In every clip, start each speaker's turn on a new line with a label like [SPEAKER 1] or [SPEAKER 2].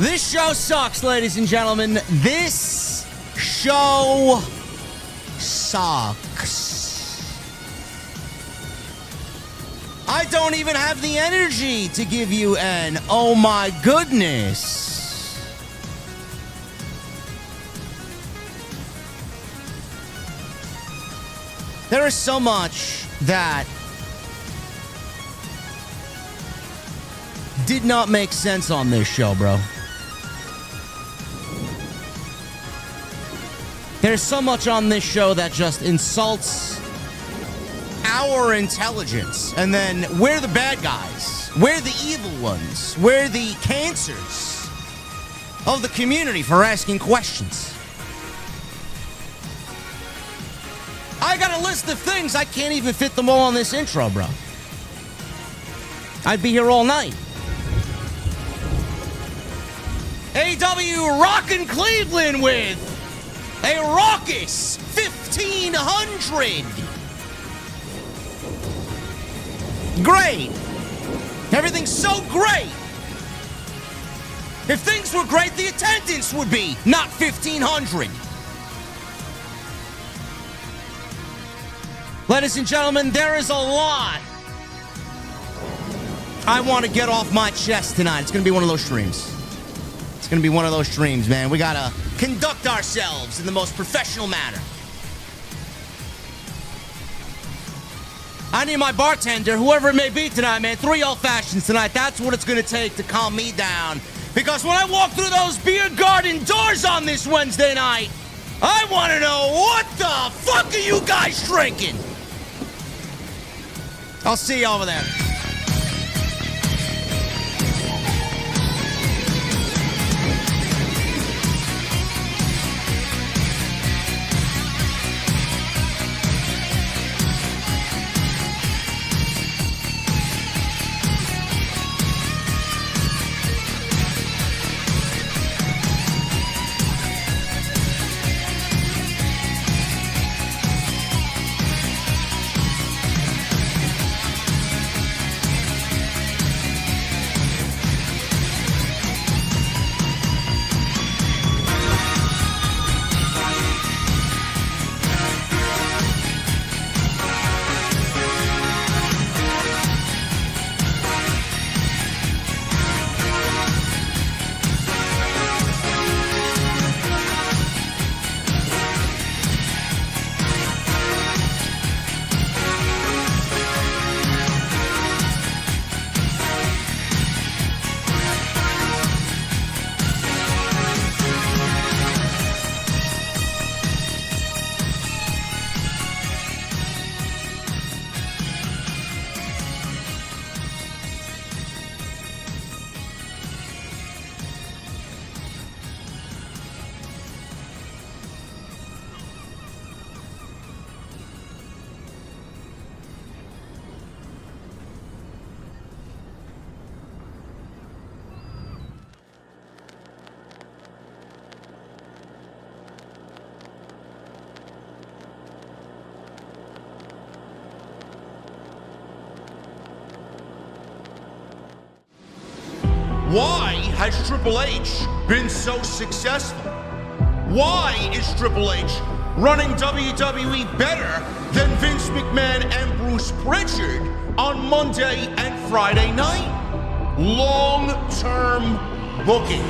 [SPEAKER 1] This show sucks, ladies and gentlemen. This show sucks. I don't even have the energy to give you an oh my goodness. There is so much that did not make sense on this show, bro. There's so much on this show that just insults our intelligence. And then we're the bad guys. We're the evil ones. We're the cancers of the community for asking questions. I got a list of things. I can't even fit them all on this intro, bro. I'd be here all night. AEW rockin' Cleveland with a raucous 1,500. Great. Everything's so great. If things were great, the attendance would be not 1,500. Ladies and gentlemen, there is a lot I want to get off my chest tonight. It's going to be one of those streams. It's going to be one of those streams, man. We got to conduct ourselves in the most professional manner. I need my bartender, whoever it may be tonight, man. 3 old fashions tonight. That's what it's going to take to calm me down. Because when I walk through those beer garden doors on this Wednesday night, I want to know what the fuck are you guys drinking? I'll see you over there.
[SPEAKER 2] Why has Triple H been so successful? Why is Triple H running WWE better than Vince McMahon and Bruce Pritchard on Monday and Friday night? Long-term booking.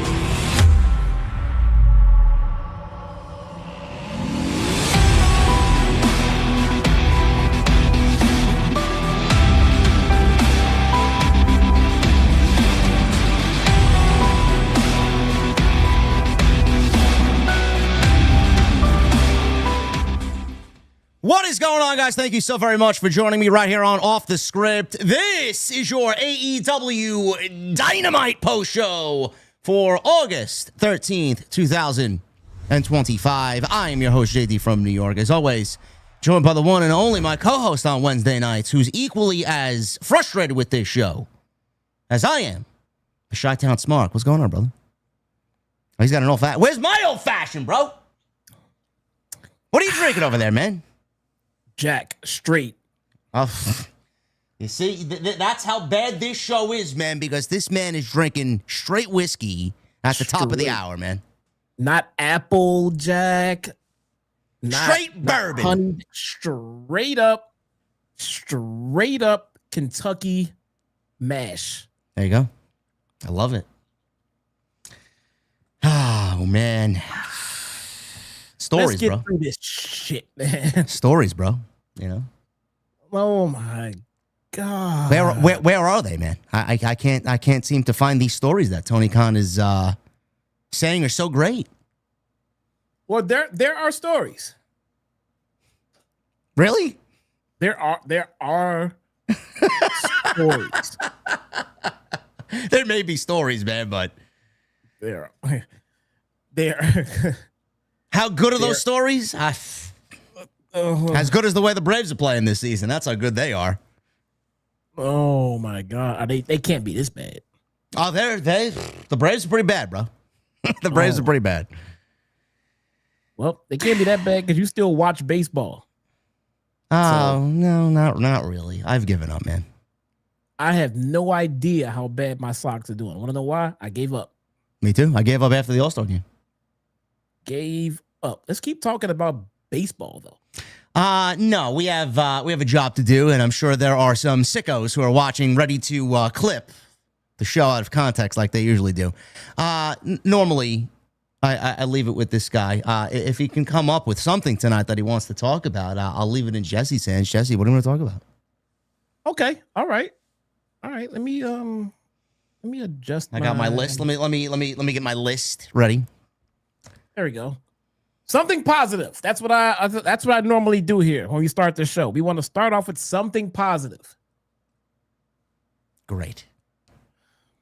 [SPEAKER 1] What is going on, guys? Thank you so very much for joining me right here on Off the Script. This is your AEW Dynamite post show for August 13th, 2025. I am your host, JD from New York. As always, joined by the one and only my co-host on Wednesday nights, who's equally as frustrated with this show as I am. Chi-Town Smart. What's going on, brother? Oh, he's got an old fashioned. Where's my old fashioned, bro? What are you drinking over there, man?
[SPEAKER 3] Jack straight.
[SPEAKER 1] Oh, you see, that's how bad this show is, man, because this man is drinking straight whiskey at the top of the hour, man.
[SPEAKER 3] Not Applejack.
[SPEAKER 1] Straight bourbon.
[SPEAKER 3] Honey, straight up Kentucky mash.
[SPEAKER 1] There you go. I love it. Oh, man. Stories,
[SPEAKER 3] Let's get
[SPEAKER 1] bro.
[SPEAKER 3] through this shit, man.
[SPEAKER 1] Stories, bro. You know?
[SPEAKER 3] Oh, my God.
[SPEAKER 1] Where are they, man? I can't seem to find these stories that Tony Khan is saying are so great.
[SPEAKER 3] Well, there are stories.
[SPEAKER 1] Really?
[SPEAKER 3] There are stories.
[SPEAKER 1] There may be stories, man, but
[SPEAKER 3] There.
[SPEAKER 1] how good are those stories? As good as the way the Braves are playing this season. That's how good they are.
[SPEAKER 3] Oh my God, they can't be this bad.
[SPEAKER 1] Oh, the Braves are pretty bad, bro. The Braves are pretty bad.
[SPEAKER 3] Well, they can't be that bad because you still watch baseball.
[SPEAKER 1] Oh, no, not really. I've given up, man.
[SPEAKER 3] I have no idea how bad my Sox are doing. Want to know why? I gave up.
[SPEAKER 1] Me too. I gave up after the All-Star game.
[SPEAKER 3] Gave up. Let's keep talking about baseball, though.
[SPEAKER 1] No, we have a job to do, and I'm sure there are some sickos who are watching ready to clip the show out of context like they usually do. Normally, I leave it with this guy. If he can come up with something tonight that he wants to talk about, I'll leave it in Jesse's hands. Jesse, what do you want to talk about?
[SPEAKER 3] Okay. All right. Let me adjust.
[SPEAKER 1] I got my list. Let me get my list ready.
[SPEAKER 3] There we go. Something positive. That's what I normally do here when we start the show. We want to start off with something positive.
[SPEAKER 1] Great.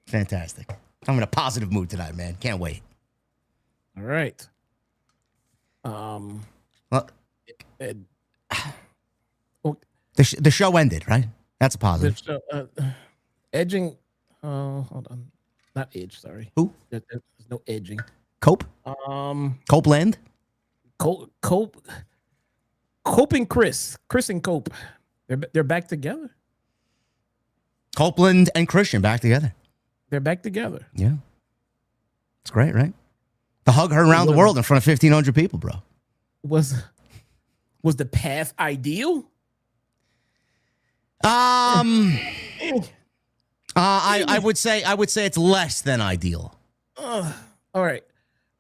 [SPEAKER 1] Fantastic. I'm in a positive mood tonight, man. Can't wait.
[SPEAKER 3] All right.
[SPEAKER 1] Well, the show ended, right? That's a positive.
[SPEAKER 3] Edging. Hold on. Not edge. Sorry.
[SPEAKER 1] Who?
[SPEAKER 3] There's no edging.
[SPEAKER 1] Cope? Copeland?
[SPEAKER 3] Cope and Chris and Cope. They're back together.
[SPEAKER 1] Copeland and Christian back together.
[SPEAKER 3] They're back together.
[SPEAKER 1] Yeah. It's great, right? The hug heard around the world in front of 1,500 people, bro.
[SPEAKER 3] Was the path ideal?
[SPEAKER 1] I would say it's less than ideal.
[SPEAKER 3] All right.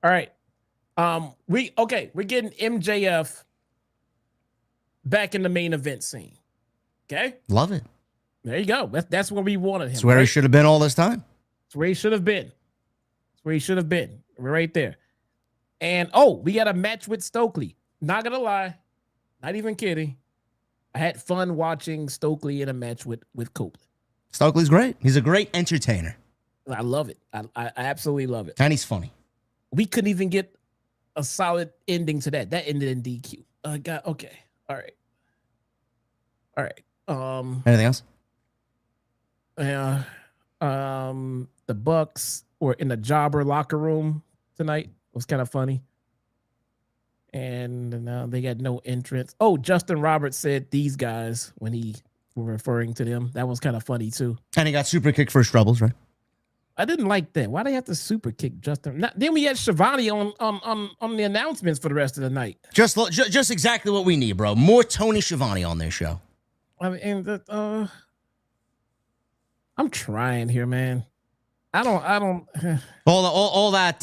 [SPEAKER 3] We're getting MJF back in the main event scene. Okay?
[SPEAKER 1] Love it.
[SPEAKER 3] There you go. That's where we wanted him.
[SPEAKER 1] It's where he should have been all this time.
[SPEAKER 3] It's where he should have been. We're right there. And we got a match with Stokeley. Not gonna lie, not even kidding. I had fun watching Stokeley in a match with Copeland.
[SPEAKER 1] Stokely's great. He's a great entertainer.
[SPEAKER 3] I love it. I absolutely love it.
[SPEAKER 1] And he's funny.
[SPEAKER 3] We couldn't even get a solid ending to that. That ended in DQ. Okay. All right.
[SPEAKER 1] Anything else?
[SPEAKER 3] The Bucks were in the jobber locker room tonight. It was kind of funny. And now they got no entrance. Justin Roberts said these guys when he were referring to them. That was kind of funny too.
[SPEAKER 1] And he got super kicked for his troubles, right?
[SPEAKER 3] I didn't like that. Why they have to super kick Justin? Then we had Shivani on the announcements for the rest of the night.
[SPEAKER 1] Just exactly what we need, bro. More Tony Schiavone on this show.
[SPEAKER 3] I mean, I'm trying here, man. I don't.
[SPEAKER 1] All that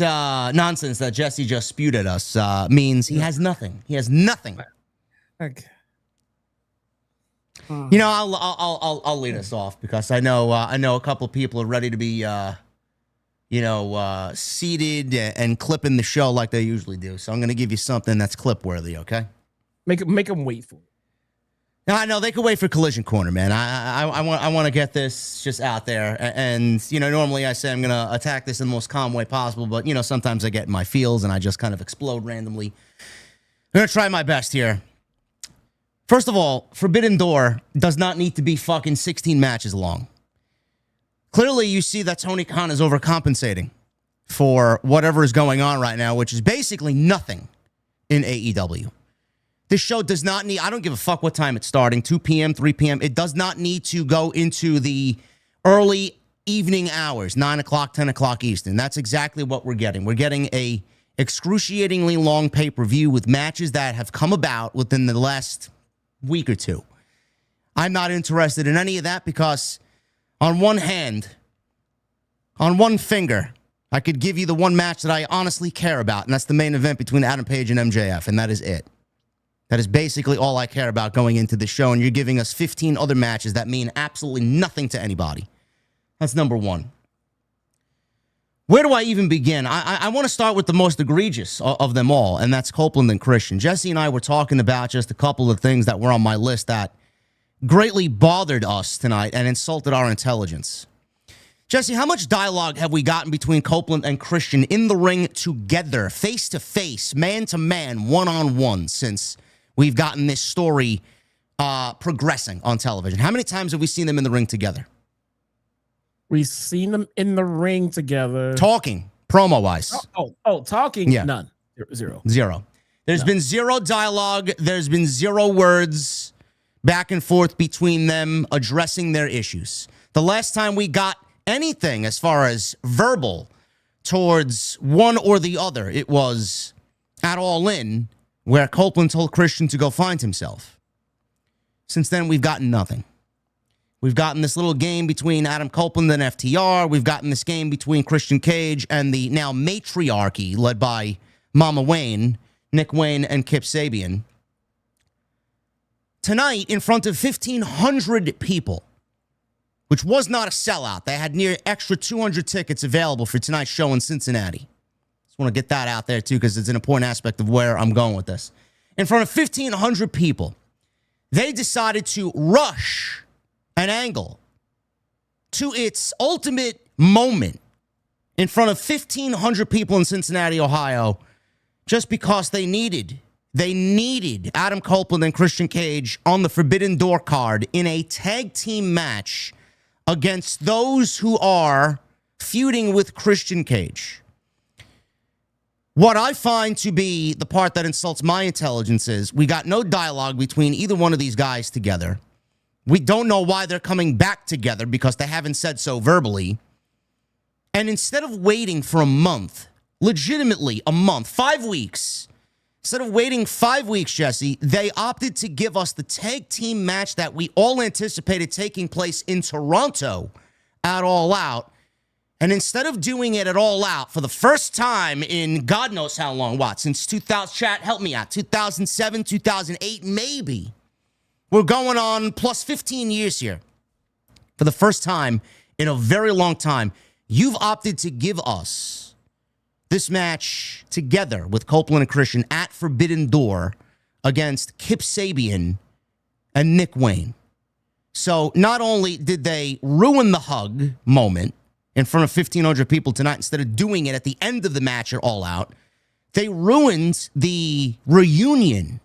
[SPEAKER 1] nonsense that Jesse just spewed at us means he has nothing. He has nothing.
[SPEAKER 3] Okay.
[SPEAKER 1] You know, I'll lead us off because I know a couple of people are ready to be seated and clipping the show like they usually do. So I'm going to give you something that's clip worthy. Okay.
[SPEAKER 3] Make them wait for it.
[SPEAKER 1] No, I know they could wait for Collision Corner, man. I want to get this just out there, and normally I say I'm gonna attack this in the most calm way possible, but sometimes I get in my feels and I just kind of explode randomly. I'm gonna try my best here. First of all, Forbidden Door does not need to be fucking 16 matches long. Clearly, you see that Tony Khan is overcompensating for whatever is going on right now, which is basically nothing in AEW. This show does not need, I don't give a fuck what time it's starting, 2 p.m., 3 p.m. It does not need to go into the early evening hours, 9 o'clock, 10 o'clock Eastern. That's exactly what we're getting. We're getting a excruciatingly long pay-per-view with matches that have come about within the last week or two. I'm not interested in any of that because on one hand, on one finger, I could give you the one match that I honestly care about, and that's the main event between Adam Page and MJF, and that is it. That is basically all I care about going into the show, and you're giving us 15 other matches that mean absolutely nothing to anybody. That's number one. Where do I even begin? I want to start with the most egregious of them all, and that's Copeland and Christian. Jesse and I were talking about just a couple of things that were on my list that greatly bothered us tonight and insulted our intelligence. Jesse, how much dialogue have we gotten between Copeland and Christian in the ring together, face-to-face, man-to-man, one-on-one, since we've gotten this story progressing on television? How many times have we seen them in the ring together?
[SPEAKER 3] We've seen them in the ring together.
[SPEAKER 1] Talking, promo-wise.
[SPEAKER 3] Talking?
[SPEAKER 1] Yeah.
[SPEAKER 3] None.
[SPEAKER 1] Zero. There's been zero dialogue. There's been zero words back and forth between them addressing their issues. The last time we got anything as far as verbal towards one or the other, it was at All In, where Copeland told Christian to go find himself. Since then, we've gotten nothing. We've gotten this little game between Adam Copeland and FTR. We've gotten this game between Christian Cage and the now matriarchy led by Mama Wayne, Nick Wayne, and Kip Sabian. Tonight, in front of 1,500 people, which was not a sellout. They had near extra 200 tickets available for tonight's show in Cincinnati. Just want to get that out there, too, because it's an important aspect of where I'm going with this. In front of 1,500 people, they decided to rush an angle to its ultimate moment in front of 1,500 people in Cincinnati, Ohio, just because they needed Adam Copeland and Christian Cage on the Forbidden Door card in a tag team match against those who are feuding with Christian Cage. What I find to be the part that insults my intelligence is we got no dialogue between either one of these guys together. We don't know why they're coming back together because they haven't said so verbally. And instead of waiting for a month, legitimately a month, 5 weeks, instead of waiting 5 weeks, Jesse, they opted to give us the tag team match that we all anticipated taking place in Toronto at All Out. And instead of doing it at All Out for the first time in God knows how long, since 2000, chat, help me out, 2007, 2008, maybe. We're going on plus 15 years here. For the first time in a very long time, you've opted to give us this match together with Copeland and Christian at Forbidden Door against Kip Sabian and Nick Wayne. So not only did they ruin the hug moment in front of 1,500 people tonight instead of doing it at the end of the match or All Out, they ruined the reunion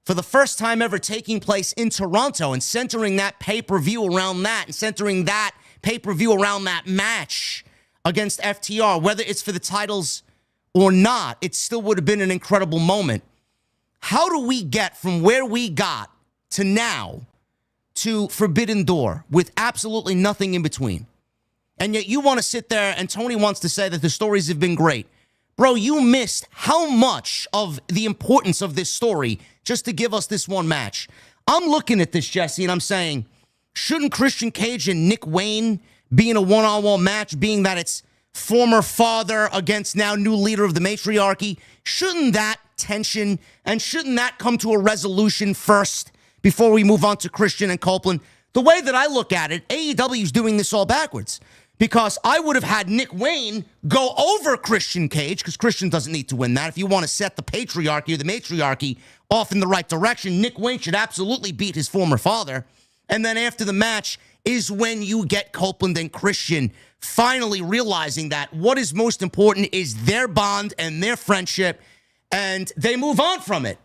[SPEAKER 1] for the first time ever taking place in Toronto and centering that pay-per-view around that and centering that pay-per-view around that match against FTR, whether it's for the titles or not, it still would have been an incredible moment. How do we get from where we got to now to Forbidden Door with absolutely nothing in between? And yet you want to sit there and Tony wants to say that the stories have been great. Bro, you missed how much of the importance of this story just to give us this one match. I'm looking at this, Jesse, and I'm saying, shouldn't Christian Cage and Nick Wayne be in a one-on-one match, being that it's former father against now new leader of the matriarchy? Shouldn't that tension and shouldn't that come to a resolution first before we move on to Christian and Copeland? The way that I look at it, AEW is doing this all backwards. Because I would have had Nick Wayne go over Christian Cage, because Christian doesn't need to win that. If you want to set the patriarchy or the matriarchy off in the right direction, Nick Wayne should absolutely beat his former father. And then after the match is when you get Copeland and Christian finally realizing that what is most important is their bond and their friendship, and they move on from it.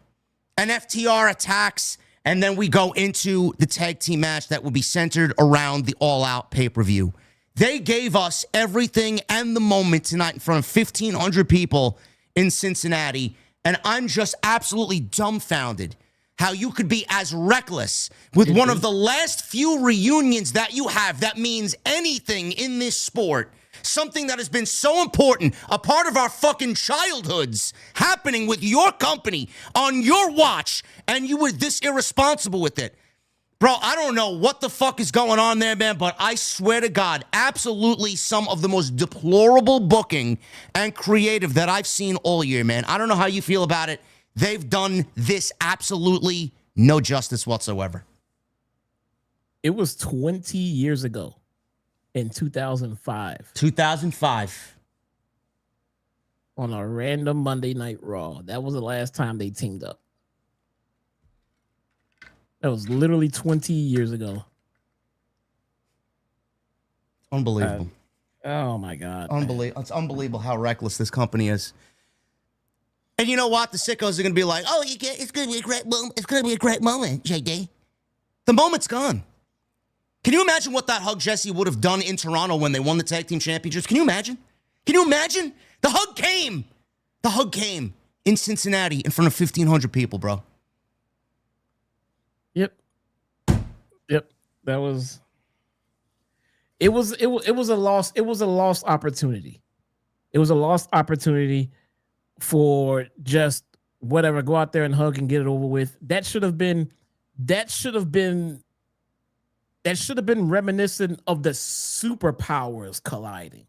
[SPEAKER 1] And FTR attacks, and then we go into the tag team match that will be centered around the All Out pay-per-view. They gave us everything and the moment tonight in front of 1,500 people in Cincinnati, and I'm just absolutely dumbfounded how you could be as reckless with one of the last few reunions that you have that means anything in this sport. Something that has been so important, a part of our fucking childhoods, happening with your company on your watch, and you were this irresponsible with it. Bro, I don't know what the fuck is going on there, man, but I swear to God, absolutely some of the most deplorable booking and creative that I've seen all year, man. I don't know how you feel about it. They've done this absolutely no justice whatsoever.
[SPEAKER 3] It was 20 years ago in 2005.
[SPEAKER 1] 2005.
[SPEAKER 3] On a random Monday Night Raw. That was the last time they teamed up. That was literally 20 years ago.
[SPEAKER 1] Unbelievable.
[SPEAKER 3] Oh, my God.
[SPEAKER 1] Unbelievable. It's unbelievable how reckless this company is. And you know what? The sickos are going to be like, oh, it's going to be a great moment. It's going to be a great moment, JD. The moment's gone. Can you imagine what that Hug Jesse would have done in Toronto when they won the tag team championships? Can you imagine? Can you imagine? The hug came. The hug came in Cincinnati in front of 1,500 people, bro.
[SPEAKER 3] Yep. That was. It was a lost opportunity. It was a lost opportunity for just whatever, go out there and hug and get it over with. That should have been reminiscent of the superpowers colliding.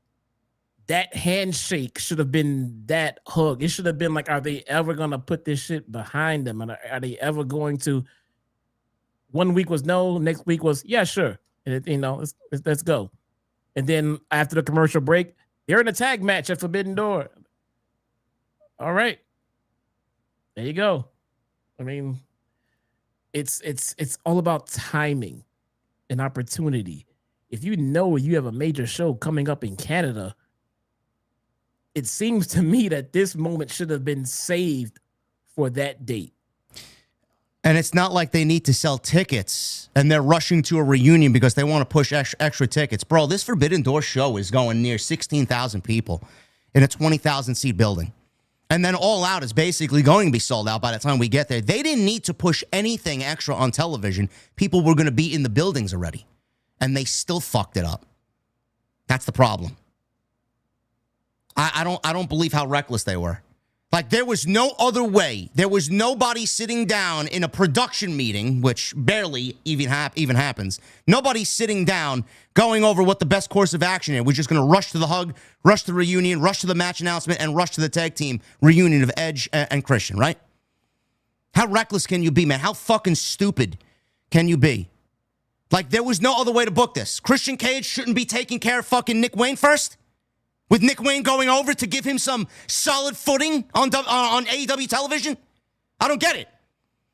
[SPEAKER 3] That handshake should have been that hug. It should have been like, are they ever going to put this shit behind them? And are they ever going to? One week was no, next week was, yeah, sure. And let's go. And then after the commercial break, they're in a tag match at Forbidden Door. All right. There you go. I mean, it's all about timing and opportunity. If you know you have a major show coming up in Canada, it seems to me that this moment should have been saved for that date.
[SPEAKER 1] And it's not like they need to sell tickets and they're rushing to a reunion because they want to push extra tickets. Bro, this Forbidden Door show is going near 16,000 people in a 20,000 seat building. And then All Out is basically going to be sold out by the time we get there. They didn't need to push anything extra on television. People were going to be in the buildings already. And they still fucked it up. That's the problem. I don't believe how reckless they were. Like, there was no other way. There was nobody sitting down in a production meeting, which barely even happens. Nobody sitting down going over what the best course of action is. We're just going to rush to the hug, rush to the reunion, rush to the match announcement, and rush to the tag team reunion of Edge and Christian, right? How reckless can you be, man? How fucking stupid can you be? Like, there was no other way to book this. Christian Cage shouldn't be taking care of fucking Nick Wayne first? With Nick Wayne going over to give him some solid footing on AEW television? I don't get it.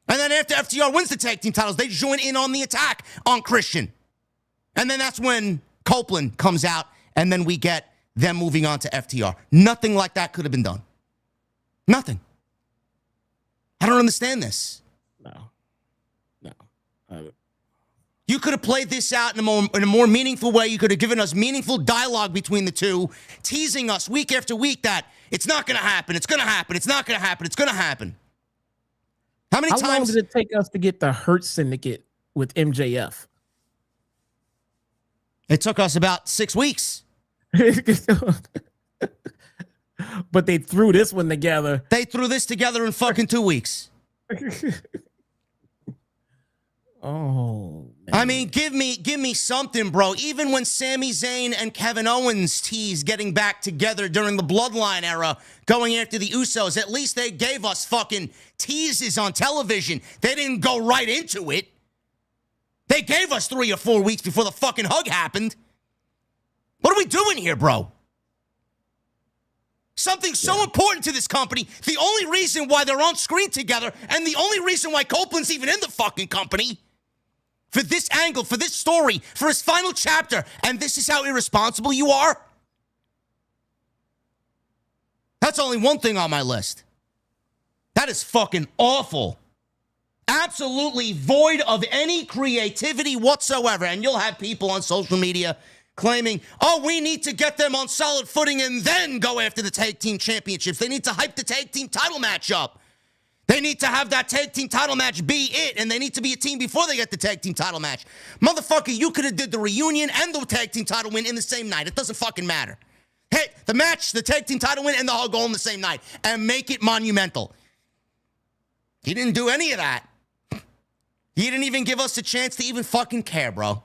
[SPEAKER 1] And then after FTR wins the tag team titles, they join in on the attack on Christian. And then that's when Copeland comes out, and then we get them moving on to FTR. Nothing like that could have been done. Nothing. I don't understand this.
[SPEAKER 3] No.
[SPEAKER 1] You could have played this out in a more meaningful way. You could have given us meaningful dialogue between the two, teasing us week after week that it's not going to happen, it's going to happen, it's not going to happen, it's going to happen. How long
[SPEAKER 3] did it take us to get the Hurt Syndicate with MJF?
[SPEAKER 1] It took us about 6 weeks.
[SPEAKER 3] But they threw this one together.
[SPEAKER 1] They threw this together in fucking 2 weeks.
[SPEAKER 3] Oh, man.
[SPEAKER 1] I mean, give me something, bro. Even when Sami Zayn and Kevin Owens teased getting back together during the Bloodline era, going after the Usos, at least they gave us fucking teases on television. They didn't go right into it. They gave us 3 or 4 weeks before the fucking hug happened. What are we doing here, bro? Something so important to this company, the only reason why they're on screen together, and the only reason why Copeland's even in the fucking company, for this angle, for this story, for his final chapter, and this is how irresponsible you are? That's only one thing on my list. That is fucking awful. Absolutely void of any creativity whatsoever. And you'll have people on social media claiming, oh, we need to get them on solid footing and then go after the tag team championships. They need to hype the tag team title match up. They need to have that tag team title match be it, and they need to be a team before they get the tag team title match. Motherfucker, you could have did the reunion and the tag team title win in the same night. It doesn't fucking matter. Hit the match, the tag team title win, and the whole goal in the same night, and make it monumental. He didn't do any of that. He didn't even give us a chance to even fucking care, bro.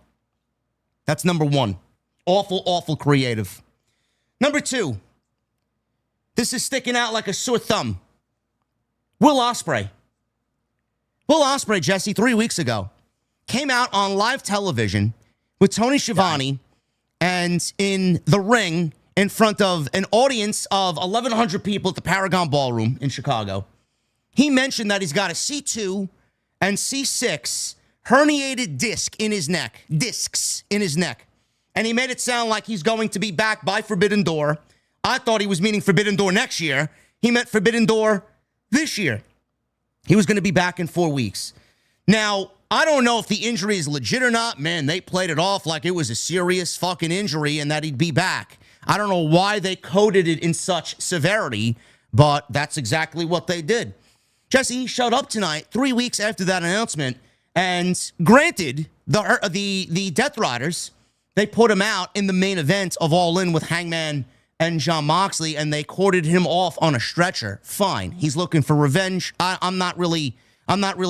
[SPEAKER 1] That's number one. Awful, awful creative. Number two, this is sticking out like a sore thumb. Will Ospreay. Will Ospreay, Jesse, 3 weeks ago, came out on live television with Tony Schiavone and in the ring in front of an audience of 1,100 people at the Paragon Ballroom in Chicago. He mentioned that he's got a C2 and C6 herniated discs in his neck. And he made it sound like he's going to be back by Forbidden Door. I thought he was meaning Forbidden Door next year. He meant Forbidden Door this year. He was going to be back in 4 weeks. Now, I don't know if the injury is legit or not. Man, they played it off like it was a serious fucking injury and that he'd be back. I don't know why they coded it in such severity, but that's exactly what they did. Jesse, he showed up tonight 3 weeks after that announcement, and granted, the Death Riders, they put him out in the main event of All In with Hangman and Jon Moxley, and they corded him off on a stretcher. Fine, he's looking for revenge. I'm not really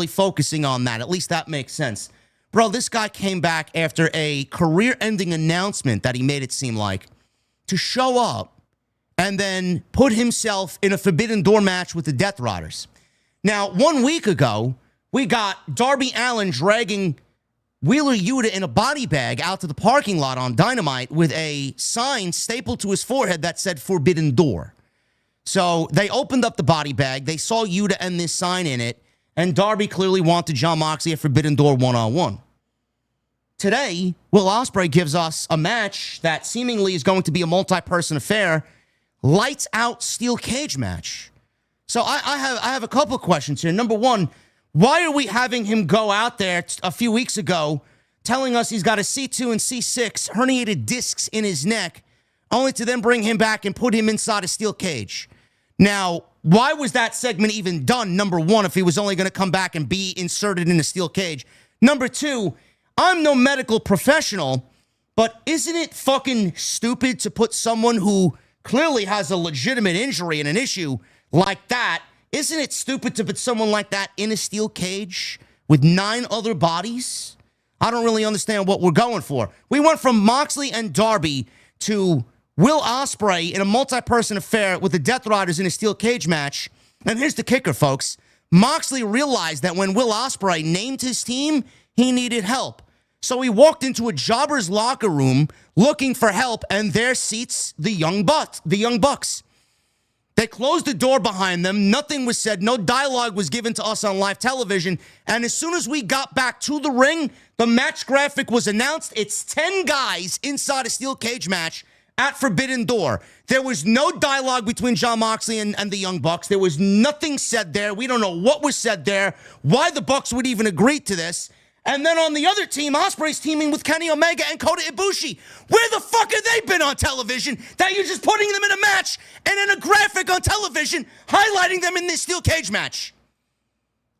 [SPEAKER 1] focusing on that. At least that makes sense. Bro, this guy came back after a career-ending announcement that he made it seem like to show up and then put himself in a Forbidden Door match with the Death Riders. Now, 1 week ago, we got Darby Allin dragging Wheeler Yuta in a body bag out to the parking lot on Dynamite with a sign stapled to his forehead that said Forbidden Door. So they opened up the body bag. They saw Yuta and this sign in it, and Darby clearly wanted Jon Moxley at Forbidden Door one-on-one. Today, Will Ospreay gives us a match that seemingly is going to be a multi-person affair, lights out steel cage match. So I have a couple of questions here. Number one, why are we having him go out there a few weeks ago telling us he's got a C2 and C6 herniated discs in his neck, only to then bring him back and put him inside a steel cage? Now, why was that segment even done, number one, if he was only going to come back and be inserted in a steel cage? Number two, I'm no medical professional, but isn't it fucking stupid to put someone who clearly has a legitimate injury and an issue like that? Isn't it stupid to put someone like that in a steel cage with 9 other bodies? I don't really understand what we're going for. We went from Moxley and Darby to Will Ospreay in a multi-person affair with the Death Riders in a steel cage match. And here's the kicker, folks. Moxley realized that when Will Ospreay named his team, he needed help. So he walked into a jobber's locker room looking for help, and there seats the Young Bucks. They closed the door behind them. Nothing was said. No dialogue was given to us on live television. And as soon as we got back to the ring, the match graphic was announced. It's 10 guys inside a steel cage match at Forbidden Door. There was no dialogue between Jon Moxley and the Young Bucks. There was nothing said there. We don't know what was said there, why the Bucks would even agree to this. And then on the other team, Ospreay's teaming with Kenny Omega and Kota Ibushi. Where the fuck have they been on television that you're just putting them in a match and in a graphic on television highlighting them in this steel cage match?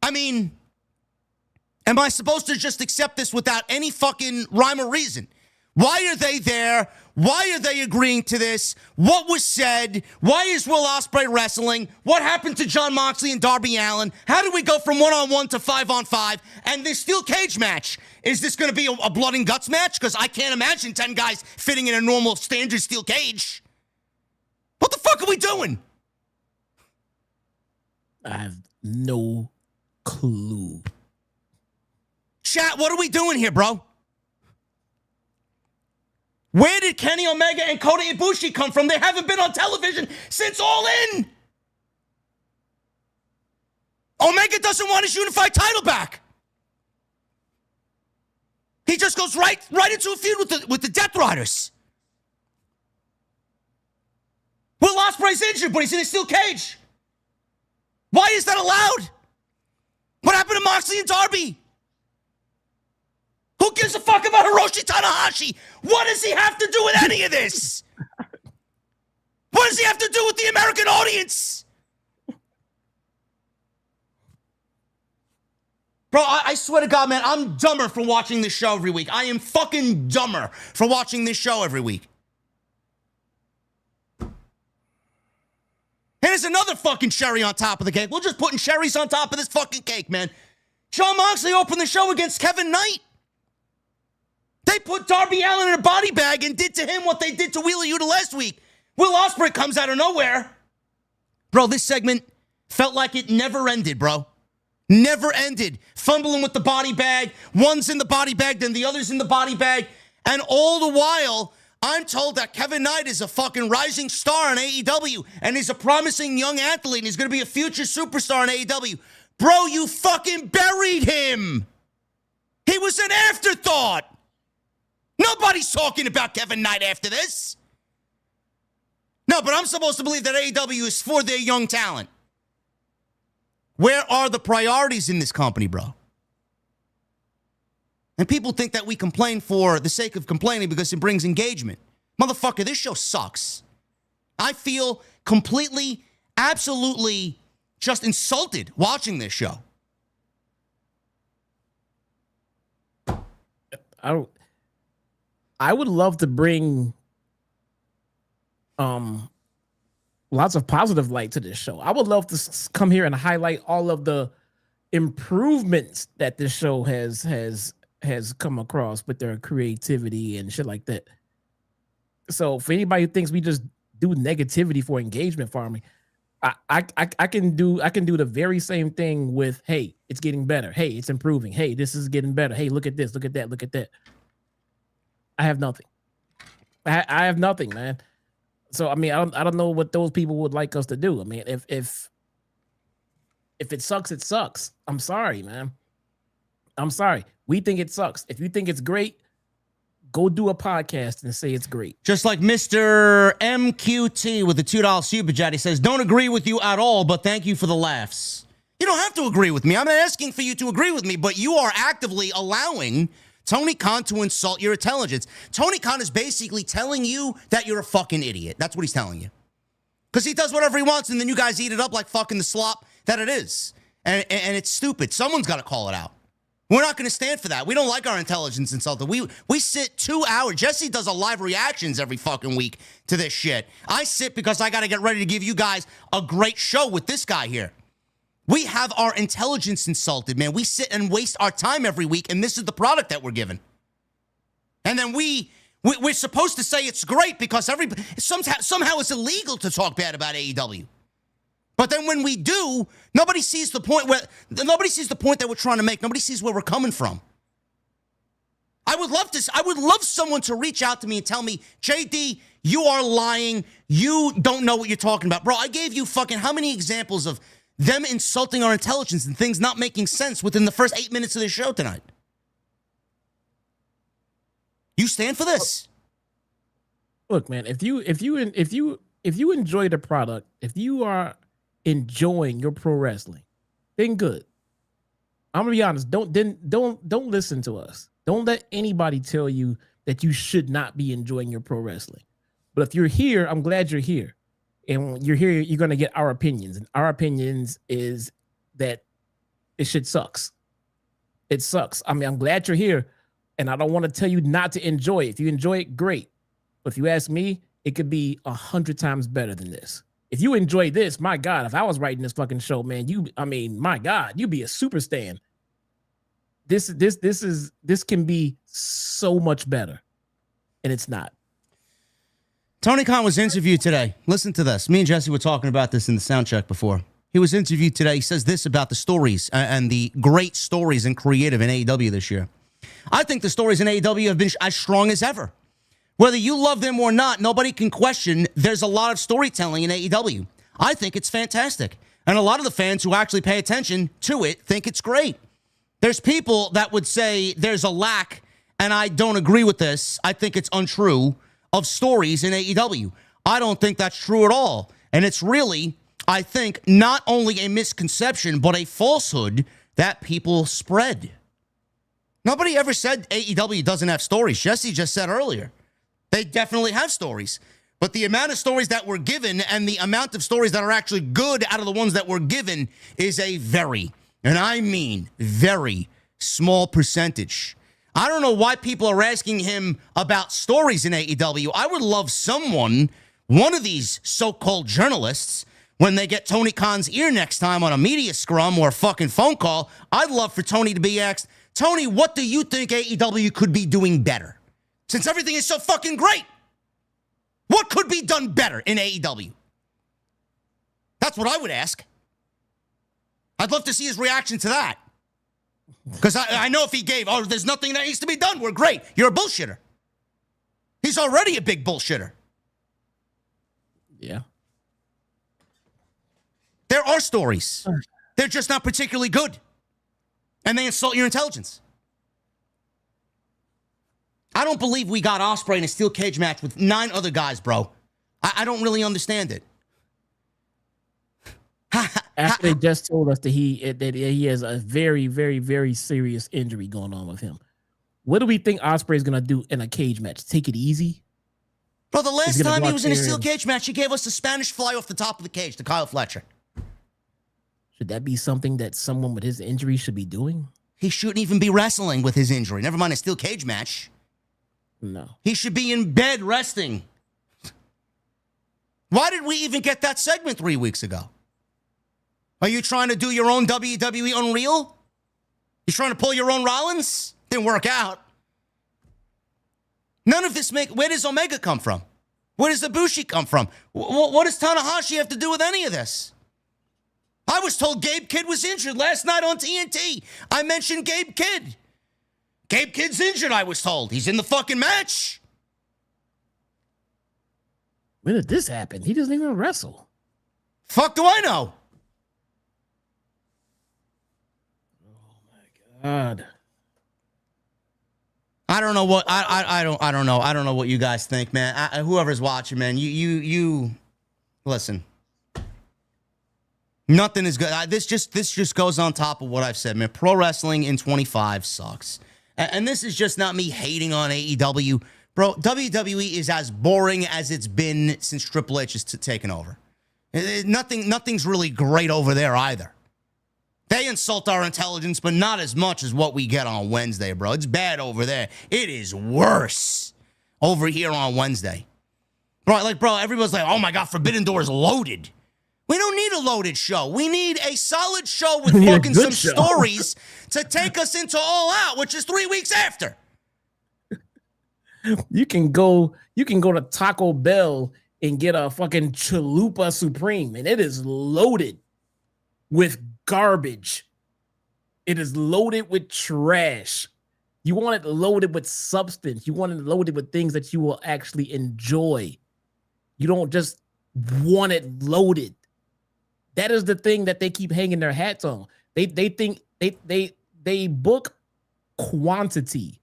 [SPEAKER 1] I mean, am I supposed to just accept this without any fucking rhyme or reason? Why are they there? Why are they agreeing to this? What was said? Why is Will Ospreay wrestling? What happened to Jon Moxley and Darby Allin? How did we go from 1-on-1 to 5-on-5? And this steel cage match, is this going to be a blood and guts match? Because I can't imagine 10 guys fitting in a normal standard steel cage. What the fuck are we doing?
[SPEAKER 3] I have no clue.
[SPEAKER 1] Chat, what are we doing here, bro? Where did Kenny Omega and Kota Ibushi come from? They haven't been on television since All In. Omega doesn't want his unified title back. He just goes right into a feud with the Death Riders. Will Ospreay's injured, but he's in a steel cage. Why is that allowed? What happened to Moxley and Darby? Who gives a fuck about Hiroshi Tanahashi? What does he have to do with any of this? What does he have to do with the American audience? Bro, I swear to God, man, I'm dumber for watching this show every week. I am fucking dumber for watching this show every week. And there's another fucking cherry on top of the cake. We're just putting cherries on top of this fucking cake, man. Jon Moxley opened the show against Kevin Knight. They put Darby Allin in a body bag and did to him what they did to Wheeler Yuta last week. Will Ospreay comes out of nowhere. Bro, this segment felt like it never ended, bro. Never ended. Fumbling with the body bag. One's in the body bag, then the other's in the body bag. And all the while, I'm told that Kevin Knight is a fucking rising star in AEW. And he's a promising young athlete. And he's going to be a future superstar in AEW. Bro, you fucking buried him. He was an afterthought. Nobody's talking about Kevin Knight after this. No, but I'm supposed to believe that AEW is for their young talent. Where are the priorities in this company, bro? And people think that we complain for the sake of complaining because it brings engagement. Motherfucker, this show sucks. I feel completely, absolutely just insulted watching this show.
[SPEAKER 3] I would love to bring lots of positive light to this show. I would love to come here and highlight all of the improvements that this show has come across with their creativity and shit like that. So for anybody who thinks we just do negativity for engagement farming, I can do the very same thing with, hey, it's getting better. Hey, it's improving. Hey, this is getting better. Hey, look at this. Look at that. Look at that. I have nothing. I have nothing, man. So I mean, I don't know what those people would like us to do. I mean, if it sucks, it sucks. I'm sorry, man. I'm sorry. We think it sucks. If you think it's great, go do a podcast and say it's great.
[SPEAKER 1] Just like Mr. MQT with the $2 super chat, he says, don't agree with you at all, but thank you for the laughs. You don't have to agree with me. I'm not asking for you to agree with me, but you are actively allowing Tony Khan to insult your intelligence. Tony Khan is basically telling you that you're a fucking idiot. That's what he's telling you. Because he does whatever he wants, and then you guys eat it up like fucking the slop that it is. And it's stupid. Someone's got to call it out. We're not going to stand for that. We don't like our intelligence insulted. We sit 2 hours. Jesse does a live reactions every fucking week to this shit. I sit because I got to get ready to give you guys a great show with this guy here. We have our intelligence insulted, man. We sit and waste our time every week, and this is the product that we're given. And then we're supposed to say it's great because somehow it's illegal to talk bad about AEW. But then when we do, nobody sees the point that we're trying to make. Nobody sees where we're coming from. I would love someone to reach out to me and tell me, JD, you are lying. You don't know what you're talking about. Bro, I gave you fucking how many examples of them insulting our intelligence and things not making sense within the first 8 minutes of the show tonight. You stand for this.
[SPEAKER 3] Look, man, if you enjoy the product, if you are enjoying your pro wrestling, then good. I'm gonna be honest. Don't listen to us. Don't let anybody tell you that you should not be enjoying your pro wrestling. But if you're here, I'm glad you're here. And when you're here, you're going to get our opinions. And our opinions is that this shit sucks. It sucks. I mean, I'm glad you're here. And I don't want to tell you not to enjoy it. If you enjoy it, great. But if you ask me, it could be 100 times better than this. If you enjoy this, my God, if I was writing this fucking show, man, my God, you'd be a super stan. This can be so much better. And it's not.
[SPEAKER 1] Tony Khan was interviewed today. Listen to this. Me and Jesse were talking about this in the sound check before. He was interviewed today. He says this about the stories and the great stories and creative in AEW this year. I think the stories in AEW have been as strong as ever. Whether you love them or not, nobody can question there's a lot of storytelling in AEW. I think it's fantastic. And a lot of the fans who actually pay attention to it think it's great. There's people that would say there's a lack, and I don't agree with this. I think it's untrue, of stories in AEW. I don't think that's true at all. And it's really, I think, not only a misconception, but a falsehood that people spread. Nobody ever said AEW doesn't have stories. Jesse just said earlier. They definitely have stories. But the amount of stories that were given and the amount of stories that are actually good out of the ones that were given is a very, And I mean very small percentage. I don't know why people are asking him about stories in AEW. I would love someone, one of these so-called journalists, when they get Tony Khan's ear next time on a media scrum or a fucking phone call, I'd love for Tony to be asked, Tony, what do you think AEW could be doing better? Since everything is so fucking great. What could be done better in AEW? That's what I would ask. I'd love to see his reaction to that. Because I know if he gave, oh, there's nothing that needs to be done, we're great. You're a bullshitter. He's already a big bullshitter.
[SPEAKER 3] Yeah.
[SPEAKER 1] There are stories. They're just not particularly good. And they insult your intelligence. I don't believe we got Ospreay in a steel cage match with 9 other guys, bro. I don't really understand it.
[SPEAKER 3] After they just told us that he has a very, very, very serious injury going on with him. What do we think Ospreay is going to do in a cage match? Take it easy?
[SPEAKER 1] Bro, the last time he was in a steel cage match, he gave us a Spanish fly off the top of the cage to Kyle Fletcher.
[SPEAKER 3] Should that be something that someone with his injury should be doing?
[SPEAKER 1] He shouldn't even be wrestling with his injury. Never mind a steel cage match.
[SPEAKER 3] No.
[SPEAKER 1] He should be in bed resting. Why did we even get that segment 3 weeks ago? Are you trying to do your own WWE Unreal? You trying to pull your own Rollins? Didn't work out. None of this where does Omega come from? Where does Ibushi come from? What does Tanahashi have to do with any of this? I was told Gabe Kidd was injured last night on TNT. I mentioned Gabe Kidd. Gabe Kidd's injured, I was told. He's in the fucking match.
[SPEAKER 3] When did this happen? He doesn't even wrestle.
[SPEAKER 1] Fuck do I know?
[SPEAKER 3] God.
[SPEAKER 1] I don't know what I don't know. I don't know what you guys think, man. Whoever's watching, man, you listen. Nothing is good. This just goes on top of what I've said, man. Pro wrestling in 25 sucks. And this is just not me hating on AEW. Bro, WWE is as boring as it's been since Triple H has taken over. Nothing's really great over there either. They insult our intelligence, but not as much as what we get on Wednesday, bro. It's bad over there. It is worse over here on Wednesday. Bro, everybody's like, oh my God, Forbidden Door is loaded. We don't need a loaded show. We need a solid show with fucking some stories to take us into All Out, which is 3 weeks after.
[SPEAKER 3] You can go to Taco Bell and get a fucking Chalupa Supreme, and it is loaded with garbage. It is loaded with trash. You want it loaded with substance. You want it loaded with things that you will actually enjoy. You don't just want it loaded. That is the thing that they keep hanging their hats on. They think they book quantity.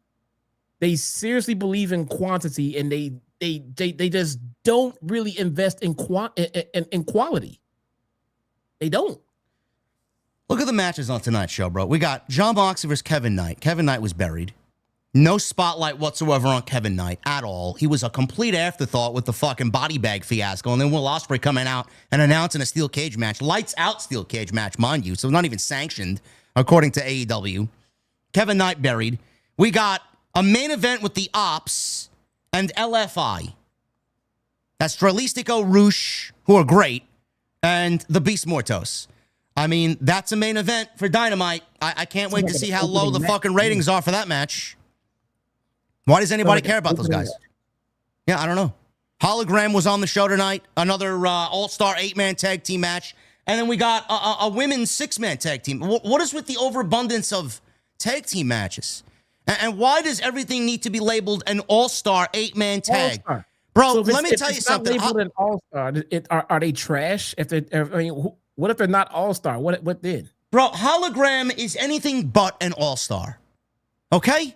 [SPEAKER 3] They seriously believe in quantity, and they just don't really invest in quality. They don't.
[SPEAKER 1] Look at the matches on tonight's show, bro. We got Jon Moxley versus Kevin Knight. Kevin Knight was buried. No spotlight whatsoever on Kevin Knight at all. He was a complete afterthought with the fucking body bag fiasco. And then Will Ospreay coming out and announcing a steel cage match. Lights out steel cage match, mind you. So not even sanctioned, according to AEW. Kevin Knight buried. We got a main event with the Ops and LFI. That's Dralistico, Roosh, who are great, and the Beast Mortos. I mean, that's a main event for Dynamite. I can't wait to see how low the fucking ratings are for that match. Why does anybody care about those guys? Yeah, I don't know. Hologram was on the show tonight. Another all-star 8-man tag team match. And then we got a women's 6-man tag team. What is with the overabundance of tag team matches? And why does everything need to be labeled an all-star 8-man tag? All-star. Bro, so let me tell you something.
[SPEAKER 3] Labeled an all-star, are they trash? What if they're not all-star? What then?
[SPEAKER 1] Bro, Hologram is anything but an all-star. Okay?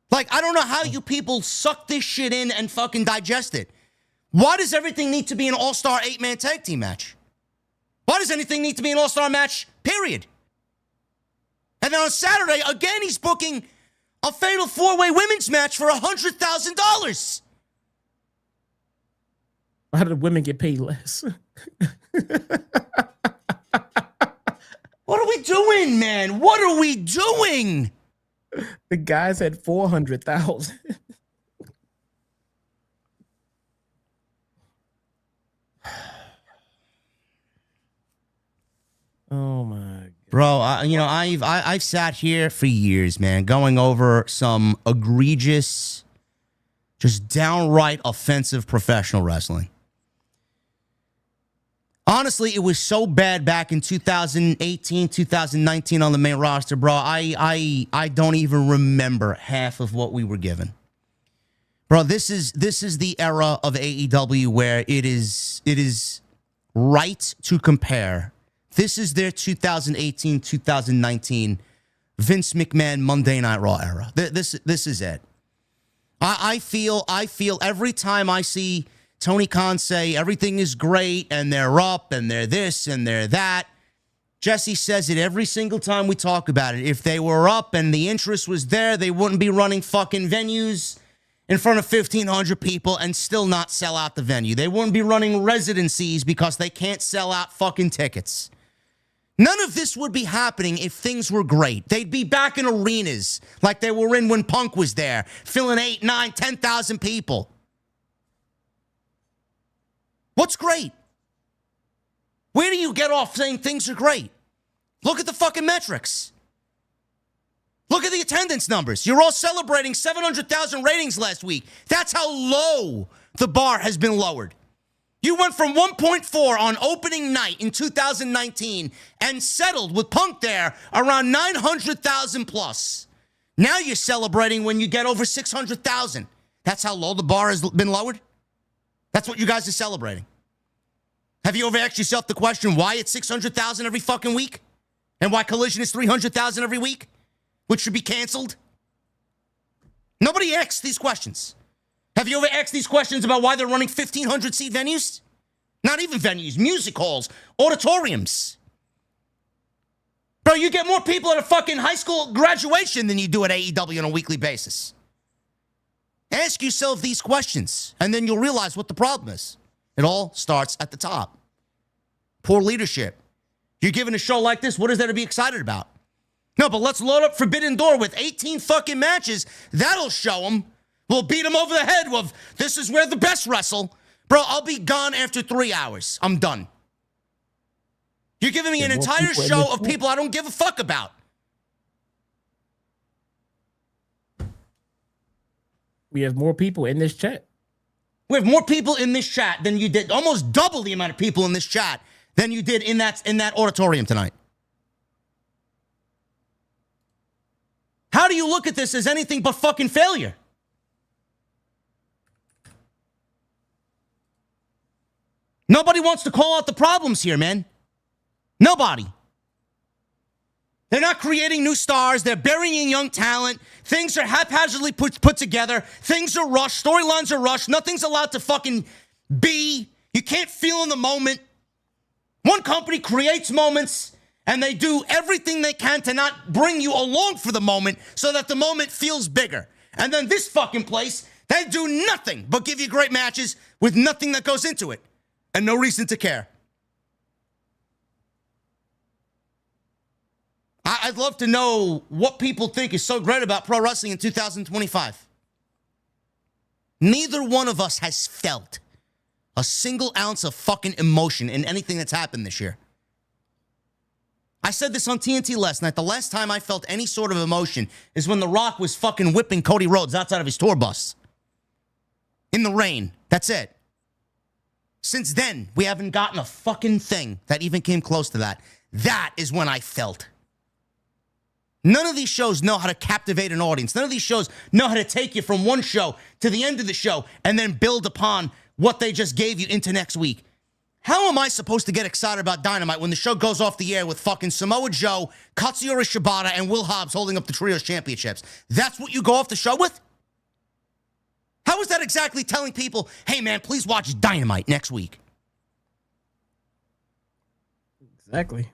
[SPEAKER 1] Like, I don't know how you people suck this shit in and fucking digest it. Why does everything need to be an all-star 8-man tag team match? Why does anything need to be an all-star match, period? And then on Saturday, again, he's booking a fatal 4-way women's match for $100,000.
[SPEAKER 3] How do the women get paid less?
[SPEAKER 1] What are we doing, man? What are we doing?
[SPEAKER 3] The guys had 400,000. Oh my God.
[SPEAKER 1] Bro, I've sat here for years, man, going over some egregious, just downright offensive professional wrestling. Honestly, it was so bad back in 2018, 2019 on the main roster, bro. I don't even remember half of what we were given. Bro, this is the era of AEW where it is right to compare. This is their 2018, 2019 Vince McMahon Monday Night Raw era. This is it. I feel every time I see Tony Khan say everything is great and they're up and they're this and they're that. Jesse says it every single time we talk about it. If they were up and the interest was there, they wouldn't be running fucking venues in front of 1,500 people and still not sell out the venue. They wouldn't be running residencies because they can't sell out fucking tickets. None of this would be happening if things were great. They'd be back in arenas like they were in when Punk was there, filling 8, 9, 10,000 people. What's great? Where do you get off saying things are great? Look at the fucking metrics. Look at the attendance numbers. You're all celebrating 700,000 ratings last week. That's how low the bar has been lowered. You went from 1.4 on opening night in 2019 and settled with Punk there around 900,000 plus. Now you're celebrating when you get over 600,000. That's how low the bar has been lowered? That's what you guys are celebrating. Have you ever asked yourself the question why it's 600,000 every fucking week? And why Collision is 300,000 every week? Which should be canceled? Nobody asks these questions. Have you ever asked these questions about why they're running 1,500 seat venues? Not even venues, music halls, auditoriums. Bro, you get more people at a fucking high school graduation than you do at AEW on a weekly basis. Ask yourself these questions, and then you'll realize what the problem is. It all starts at the top. Poor leadership. You're giving a show like this, what is there to be excited about? No, but let's load up Forbidden Door with 18 fucking matches. That'll show them. We'll beat them over the head with, this is where the best wrestle. Bro, I'll be gone after 3 hours. I'm done. You're giving me an entire show of people I don't give a fuck about.
[SPEAKER 3] We have more people in this chat.
[SPEAKER 1] We have more people in this chat than you did. Almost double the amount of people in this chat than you did in that auditorium tonight. How do you look at this as anything but fucking failure? Nobody wants to call out the problems here, man. Nobody. They're not creating new stars. They're burying young talent. Things are haphazardly put together. Things are rushed. Storylines are rushed. Nothing's allowed to fucking be. You can't feel in the moment. One company creates moments, and they do everything they can to not bring you along for the moment so that the moment feels bigger. And then this fucking place, they do nothing but give you great matches with nothing that goes into it. And no reason to care. I'd love to know what people think is so great about pro wrestling in 2025. Neither one of us has felt a single ounce of fucking emotion in anything that's happened this year. I said this on TNT last night. The last time I felt any sort of emotion is when The Rock was fucking whipping Cody Rhodes outside of his tour bus. In the rain. That's it. Since then, we haven't gotten a fucking thing that even came close to that. That is when I felt. None of these shows know how to captivate an audience. None of these shows know how to take you from one show to the end of the show and then build upon what they just gave you into next week. How am I supposed to get excited about Dynamite when the show goes off the air with fucking Samoa Joe, Katsuyori Shibata, and Will Hobbs holding up the Trios Championships? That's what you go off the show with? How is that exactly telling people, hey, man, please watch Dynamite next week?
[SPEAKER 3] Exactly.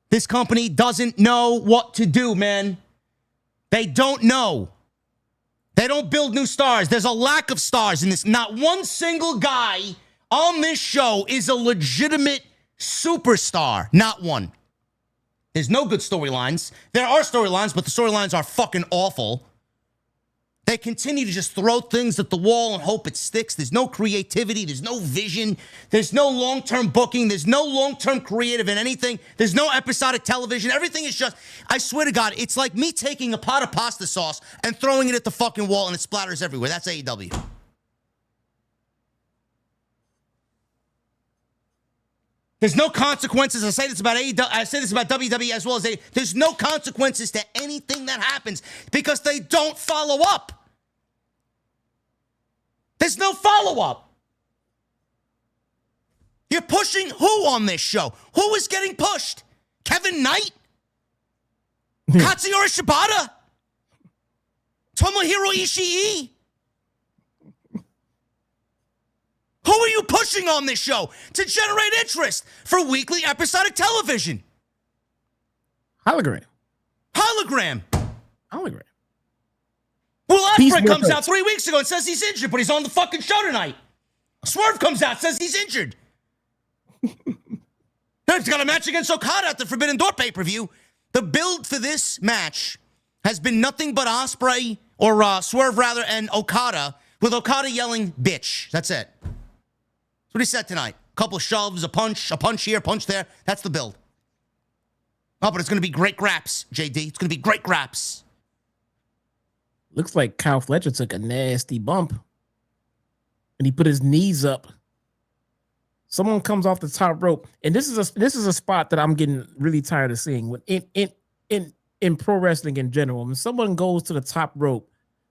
[SPEAKER 1] This company doesn't know what to do, man. They don't know. They don't build new stars. There's a lack of stars in this. Not one single guy on this show is a legitimate superstar. Not one. There's no good storylines. There are storylines, but the storylines are fucking awful. They continue to just throw things at the wall and hope it sticks. There's no creativity. There's no vision. There's no long-term booking. There's no long-term creative in anything. There's no episodic television. Everything is just, I swear to God, it's like me taking a pot of pasta sauce and throwing it at the fucking wall and it splatters everywhere. That's AEW. There's no consequences. I say this about AEW. I say this about WWE as well as AEW. There's no consequences to anything that happens because they don't follow up. There's no follow-up. You're pushing who on this show? Who is getting pushed? Kevin Knight? Katsuyori Shibata? Tomohiro Ishii? Who are you pushing on this show to generate interest for weekly episodic television?
[SPEAKER 3] Hologram.
[SPEAKER 1] Will Ospreay comes out 3 weeks ago and says he's injured, but he's on the fucking show tonight. Swerve comes out, says he's injured. He's got a match against Okada at the Forbidden Door pay-per-view. The build for this match has been nothing but Ospreay, or Swerve rather, and Okada, with Okada yelling, bitch. That's it. That's what he said tonight. A couple of shoves, a punch here, punch there. That's the build. Oh, but it's going to be great graps, JD. It's going to be great graps.
[SPEAKER 3] Looks like Kyle Fletcher took a nasty bump and he put his knees up. Someone comes off the top rope, and this is a spot that I'm getting really tired of seeing. When in pro wrestling in general, when someone goes to the top rope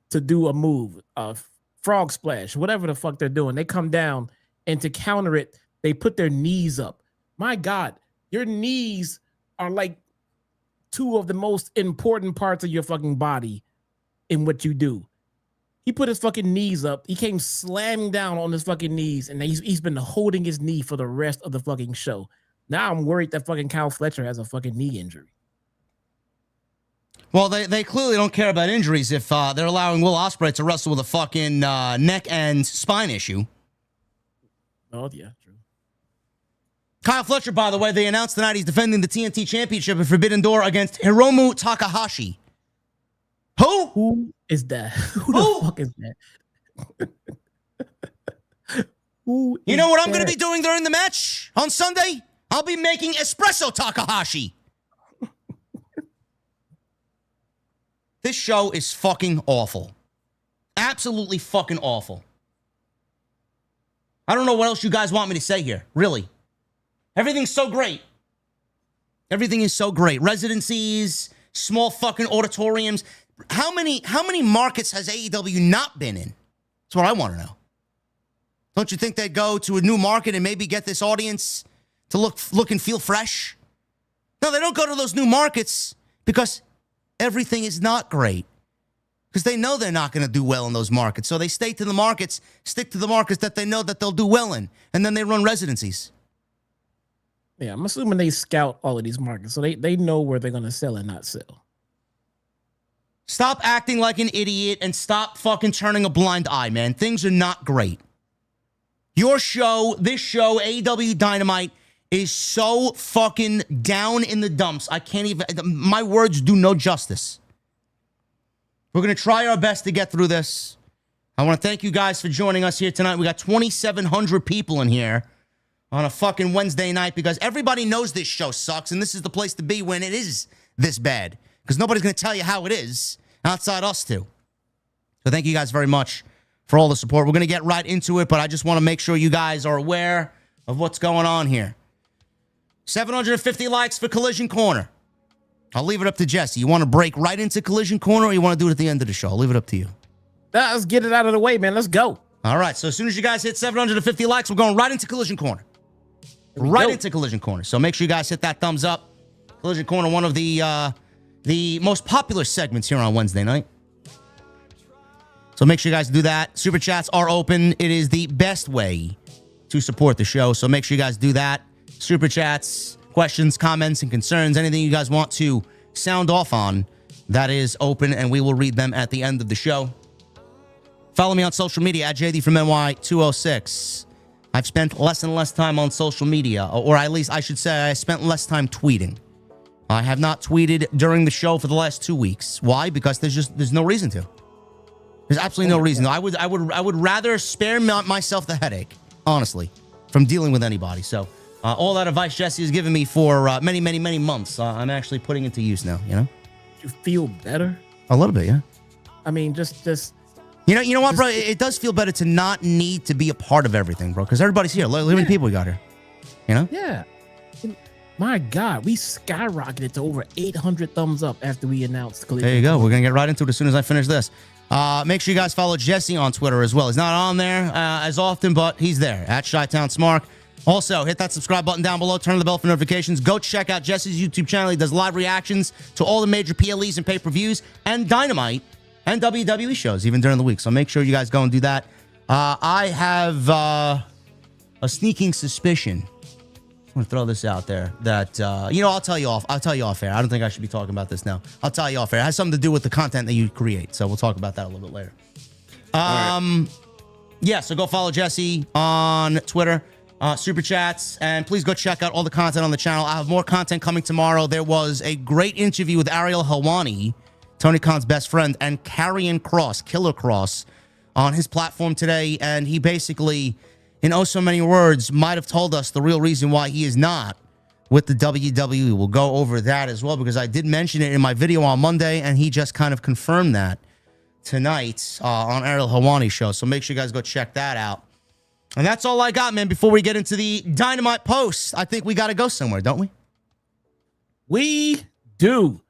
[SPEAKER 3] to do a move, a frog splash, whatever the fuck they're doing, they come down, and to counter it, they put their knees up. My God, your knees are like two of the most important parts of your fucking body in what you do. He put his fucking knees up. He came slamming down on his fucking knees, and he's been holding his knee for the rest of the fucking show. Now I'm worried that fucking Kyle Fletcher has a fucking knee injury.
[SPEAKER 1] Well, they clearly don't care about injuries if they're allowing Will Ospreay to wrestle with a fucking neck and spine issue.
[SPEAKER 3] Oh, yeah, true.
[SPEAKER 1] Kyle Fletcher, by the way, they announced tonight he's defending the TNT Championship at Forbidden Door against Hiromu Takahashi.
[SPEAKER 3] Who is that? Who the fuck is that?
[SPEAKER 1] You know what I'm going to be doing during the match on Sunday? I'll be making espresso Takahashi. This show is fucking awful. Absolutely fucking awful. I don't know what else you guys want me to say here, really. Everything's so great. Everything is so great. Residencies, small fucking auditoriums. How many markets has AEW not been in? That's what I want to know. Don't you think they'd go to a new market and maybe get this audience to look and feel fresh? No, they don't go to those new markets because everything is not great. Because they know they're not going to do well in those markets. So they stick to the markets that they know that they'll do well in. And then they run residencies.
[SPEAKER 3] Yeah, I'm assuming they scout all of these markets. So they know where they're going to sell and not sell.
[SPEAKER 1] Stop acting like an idiot and stop fucking turning a blind eye, man. Things are not great. Your show, this show, AEW Dynamite, is so fucking down in the dumps. I can't even, my words do no justice. We're going to try our best to get through this. I want to thank you guys for joining us here tonight. We got 2,700 people in here on a fucking Wednesday night because everybody knows this show sucks and this is the place to be when it is this bad. Because nobody's going to tell you how it is outside us two. So thank you guys very much for all the support. We're going to get right into it, but I just want to make sure you guys are aware of what's going on here. 750 likes for Collision Corner. I'll leave it up to Jesse. You want to break right into Collision Corner or you want to do it at the end of the show? I'll leave it up to you.
[SPEAKER 3] Let's get it out of the way, man. Let's go.
[SPEAKER 1] All right. So as soon as you guys hit 750 likes, we're going right into Collision Corner. Right into Collision Corner. So make sure you guys hit that thumbs up. Collision Corner, one of the most popular segments here on Wednesday night. So make sure you guys do that. Super chats are open. It is the best way to support the show. So make sure you guys do that. Super chats, questions, comments, and concerns, anything you guys want to sound off on, that is open, and we will read them at the end of the show. Follow me on social media at JDfromNY206. I've spent less and less time on social media, or at least I should say I spent less time tweeting. I have not tweeted during the show for the last 2 weeks. Why? Because there's no reason to. There's absolutely no reason. I would rather spare myself the headache, honestly, from dealing with anybody. So all that advice Jesse has given me for many, many, many months, I'm actually putting into use now. You know?
[SPEAKER 3] You feel better?
[SPEAKER 1] A little bit, yeah.
[SPEAKER 3] I mean, just.
[SPEAKER 1] You know what, bro? It does feel better to not need to be a part of everything, bro. Because everybody's here. Look how many people we got here. You know?
[SPEAKER 3] Yeah. My God, we skyrocketed to over 800 thumbs up after we announced Collision.
[SPEAKER 1] There you go. We're going to get right into it as soon as I finish this. Make sure you guys follow Jesse on Twitter as well. He's not on there as often, but he's there at Chi-Town Smart. Also, hit that subscribe button down below. Turn on the bell for notifications. Go check out Jesse's YouTube channel. He does live reactions to all the major PLEs and pay-per-views and Dynamite and WWE shows even during the week. So make sure you guys go and do that. I have a sneaking suspicion. I'm gonna throw this out there that I'll tell you off air. I don't think I should be talking about this now. I'll tell you off air. It has something to do with the content that you create. So we'll talk about that a little bit later. Yeah, so go follow Jesse on Twitter, super chats, and please go check out all the content on the channel. I have more content coming tomorrow. There was a great interview with Ariel Helwani, Tony Khan's best friend, and Karrion Kross, Killer Kross, on his platform today, and he basically, in oh so many words, might have told us the real reason why he is not with the WWE. We'll go over that as well, because I did mention it in my video on Monday, and he just kind of confirmed that tonight on Ariel Helwani's show. So make sure you guys go check that out. And that's all I got, man. Before we get into the Dynamite post, I think we got to go somewhere, don't we?
[SPEAKER 3] We do.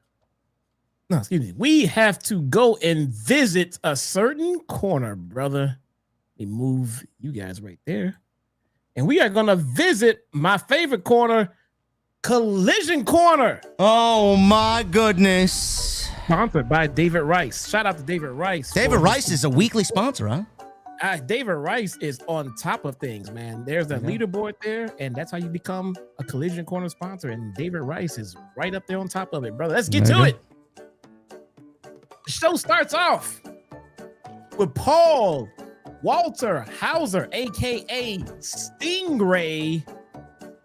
[SPEAKER 3] No, excuse me. We have to go and visit a certain corner, brother. Let me move you guys right there. And we are going to visit my favorite corner, Collision Corner.
[SPEAKER 1] Oh, my goodness.
[SPEAKER 3] Sponsored by David Rice. Shout out to David Rice.
[SPEAKER 1] David Rice is a weekly sponsor, huh?
[SPEAKER 3] David Rice is on top of things, man. There's a leaderboard there, and that's how you become a Collision Corner sponsor. And David Rice is right up there on top of it, brother. Let's get to it. The show starts off with Paul Walter Hauser, aka Stingray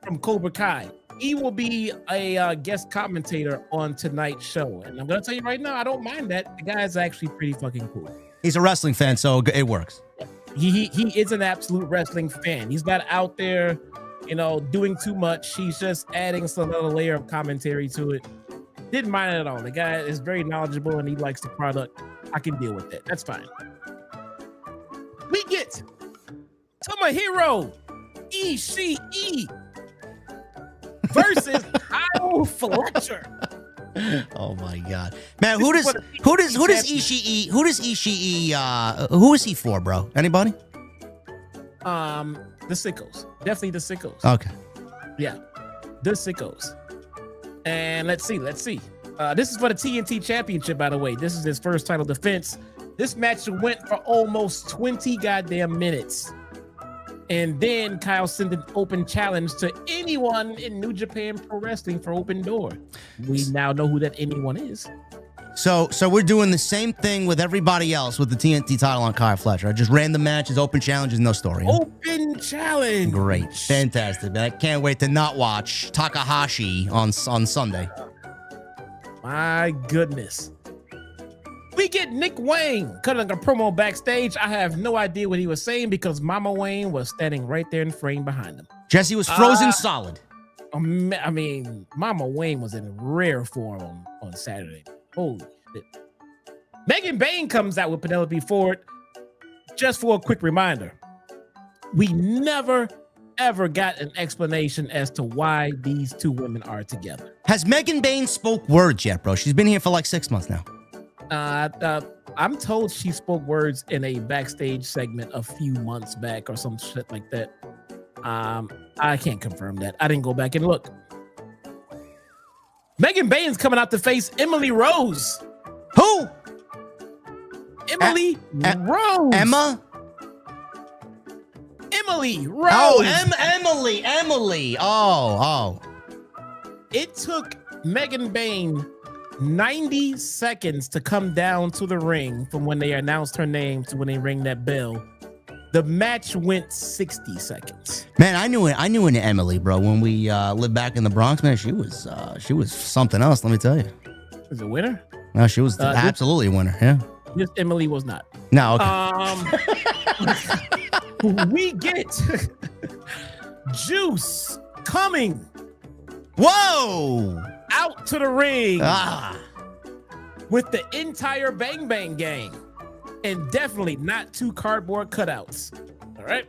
[SPEAKER 3] from Cobra Kai. He will be a guest commentator on tonight's show. And I'm going to tell you right now, I don't mind that. The guy's actually pretty fucking cool. He's
[SPEAKER 1] a wrestling fan, so it works.
[SPEAKER 3] He is an absolute wrestling fan. He's not out there, doing too much. He's just adding some other layer of commentary to it. Didn't mind it at all. The guy is very knowledgeable and he likes the product. I can deal with that. That's fine. We get Tomohiro Ishii versus Kyle Fletcher.
[SPEAKER 1] Oh my God, man! Who does Ishii? Who is he for, bro? Anybody?
[SPEAKER 3] The Sickos, definitely the Sickos.
[SPEAKER 1] Okay.
[SPEAKER 3] Yeah, the Sickos. And let's see. This is for the TNT Championship, by the way. This is his first title defense. This match went for almost 20 goddamn minutes. And then Kyle sent an open challenge to anyone in New Japan Pro Wrestling for Open Door. We now know who that anyone is.
[SPEAKER 1] So we're doing the same thing with everybody else with the TNT title on Kyle Fletcher. Just random matches, open challenges, no story.
[SPEAKER 3] Open challenge.
[SPEAKER 1] Great. Fantastic, man. I can't wait to not watch Takahashi on Sunday.
[SPEAKER 3] My goodness. We get Nick Wayne cutting a promo backstage. I have no idea what he was saying because Mama Wayne was standing right there in frame behind him.
[SPEAKER 1] Jesse was frozen solid.
[SPEAKER 3] I mean, Mama Wayne was in rare form on Saturday. Holy shit. Megan Bayne comes out with Penelope Ford. Just for a quick reminder, we never, ever got an explanation as to why these two women are together.
[SPEAKER 1] Has Megan Bayne spoke words yet, bro? She's been here for like 6 months now.
[SPEAKER 3] I'm told she spoke words in a backstage segment a few months back or some shit like that. I can't confirm that. I didn't go back and look. Megan Bayne's coming out to face Emily Rose.
[SPEAKER 1] Who?
[SPEAKER 3] Emily Rose.
[SPEAKER 1] Emily Rose.
[SPEAKER 3] Oh,
[SPEAKER 1] Emily. Oh.
[SPEAKER 3] It took Megan Bayne 90 seconds to come down to the ring from when they announced her name to when they ring that bell. The match went 60 seconds.
[SPEAKER 1] Man, I knew an Emily, bro. When we lived back in the Bronx, man, she was something else. Let me tell you.
[SPEAKER 3] Is it a winner?
[SPEAKER 1] No, she was absolutely a winner. Yeah.
[SPEAKER 3] This Emily was not.
[SPEAKER 1] No. Okay.
[SPEAKER 3] We get Juice coming.
[SPEAKER 1] Whoa!
[SPEAKER 3] Out to the ring.
[SPEAKER 1] Ah.
[SPEAKER 3] With the entire Bang Bang gang. And definitely not 2 cardboard cutouts. All right.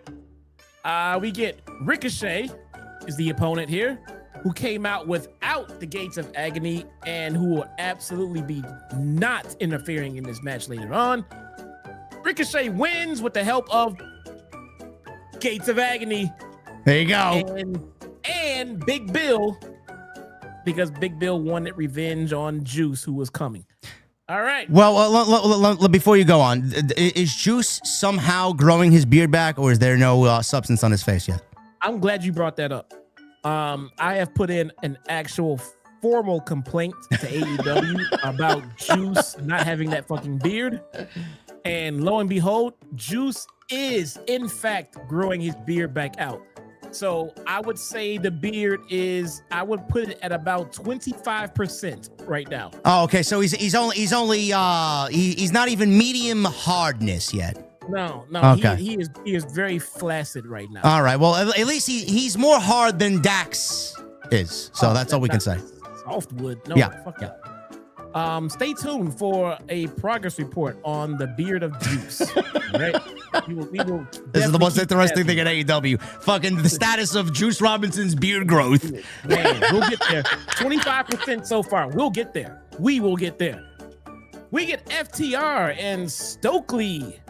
[SPEAKER 3] We get Ricochet is the opponent here, who came out without the Gates of Agony and who will absolutely be not interfering in this match later on. Ricochet wins with the help of Gates of Agony.
[SPEAKER 1] There you go.
[SPEAKER 3] And Big Bill, because Big Bill wanted revenge on Juice, who was coming. All right.
[SPEAKER 1] Well, before you go on, is Juice somehow growing his beard back, or is there no substance on his face yet?
[SPEAKER 3] I'm glad you brought that up. I have put in an actual formal complaint to AEW about Juice not having that fucking beard. And lo and behold, Juice is, in fact, growing his beard back out. So I would say the beard is, I would put it at about 25% right now.
[SPEAKER 1] Oh, okay. So he's not even medium hardness yet.
[SPEAKER 3] No.
[SPEAKER 1] Okay.
[SPEAKER 3] He is very flaccid right now.
[SPEAKER 1] All right. Well, at least he's more hard than Dax is. So that's all we can say.
[SPEAKER 3] Softwood. No,
[SPEAKER 1] yeah.
[SPEAKER 3] Fuck yeah. Stay tuned for a progress report on the beard of Juice. Right? We will
[SPEAKER 1] this is the most interesting thing at AEW. Fucking the status of Juice Robinson's beard growth.
[SPEAKER 3] Man, we'll get there. 25% so far. We'll get there. We will get there. We get FTR and Stokely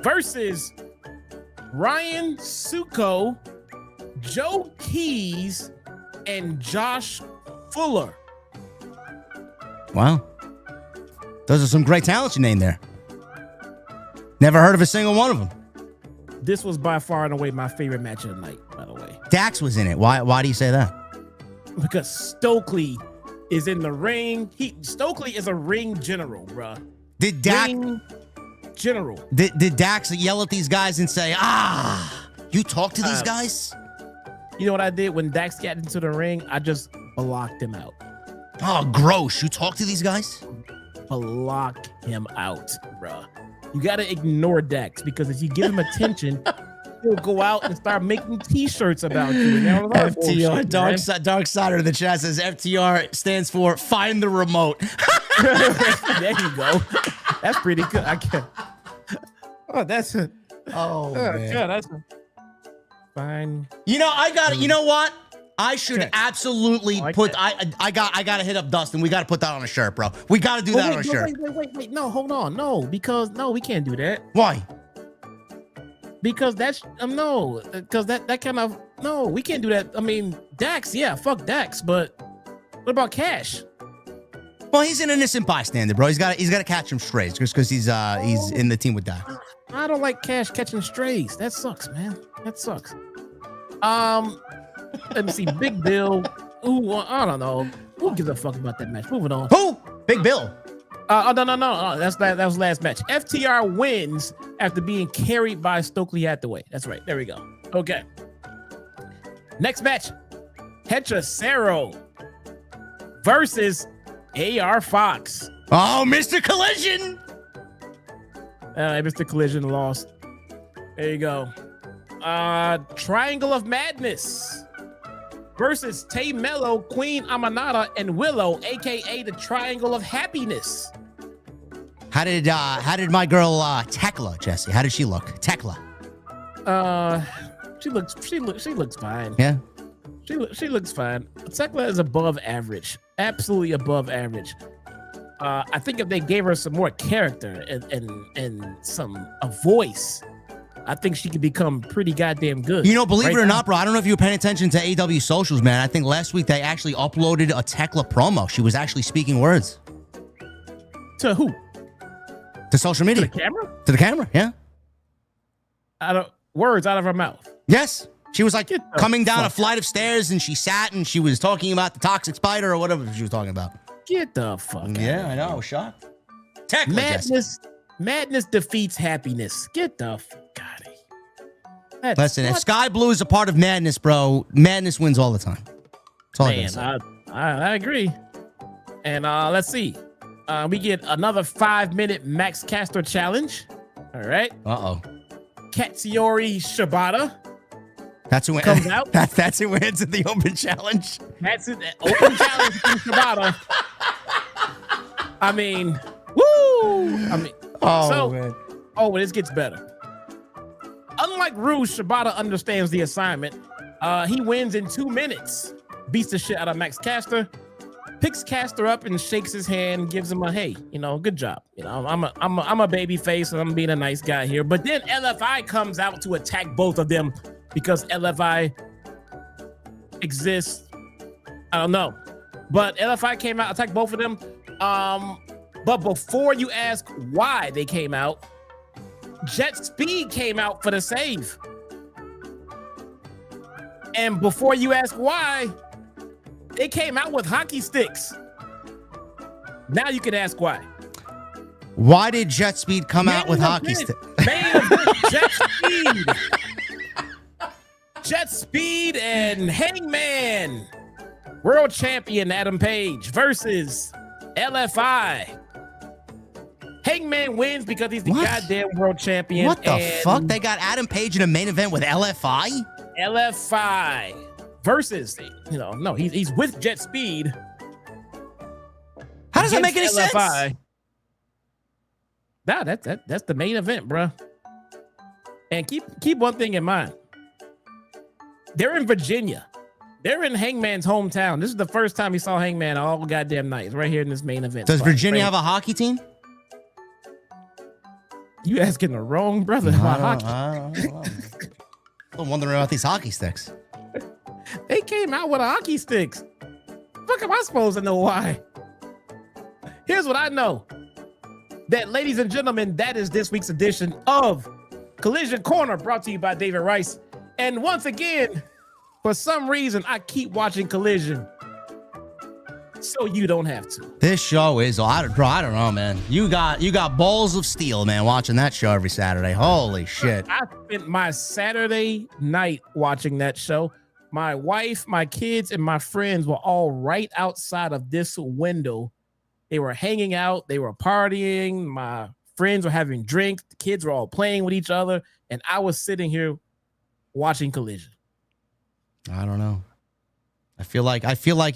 [SPEAKER 3] versus Ryan Suko, Joe Keys, and Josh Fuller.
[SPEAKER 1] Wow. Those are some great talents you named there. Never heard of a single one of them.
[SPEAKER 3] This was by far and away my favorite match of the night, by the way.
[SPEAKER 1] Dax was in it. Why do you say that?
[SPEAKER 3] Because Stokely is in the ring. Stokely is a ring general, bruh.
[SPEAKER 1] Did Dax...
[SPEAKER 3] Ring general.
[SPEAKER 1] Did Dax yell at these guys and say, you talk to these guys?
[SPEAKER 3] You know what I did when Dax got into the ring? I just blocked him out.
[SPEAKER 1] Oh, gross. You talk to these guys?
[SPEAKER 3] Block him out, bruh. You got to ignore Dax, because if you give him attention, he'll go out and start making t-shirts about you. You know,
[SPEAKER 1] FTR, Dark Side of the chat says FTR stands for Find the Remote.
[SPEAKER 3] There you go. That's pretty good. I can't. Oh, that's a.
[SPEAKER 1] Oh, man.
[SPEAKER 3] God, that's fine.
[SPEAKER 1] You know, you know what? I should absolutely put. I gotta hit up Dustin. We gotta put that on a shirt, bro. We gotta do that on a shirt.
[SPEAKER 3] Wait. No, hold on. No, because we can't do that.
[SPEAKER 1] Why?
[SPEAKER 3] Because that's because that kind of we can't do that. I mean, Dax, yeah, fuck Dax, but what about Cash?
[SPEAKER 1] Well, he's an innocent bystander, bro. He's got to catch him strays just because he's in the team with Dax.
[SPEAKER 3] I don't like Cash catching strays. That sucks, man. That sucks. Let me see. Big Bill. Ooh, I don't know. Who gives a fuck about that match? Moving on.
[SPEAKER 1] Who? Big Bill.
[SPEAKER 3] No. That was last match. FTR wins after being carried by Stokely Hathaway. That's right. There we go. Okay. Next match. Hechicero versus AR Fox.
[SPEAKER 1] Oh, Mr. Collision.
[SPEAKER 3] Mr. Collision lost. There you go. Triangle of Madness versus Tay Mello, Queen Amanada, and Willow, aka the Triangle of Happiness.
[SPEAKER 1] How did my girl Tekla, Jesse? How did she look? Tekla.
[SPEAKER 3] She looks fine.
[SPEAKER 1] Yeah.
[SPEAKER 3] She looks fine. Tekla is above average. Absolutely above average. I think if they gave her some more character and a voice, I think she could become pretty goddamn good.
[SPEAKER 1] You know, believe it or not, bro, I don't know if you were paying attention to AEW socials, man. I think last week they actually uploaded a Tekla promo. She was actually speaking words.
[SPEAKER 3] To who?
[SPEAKER 1] To social media.
[SPEAKER 3] To the camera?
[SPEAKER 1] To the camera, yeah.
[SPEAKER 3] Words out of her mouth.
[SPEAKER 1] Yes. She was like coming down a flight of stairs and she sat and she was talking about the toxic spider or whatever she was talking about.
[SPEAKER 3] Get the fuck out.
[SPEAKER 1] Yeah, I know. I was shocked. Tekla,
[SPEAKER 3] Madness defeats happiness. Get the fuck out of here.
[SPEAKER 1] Listen, if Sky Blue is a part of madness, bro, madness wins all the time. That's all
[SPEAKER 3] Man, I agree. And let's see. We get another 5-minute Max Caster challenge. All right.
[SPEAKER 1] Uh-oh.
[SPEAKER 3] Katsuyori Shibata.
[SPEAKER 1] That's who
[SPEAKER 3] comes out.
[SPEAKER 1] That's who wins in the open challenge.
[SPEAKER 3] That's it. Open challenge from Shibata. I mean, woo! Man. Oh, this gets better. Unlike Rue, Shibata understands the assignment. He wins in 2 minutes. Beats the shit out of Max Caster. Picks Caster up and shakes his hand, gives him a hey, good job. I'm a baby face and I'm being a nice guy here. But then LFI comes out to attack both of them because LFI exists. I don't know. But LFI came out, attacked both of them. But before you ask why they came out, Jet Speed came out for the save. And before you ask why, they came out with hockey sticks. Now you can ask why.
[SPEAKER 1] Why did Jet Speed come out with hockey sticks?
[SPEAKER 3] Jet Speed. Jet Speed and Hangman. World champion Adam Page versus LFI. Hangman wins because he's the goddamn world champion.
[SPEAKER 1] What the fuck? They got Adam Page in a main event with LFI?
[SPEAKER 3] LFI versus, no, he's with Jet Speed.
[SPEAKER 1] How does that make any
[SPEAKER 3] LFI.
[SPEAKER 1] sense?
[SPEAKER 3] Nah, that's the main event, bro. And keep one thing in mind. They're in Virginia. They're in Hangman's hometown. This is the first time he saw Hangman all goddamn night. It's right here in this main event.
[SPEAKER 1] Does Virginia have a hockey team?
[SPEAKER 3] You asking the wrong brother about hockey.
[SPEAKER 1] I'm wondering about these hockey sticks.
[SPEAKER 3] They came out with hockey sticks. Fuck am I supposed to know why? Here's what I know. That, ladies and gentlemen, that is this week's edition of Collision Corner, brought to you by David Rice. And once again, for some reason, I keep watching Collision so you don't have to.
[SPEAKER 1] This show is, I don't know, man. You got balls of steel, man, watching that show every Saturday. Holy shit.
[SPEAKER 3] I spent my Saturday night watching that show. My wife, my kids, and my friends were all right outside of this window. They were hanging out. They were partying. My friends were having drinks. The kids were all playing with each other. And I was sitting here watching Collision.
[SPEAKER 1] I don't know. I feel like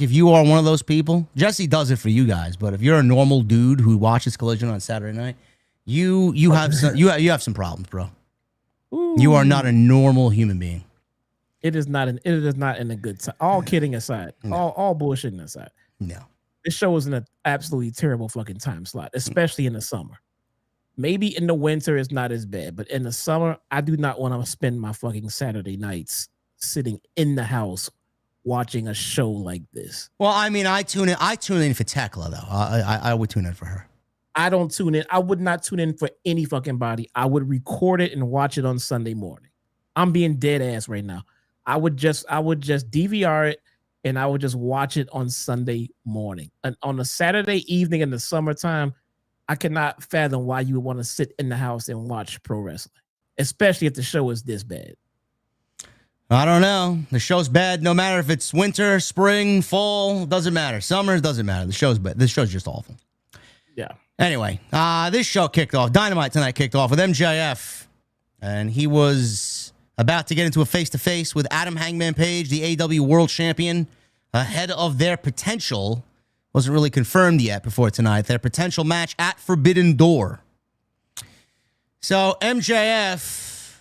[SPEAKER 1] if you are one of those people, Jesse does it for you guys, but if you're a normal dude who watches Collision on Saturday night, you have some problems, bro. Ooh. You are not a normal human being.
[SPEAKER 3] It is not in a good time. All kidding aside, no. all bullshitting aside.
[SPEAKER 1] No.
[SPEAKER 3] This show is in an absolutely terrible fucking time slot, especially in the summer. Maybe in the winter it's not as bad, but in the summer, I do not want to spend my fucking Saturday nights sitting in the house watching a show like this.
[SPEAKER 1] Well, I mean, I tune in for Tekla, though. I would tune in for her.
[SPEAKER 3] I don't tune in. I would not tune in for any fucking body. I would record it and watch it on Sunday morning. I'm being dead ass right now. I would just DVR it and I would just watch it on Sunday morning. And on a Saturday evening in the summertime, I cannot fathom why you would want to sit in the house and watch pro wrestling, especially if the show is this bad.
[SPEAKER 1] I don't know. The show's bad no matter if it's winter, spring, fall, doesn't matter. Summer, doesn't matter. The show's bad. This show's just awful.
[SPEAKER 3] Yeah.
[SPEAKER 1] Anyway, this show kicked off. Dynamite tonight kicked off with MJF. And he was about to get into a face-to-face with Adam Hangman Page, the AEW World Champion, ahead of their potential, wasn't really confirmed yet before tonight, their potential match at Forbidden Door. So MJF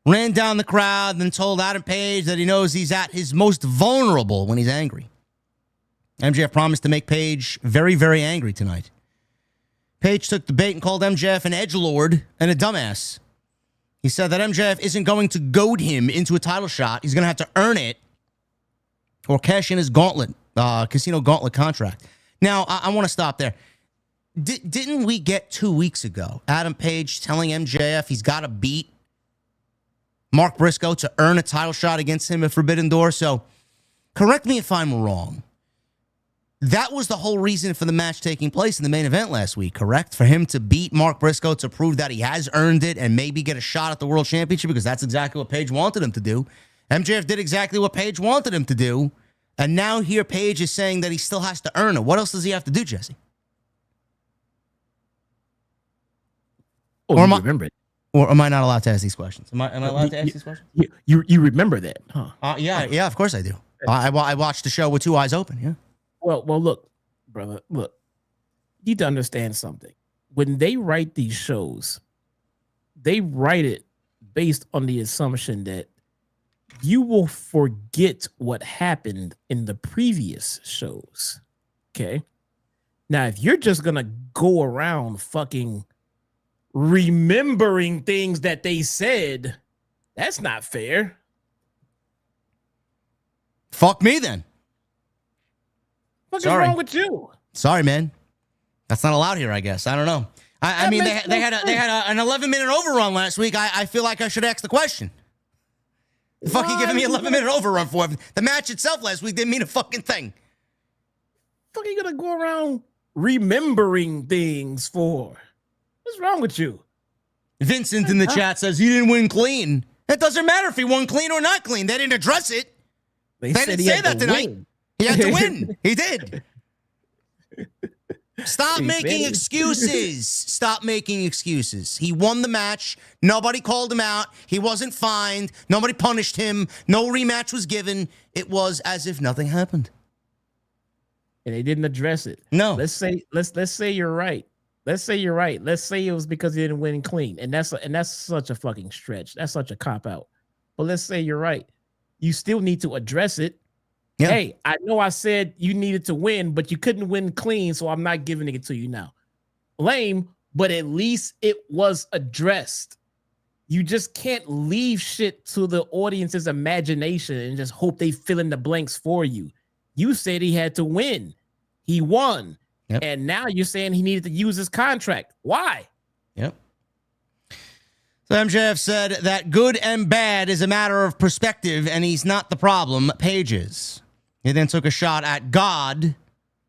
[SPEAKER 1] ran down the crowd and then told Adam Page that he knows he's at his most vulnerable when he's angry. MJF promised to make Page very, very angry tonight. Page took the bait and called MJF an edgelord and a dumbass. He said that MJF isn't going to goad him into a title shot. He's going to have to earn it or cash in his gauntlet, casino gauntlet contract. Now, I want to stop there. Didn't we get 2 weeks ago Adam Page telling MJF he's got to beat Mark Briscoe to earn a title shot against him at Forbidden Door? So correct me if I'm wrong. that was the whole reason for the match taking place in the main event last week, correct? For him to beat Mark Briscoe to prove that he has earned it and maybe get a shot at the World Championship, because that's exactly what Paige wanted him to do. MJF did exactly what Paige wanted him to do. And now here Paige is saying that he still has to earn it. What else does he have to do, Jesse?
[SPEAKER 3] Oh,
[SPEAKER 1] or,
[SPEAKER 3] remember it.
[SPEAKER 1] Or am I not allowed to ask these questions? Am I allowed to ask these questions?
[SPEAKER 3] You remember that, huh?
[SPEAKER 1] Yeah, of course I do. I watched the show with two eyes open, yeah.
[SPEAKER 3] Well, look, brother, look. You need to understand something. When they write these shows, they write it based on the assumption that you will forget what happened in the previous shows. Okay? Now, if you're just going to go around fucking remembering things that they said, that's not fair.
[SPEAKER 1] Fuck me then.
[SPEAKER 3] What is wrong with you?
[SPEAKER 1] Sorry, man. That's not allowed here, I guess. I don't know. I mean, they had an 11-minute overrun last week. I feel like I should ask the question. The fuck you giving me 11-minute overrun for? The match itself last week didn't mean a fucking thing.
[SPEAKER 3] Fuck you gonna go around remembering things for? What's wrong with you?
[SPEAKER 1] Vincent in the chat says he didn't win clean. It doesn't matter if he won clean or not clean. They didn't address it. They didn't say that tonight. He had to win. He did. Stop making excuses. Stop making excuses. He won the match. Nobody called him out. He wasn't fined. Nobody punished him. No rematch was given. It was as if nothing happened.
[SPEAKER 3] And they didn't address it.
[SPEAKER 1] No.
[SPEAKER 3] Let's say you're right. Let's say you're right. Let's say it was because he didn't win clean. And that's such a fucking stretch. That's such a cop out. But let's say you're right. You still need to address it. Yeah. Hey, I know I said you needed to win, but you couldn't win clean, so I'm not giving it to you now. Lame, but at least it was addressed. You just can't leave shit to the audience's imagination and just hope they fill in the blanks for you. You said he had to win. He won. Yep. And now you're saying he needed to use his contract. Why?
[SPEAKER 1] Yep. So MJF said that good and bad is a matter of perspective, and he's not the problem. Paige is. He then took a shot at God,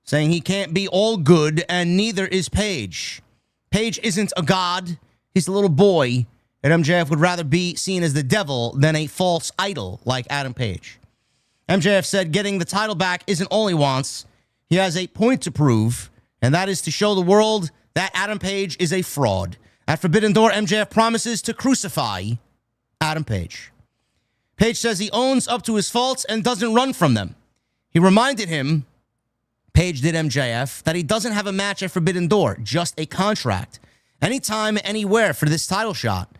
[SPEAKER 1] saying he can't be all good, and neither is Paige. Paige isn't a god. He's a little boy, and MJF would rather be seen as the devil than a false idol like Adam Page. MJF said getting the title back isn't all he wants. He has a point to prove, and that is to show the world that Adam Page is a fraud. At Forbidden Door, MJF promises to crucify Adam Page. Page says he owns up to his faults and doesn't run from them. He reminded him, Page did MJF, that he doesn't have a match at Forbidden Door, just a contract. Anytime, anywhere for this title shot.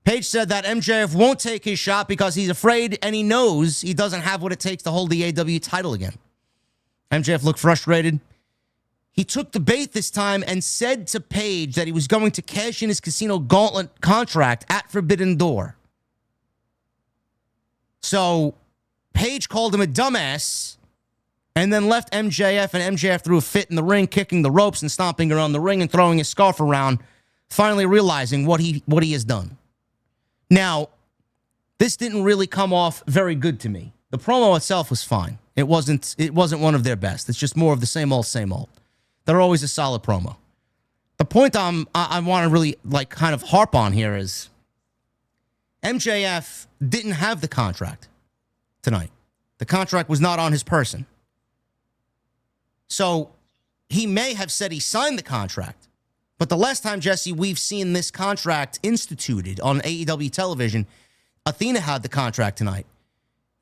[SPEAKER 1] Page said that MJF won't take his shot because he's afraid and he knows he doesn't have what it takes to hold the AEW title again. MJF looked frustrated. He took the bait this time and said to Page that he was going to cash in his Casino Gauntlet contract at Forbidden Door. So Page called him a dumbass and then left MJF, and MJF threw a fit in the ring, kicking the ropes and stomping around the ring and throwing his scarf around, finally realizing what he has done. Now, this didn't really come off very good to me. The promo itself was fine. It wasn't one of their best. It's just more of the same old, same old. They're always a solid promo. The point I want to really kind of harp on here is MJF didn't have the contract tonight. The contract was not on his person. So he may have said he signed the contract, but the last time, Jesse, we've seen this contract instituted on AEW television, Athena had the contract tonight.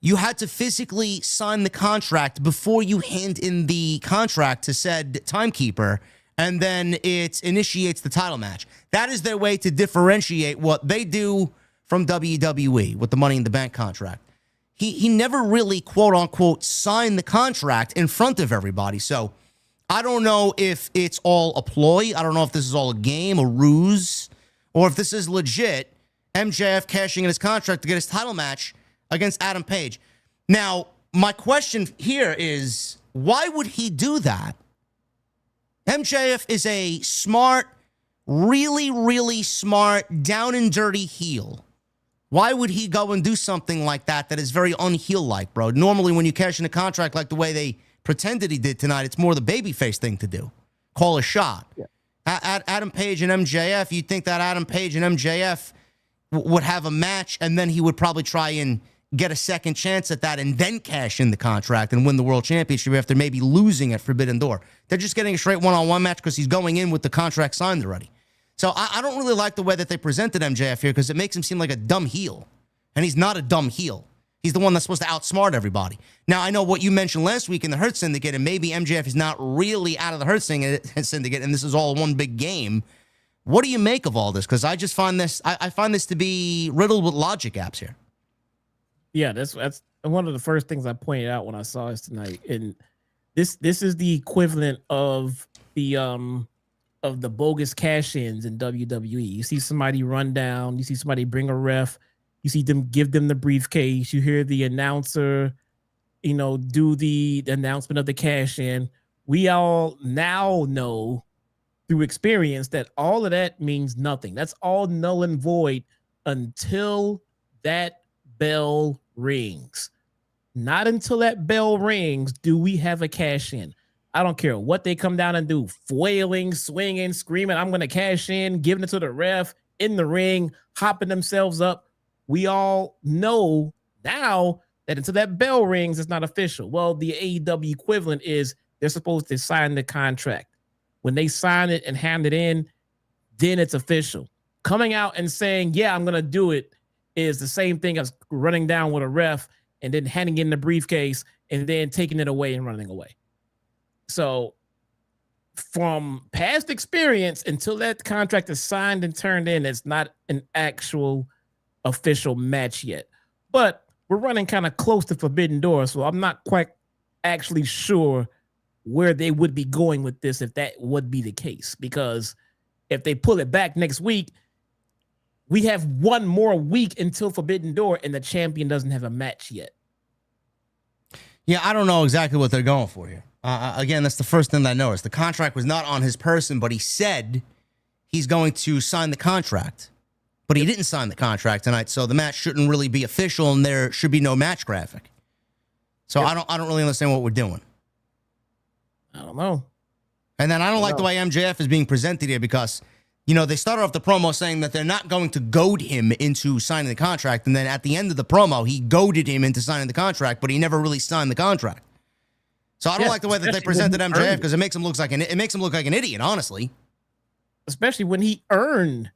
[SPEAKER 1] You had to physically sign the contract before you hand in the contract to said timekeeper, and then it initiates the title match. That is their way to differentiate what they do from WWE with the Money in the Bank contract. He never really, quote unquote, signed the contract in front of everybody. So I don't know if it's all a ploy. I don't know if this is all a game, a ruse, or if this is legit MJF cashing in his contract to get his title match against Adam Page. Now, my question here is, why would he do that? MJF is a smart, really, really smart, down and dirty heel. Why would he go and do something like that is very unheel-like, bro? Normally, when you cash in a contract like the way they pretended he did tonight. It's more the babyface thing to do. Call a shot.
[SPEAKER 3] Yeah.
[SPEAKER 1] Adam Page and MJF, you'd think that Adam Page and MJF would have a match, and then he would probably try and get a second chance at that and then cash in the contract and win the world championship after maybe losing at Forbidden Door. They're just getting a straight one-on-one match because he's going in with the contract signed already. So I don't really like the way that they presented MJF here because it makes him seem like a dumb heel. And he's not a dumb heel. He's the one that's supposed to outsmart everybody. Now, I know what you mentioned last week in the Hurt Syndicate, and maybe MJF is not really out of the Hurt Syndicate, and this is all one big game. What do you make of all this? Because I just find this, I find this to be riddled with logic gaps here.
[SPEAKER 3] Yeah, that's one of the first things I pointed out when I saw this tonight. And this is the equivalent of the bogus cash-ins in WWE. You see somebody run down, you see somebody bring a ref, you see them give them the briefcase, you hear the announcer, do the announcement of the cash-in. We all now know through experience that all of that means nothing. That's all null and void until that bell rings. Not until that bell rings do we have a cash-in. I don't care what they come down and do, flailing, swinging, screaming, I'm going to cash in, giving it to the ref, in the ring, hopping themselves up. We all know now that until that bell rings, it's not official. Well, the AEW equivalent is they're supposed to sign the contract. When they sign it and hand it in, then it's official. Coming out and saying, yeah, I'm going to do it is the same thing as running down with a ref and then handing in the briefcase and then taking it away and running away. So from past experience, until that contract is signed and turned in, it's not an actual official match yet. But we're running kind of close to Forbidden Door, so I'm not quite actually sure where they would be going with this if that would be the case. Because if they pull it back next week, we have one more week until Forbidden Door, and the champion doesn't have a match yet.
[SPEAKER 1] Yeah, I don't know exactly what they're going for here. Again, that's the first thing that I noticed. The contract was not on his person, but he said he's going to sign the contract. But he didn't sign the contract tonight, so the match shouldn't really be official, and there should be no match graphic. So I don't really understand what we're doing.
[SPEAKER 3] I don't know.
[SPEAKER 1] And then I don't like the way MJF is being presented here because, they started off the promo saying that they're not going to goad him into signing the contract, and then at the end of the promo, he goaded him into signing the contract, but he never really signed the contract. So I don't like the way that they presented MJF because it makes him look like an idiot, honestly.
[SPEAKER 3] Especially when he earned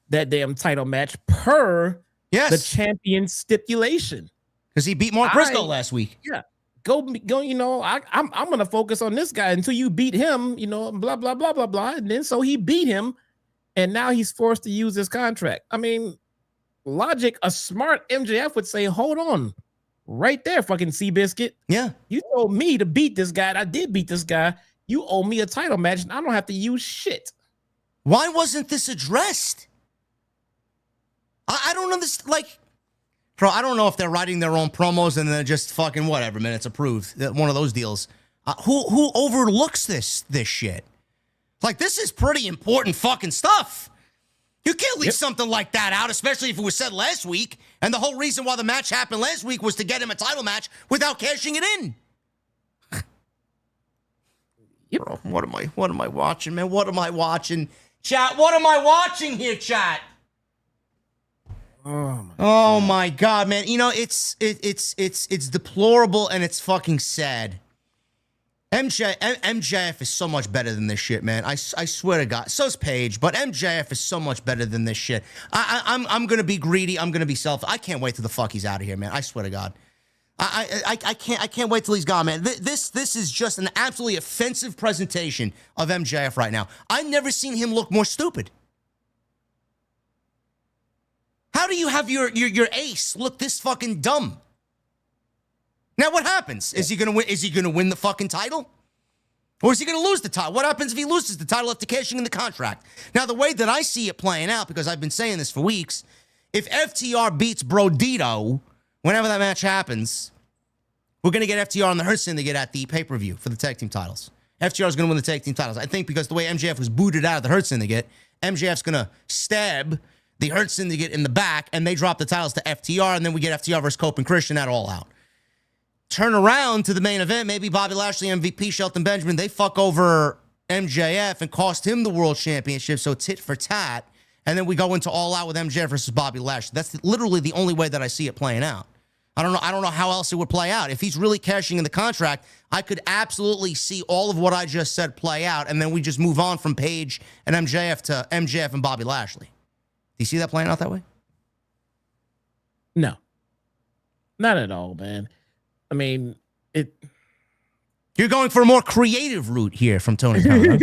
[SPEAKER 3] that damn title match per the champion stipulation.
[SPEAKER 1] Because he beat Mark Briscoe last week.
[SPEAKER 3] Yeah. Go, I'm going to focus on this guy until you beat him, blah, blah, blah, blah, blah. And then so he beat him, and now he's forced to use his contract. I mean, logic, a smart MJF would say, hold on. Right there, fucking Seabiscuit.
[SPEAKER 1] Yeah.
[SPEAKER 3] You told me to beat this guy, and I did beat this guy. You owe me a title match, and I don't have to use shit.
[SPEAKER 1] Why wasn't this addressed? I don't understand. Bro, I don't know if they're writing their own promos and then just fucking whatever, man. It's approved. One of those deals. Who overlooks this shit? This is pretty important fucking stuff. You can't leave something like that out, especially if it was said last week. And the whole reason why the match happened last week was to get him a title match without cashing it in. Bro, what am I watching, man? What am I watching? Chat, what am I watching here, chat? Oh my God, man. It's deplorable and it's fucking sad. MJF is so much better than this shit, man. I swear to God. So's Paige, but MJF is so much better than this shit. I'm gonna be greedy. I'm gonna be selfish. I can't wait till the fuck he's out of here, man. I swear to God. I can't wait till he's gone, man. This is just an absolutely offensive presentation of MJF right now. I've never seen him look more stupid. How do you have your ace look this fucking dumb? Now what happens? Is he gonna win the fucking title? Or is he gonna lose the title? What happens if he loses the title after cashing in the contract? Now the way that I see it playing out, because I've been saying this for weeks, if FTR beats Brodito, whenever that match happens, we're gonna get FTR on the Hurt Syndicate at the pay-per-view for the tag team titles. FTR is gonna win the tag team titles. I think because the way MJF was booted out of the Hurt Syndicate, MJF's gonna stab the Hurt Syndicate in the back, and they drop the titles to FTR, and then we get FTR versus Copeland and Christian at All Out. turn around to the main event. Maybe Bobby Lashley, MVP, Shelton Benjamin, they fuck over MJF and cost him the world championship. So tit for tat. And then we go into all out with MJF versus Bobby Lashley. That's literally the only way that I see it playing out. I don't know how else it would play out. If he's really cashing in the contract, I could absolutely see all of what I just said play out, and then we just move on from Paige and MJF to MJF and Bobby Lashley. Do you see that playing out that way?
[SPEAKER 3] No. Not at all, man. I mean,
[SPEAKER 1] You're going for a more creative route here from Tony Khan.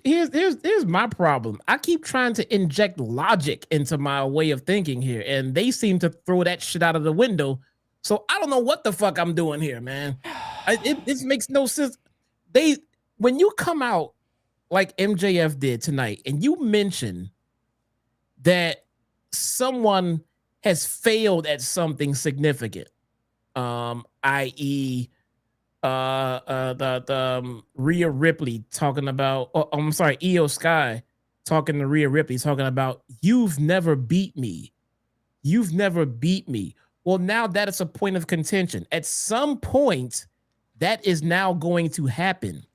[SPEAKER 3] Here's my problem. I keep trying to inject logic into my way of thinking here, and they seem to throw that shit out of the window. So I don't know what the fuck I'm doing here, man. It makes no sense. When you come out like MJF did tonight, and you mention that someone has failed at something significant, i.e., Rhea Ripley talking about, I'm sorry, Io Sky talking to Rhea Ripley talking about, you've never beat me. You've never beat me. Well, now that is a point of contention. At some point, that is now going to happen.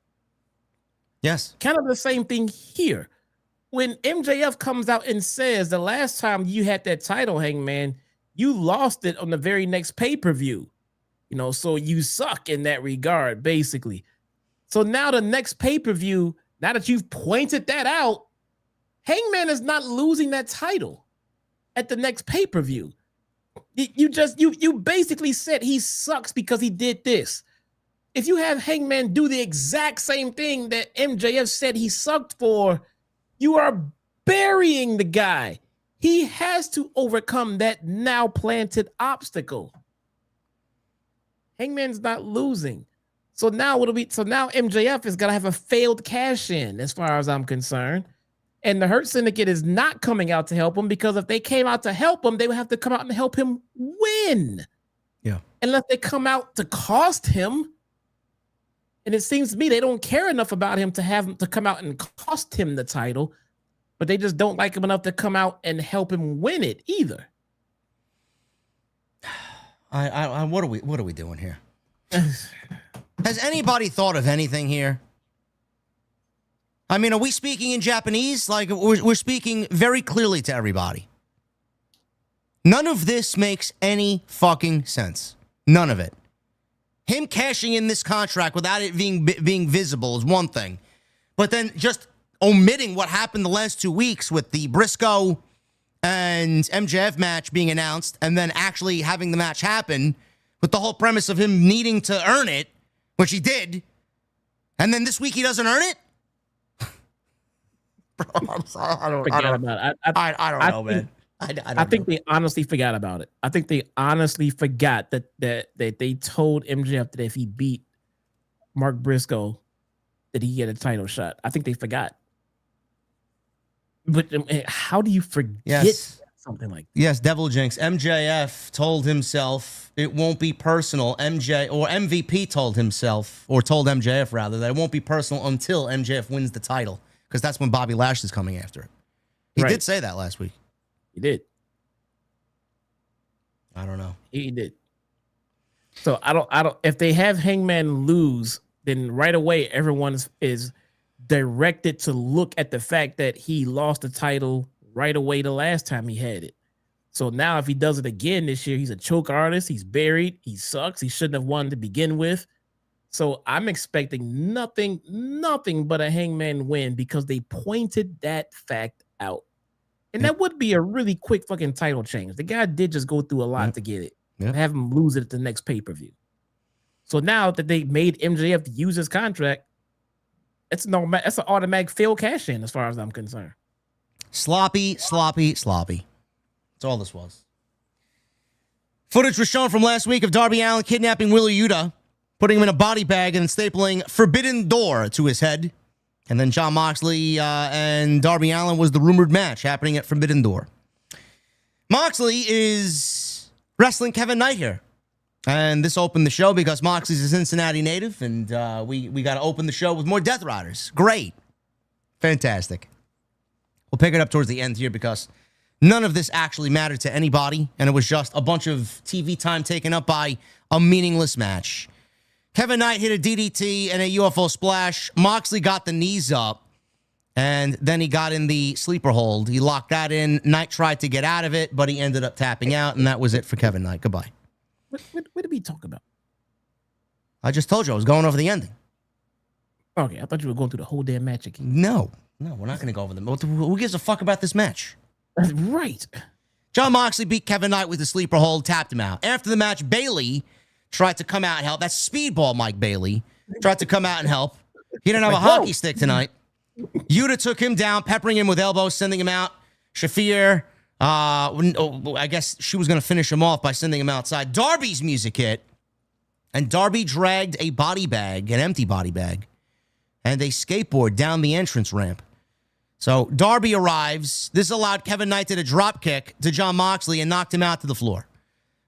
[SPEAKER 1] Yes.
[SPEAKER 3] Kind of the same thing here. When MJF comes out and says the last time you had that title, Hangman, you lost it on the very next pay-per-view. You know, so you suck in that regard, basically. So now the next pay-per-view, now that you've pointed that out, Hangman is not losing that title at the next pay-per-view. You basically said he sucks because he did this. If you have Hangman do the exact same thing that MJF said he sucked for, you are burying the guy. He has to overcome that now planted obstacle. Hangman's not losing. So now MJF is gonna have a failed cash in, as far as I'm concerned. And the Hurt Syndicate is not coming out to help him, because if they came out to help him, they would have to come out and help him win.
[SPEAKER 1] Yeah.
[SPEAKER 3] Unless they come out to cost him. And it seems to me they don't care enough about him to have him to come out and cost him the title, but they just don't like him enough to come out and help him win it either.
[SPEAKER 1] What are we doing here? Has anybody thought of anything here? I mean, are we speaking in Japanese? Like, we're speaking very clearly to everybody. None of this makes any fucking sense. None of it. Him cashing in this contract without it being visible is one thing. But then just omitting what happened the last 2 weeks with the Briscoe and MJF match being announced, and then actually having the match happen with the whole premise of him needing to earn it, which he did, and then this week he doesn't earn it? Bro, I'm sorry. I don't know, man.
[SPEAKER 3] I think they honestly forgot about it. I think they honestly forgot that they told MJF that if he beat Mark Briscoe, that he get a title shot. I think they forgot. But how do you forget something like that?
[SPEAKER 1] Yes, Devil Jinx. MJF told himself it won't be personal. MVP told himself, or told MJF rather, that it won't be personal until MJF wins the title, because that's when Bobby Lashley's coming after it. He did say that last week.
[SPEAKER 3] He did.
[SPEAKER 1] I don't know.
[SPEAKER 3] He did. So I don't. If they have Hangman lose, then right away everyone is directed to look at the fact that he lost the title right away the last time he had it. So now if he does it again this year, he's a choke artist. He's buried. He sucks. He shouldn't have won to begin with. So I'm expecting nothing but a Hangman win, because they pointed that fact out. And that would be a really quick fucking title change. The guy did just go through a lot to get it. Have him lose it at the next pay-per-view. So now that they made MJF use his contract, that's an automatic fail cash in, as far as I'm concerned.
[SPEAKER 1] Sloppy. That's all this was. Footage was shown from last week of Darby Allin kidnapping Wheeler Yuta, putting him in a body bag and stapling Forbidden Door to his head. And then Jon Moxley and Darby Allin was the rumored match happening at Forbidden Door. Moxley is wrestling Kevin Knight here. And this opened the show because Moxley's a Cincinnati native, and we got to open the show with more Death Riders. Great. Fantastic. We'll pick it up towards the end here because None of this actually mattered to anybody, and it was just a bunch of TV time taken up by a meaningless match. Kevin Knight hit a DDT and a UFO splash. Moxley got the knees up, and then he got in the sleeper hold. He locked that in. Knight tried to get out of it, but he ended up tapping out, and that was it for Kevin Knight. Goodbye.
[SPEAKER 3] What did we talk about?
[SPEAKER 1] I just told you I was going over the ending.
[SPEAKER 3] Okay, I thought you were going through the whole damn match again.
[SPEAKER 1] No, we're not going to go over them. Who gives a fuck about this match?
[SPEAKER 3] That's right.
[SPEAKER 1] Jon Moxley beat Kevin Knight with the sleeper hold, tapped him out. After the match, Bayley tried to come out and help. That's speedball Mike Bayley. Tried to come out and help. He didn't have a hockey stick tonight. Yuta took him down, peppering him with elbows, sending him out. Shafir, I guess she was going to finish him off by sending him outside. Darby's music hit, and Darby dragged a body bag, an empty body bag, and a skateboard down the entrance ramp. So Darby arrives. This allowed Kevin Knight to drop kick to Jon Moxley and knocked him out to the floor.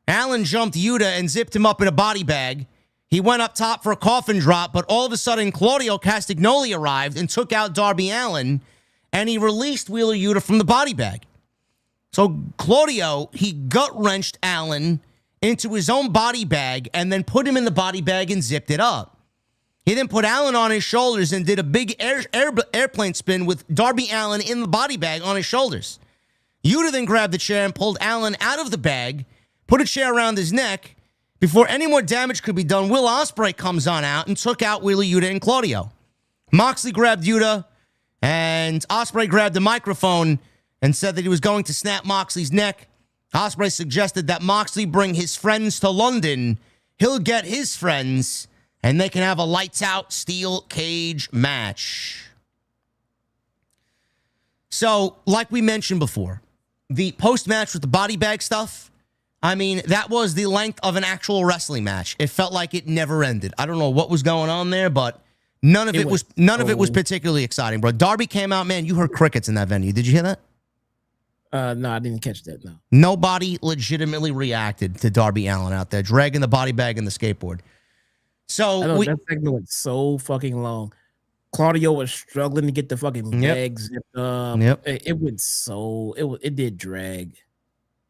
[SPEAKER 1] Allen jumped Yuta and zipped him up in a body bag. He went up top for a coffin drop, but all of a sudden Claudio Castagnoli arrived and took out Darby Allin, and he released Wheeler Yuta from the body bag. So Claudio, he gut-wrenched Allen into his own body bag and then put him in the body bag and zipped it up. He then put Allen on his shoulders and did a big airplane spin with Darby Allin in the body bag on his shoulders. Yuta then grabbed the chair and pulled Allen out of the bag, put a chair around his neck. Before any more damage could be done, Will Ospreay comes on out and took out Wheeler Yuta and Claudio. Moxley grabbed Yuta, and Ospreay grabbed the microphone and said that he was going to snap Moxley's neck. Ospreay suggested that Moxley bring his friends to London. He'll get his friends, and they can have a lights-out steel cage match. So, like we mentioned before, the post-match with the body bag stuff, I mean, that was the length of an actual wrestling match. It felt like it never ended. I don't know what was going on there, but none of it was particularly exciting, bro. Darby came out, man, you heard crickets in that venue. Did you hear that?
[SPEAKER 3] No, I didn't catch that, no.
[SPEAKER 1] Nobody legitimately reacted to Darby Allin out there, dragging the body bag and the skateboard. So
[SPEAKER 3] that segment went so fucking long. Claudio was struggling to get the fucking bag zipped up. It went it did drag.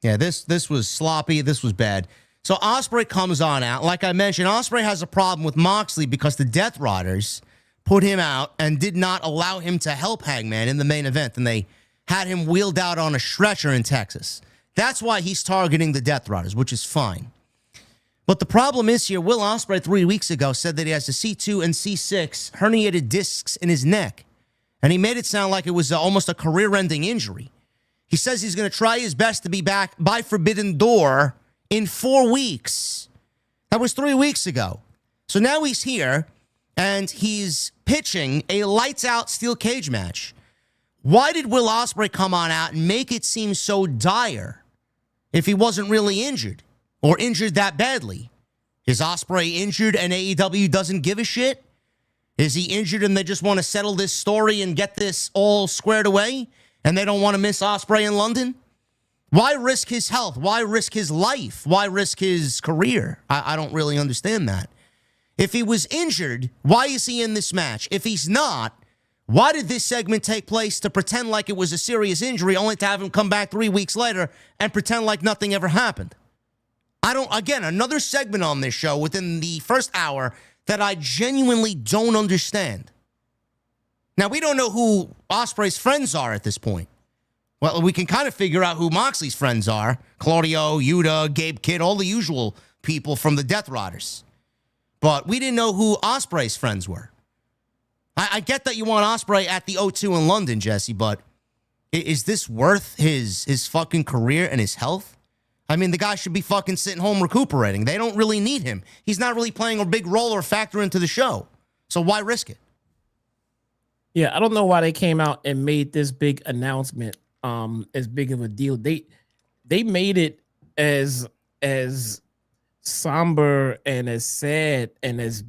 [SPEAKER 1] Yeah, this was sloppy. This was bad. So Ospreay comes on out. Like I mentioned, Ospreay has a problem with Moxley because the Death Riders put him out and did not allow him to help Hangman in the main event, and they had him wheeled out on a stretcher in Texas. That's why he's targeting the Death Riders, which is fine. But the problem is here, Will Ospreay 3 weeks ago said that he has a C2 and C6 herniated discs in his neck, and he made it sound like it was almost a career-ending injury. He says he's going to try his best to be back by Forbidden Door in 4 weeks. That was 3 weeks ago. So now he's here, and he's pitching a lights-out steel cage match. Why did Will Ospreay come on out and make it seem so dire if he wasn't really injured or injured that badly? Is Ospreay injured and AEW doesn't give a shit? Is he injured and they just want to settle this story and get this all squared away and they don't want to miss Ospreay in London? Why risk his health? Why risk his life? Why risk his career? I don't really understand that. If he was injured, why is he in this match? If he's not, why did this segment take place to pretend like it was a serious injury only to have him come back 3 weeks later and pretend like nothing ever happened? Again, another segment on this show within the first hour that I genuinely don't understand. Now, we don't know who Ospreay's friends are at this point. Well, we can kind of figure out who Moxley's friends are. Claudio, Yuta, Gabe Kidd, all the usual people from the Death Riders. But we didn't know who Ospreay's friends were. I get that you want Ospreay at the O2 in London, Jesse, but is this worth his fucking career and his health? I mean, the guy should be fucking sitting home recuperating. They don't really need him. He's not really playing a big role or factor into the show. So why risk it?
[SPEAKER 3] Yeah, I don't know why they came out and made this big announcement as big of a deal. They made it as somber and as sad and as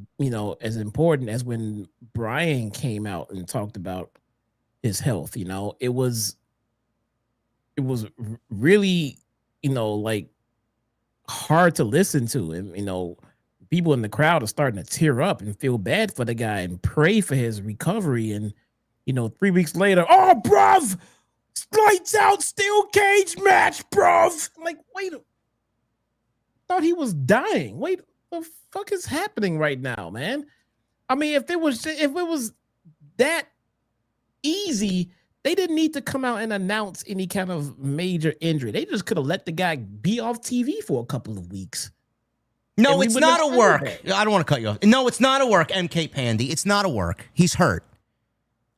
[SPEAKER 3] important as when Brian came out and talked about his health. It was really like hard to listen to, and people in the crowd are starting to tear up and feel bad for the guy and pray for his recovery. And 3 weeks later, oh bruv, lights out steel cage match, bruv. I'm like, wait, thought he was dying. Wait, what the fuck is happening right now, man? I mean, if it was that easy, they didn't need to come out and announce any kind of major injury. They just could have let the guy be off TV for a couple of weeks.
[SPEAKER 1] No, it's not a work. I don't want to cut you off. No, it's not a work, MK Pandy. It's not a work. He's hurt.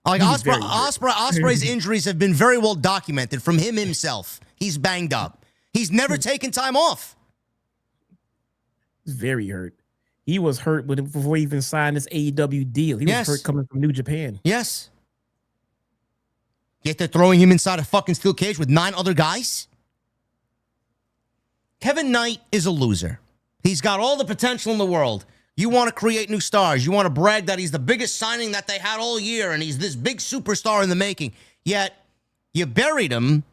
[SPEAKER 1] Like Osprey's injuries have been very well documented from him himself. He's banged up. He's never taken time off.
[SPEAKER 3] He's very hurt. He was hurt before he even signed this AEW deal. He was hurt coming from New Japan.
[SPEAKER 1] Yes. Yet they're throwing him inside a fucking steel cage with 9 other guys? Kevin Knight is a loser. He's got all the potential in the world. You want to create new stars. You want to brag that he's the biggest signing that they had all year and he's this big superstar in the making. Yet you buried him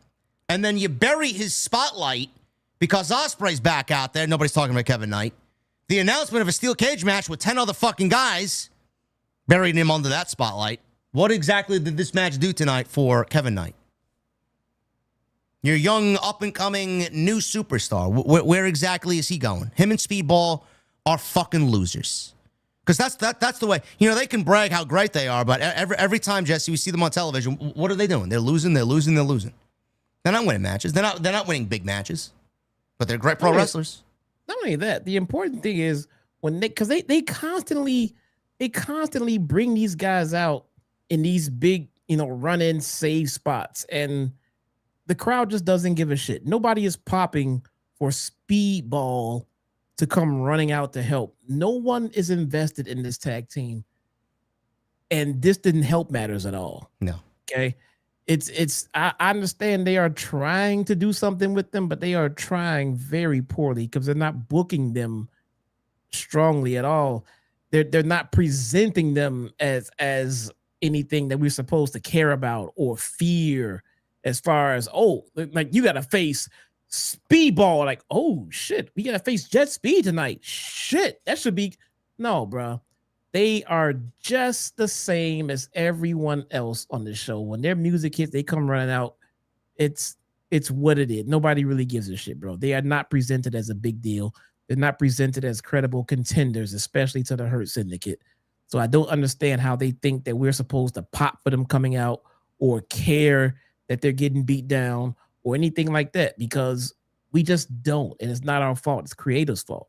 [SPEAKER 1] and then you bury his spotlight because Ospreay's back out there. Nobody's talking about Kevin Knight. The announcement of a steel cage match with 10 other fucking guys buried him under that spotlight. What exactly did this match do tonight for Kevin Knight? Your young, up-and-coming new superstar. Where exactly is he going? Him and Speedball are fucking losers. Because that's the way. You know, they can brag how great they are, but every time, Jesse, we see them on television, what are they doing? They're losing. They're not winning matches. They're not winning big matches, but they're great pro wrestlers.
[SPEAKER 3] Not only that, the important thing is when they constantly bring these guys out in these big, run-in save spots, and the crowd just doesn't give a shit. Nobody is popping for Speedball to come running out to help. No one is invested in this tag team, and this didn't help matters at all.
[SPEAKER 1] No.
[SPEAKER 3] Okay. I understand they are trying to do something with them, but they are trying very poorly because they're not booking them strongly at all. They're not presenting them as anything that we're supposed to care about or fear, as far as, like, you got to face Speedball. Like, oh shit, we got to face Jet Speed tonight. Shit, that should be no, bro. They are just the same as everyone else on the show. When their music hits, they come running out. It's what it is. Nobody really gives a shit, bro. They are not presented as a big deal. They're not presented as credible contenders, especially to the Hurt Syndicate. So I don't understand how they think that we're supposed to pop for them coming out or care that they're getting beat down or anything like that, because we just don't. And it's not our fault. It's creators' fault.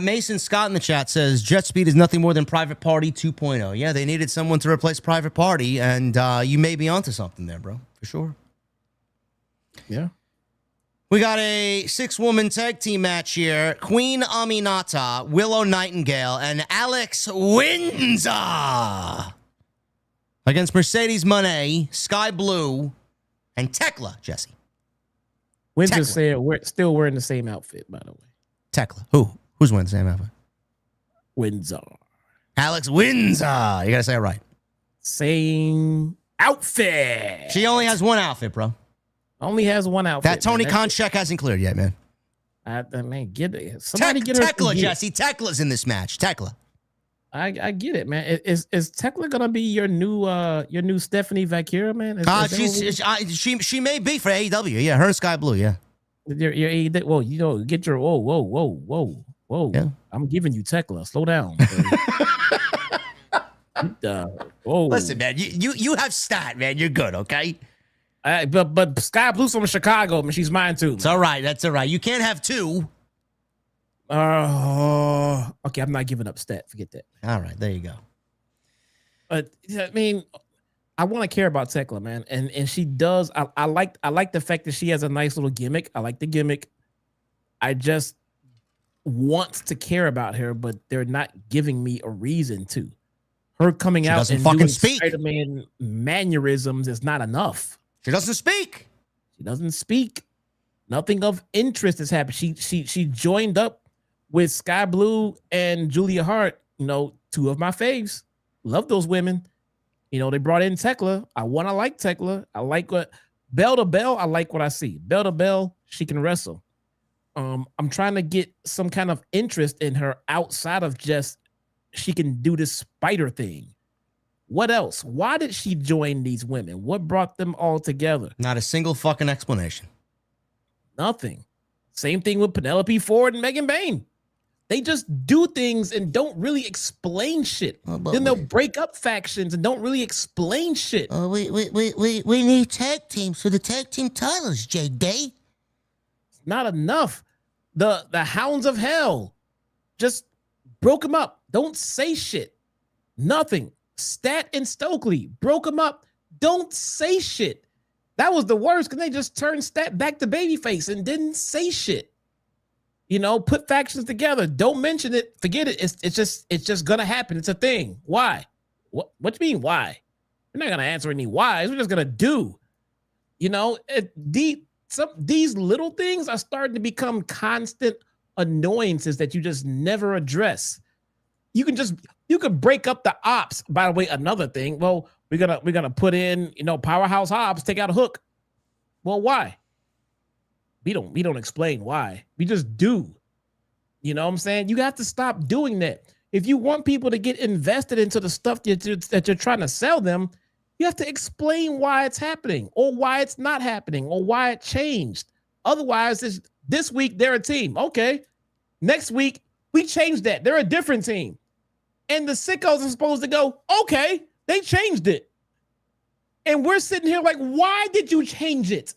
[SPEAKER 1] Mason Scott in the chat says Jet Speed is nothing more than Private Party 2.0. Yeah, they needed someone to replace Private Party, and you may be onto something there, bro, for sure.
[SPEAKER 3] Yeah.
[SPEAKER 1] We got a 6-woman tag team match here. Queen Aminata, Willow Nightingale, and Alex Windsor against Mercedes Moné, Sky Blue, and Tekla, Jesse.
[SPEAKER 3] Windsor said we're still wearing the same outfit, by the way.
[SPEAKER 1] Tekla. Who's wearing the same outfit?
[SPEAKER 3] Windsor.
[SPEAKER 1] Alex Windsor. You got to say it right.
[SPEAKER 3] Same outfit.
[SPEAKER 1] She only has one outfit, bro.
[SPEAKER 3] Only has one outfit.
[SPEAKER 1] That Tony Khan check hasn't cleared yet, man.
[SPEAKER 3] Man, get it. Somebody get her.
[SPEAKER 1] Tekla, Jesse. Tekla's in this match. Tekla.
[SPEAKER 3] I get it, man. Is Tekla gonna be your new Stephanie Vakira, man?
[SPEAKER 1] She may be for AEW. Yeah, her and Sky Blue. Yeah.
[SPEAKER 3] Your AEW. Well, get your whoa. Yeah. I'm giving you Tekla. Slow down.
[SPEAKER 1] Listen, man. You have stat, man. You're good, okay?
[SPEAKER 3] But Sky Blue's from Chicago, man. She's mine too. Man.
[SPEAKER 1] It's all right. That's all right. You can't have two.
[SPEAKER 3] Okay. I'm not giving up stat. Forget that.
[SPEAKER 1] All right. There you go.
[SPEAKER 3] But I mean, I want to care about Tekla, man, and she does. I like the fact that she has a nice little gimmick. I like the gimmick. I just want to care about her, but they're not giving me a reason to. Her coming out and doing Spider-Man mannerisms is not enough.
[SPEAKER 1] She doesn't speak.
[SPEAKER 3] Nothing of interest has happened. She joined up with Sky Blue and Julia Hart. Two of my faves. Love those women. They brought in Tekla. I want to like Tekla. I like what bell to bell. I like what I see. Bell to bell, she can wrestle. I'm trying to get some kind of interest in her outside of just she can do this spider thing. What else? Why did she join these women? What brought them all together?
[SPEAKER 1] Not a single fucking explanation.
[SPEAKER 3] Nothing. Same thing with Penelope Ford and Megan Bain. They just do things and don't really explain shit. Then they'll break up factions and don't really explain shit.
[SPEAKER 1] We need tag teams for the tag team titles, JD.
[SPEAKER 3] Not enough. The Hounds of Hell just broke them up. Don't say shit. Nothing. Stat and Stokely broke them up. Don't say shit. That was the worst because they just turned Stat back to babyface and didn't say shit. You know, put factions together. Don't mention it. Forget it. It's just gonna happen. It's a thing. Why? What do you mean why? We're not gonna answer any whys. We're just gonna do. You know, these little things are starting to become constant annoyances that you just never address. You can break up the ops. By the way, another thing. Well, we're gonna put in, you know, Powerhouse Hobbs, take out a Hook. Well, why? We don't explain why. We just do. You know what I'm saying? You have to stop doing that. If you want people to get invested into the stuff that you're trying to sell them, you have to explain why it's happening or why it's not happening or why it changed. Otherwise, this week they're a team. Okay. Next week, we changed that. They're a different team. And the sickos are supposed to go, okay, they changed it. And we're sitting here like, why did you change it?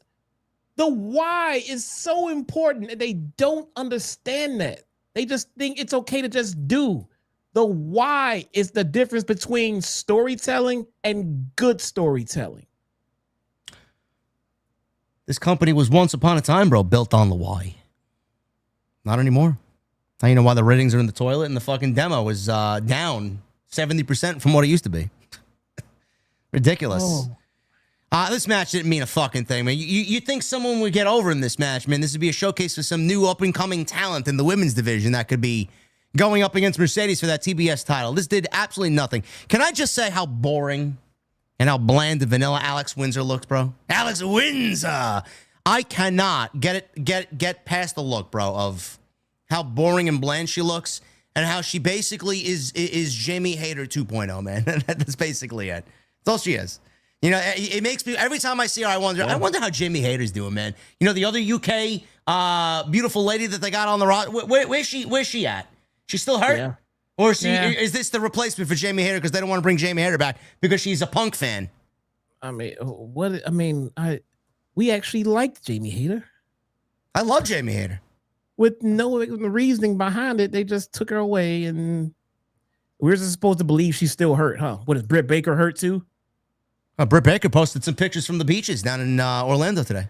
[SPEAKER 3] The why is so important, and they don't understand that. They just think it's okay to just do. The why is the difference between storytelling and good storytelling.
[SPEAKER 1] This company was once upon a time, bro, built on the why. Not anymore. Now you know why the ratings are in the toilet and the fucking demo is down 70% from what it used to be. Ridiculous.
[SPEAKER 3] Oh.
[SPEAKER 1] This match didn't mean a fucking thing, man. You think someone would get over in this match, man? This would be a showcase for some new up-and-coming talent in the women's division that could be going up against Mercedes for that TBS title. This did absolutely nothing. Can I just say how boring and how bland and vanilla Alex Windsor looks, bro? Alex Windsor! I cannot get past the look, bro, of how boring and bland she looks and how she basically is Jamie Hayter 2.0, man. That's basically it. That's all she is. You know, it makes me, every time I see her, I wonder how Jamie Hayter's doing, man. You know, the other UK beautiful lady that they got on the roster, where's she at? She's still hurt? Yeah. Or is this the replacement for Jamie Hayter because they don't want to bring Jamie Hayter back because she's a Punk fan?
[SPEAKER 3] We actually liked Jamie Hayter.
[SPEAKER 1] I love Jamie Hayter.
[SPEAKER 3] With no reasoning behind it, they just took her away, and we're just supposed to believe she's still hurt, huh? What, is Britt Baker hurt too?
[SPEAKER 1] Britt Baker posted some pictures from the beaches down in Orlando today.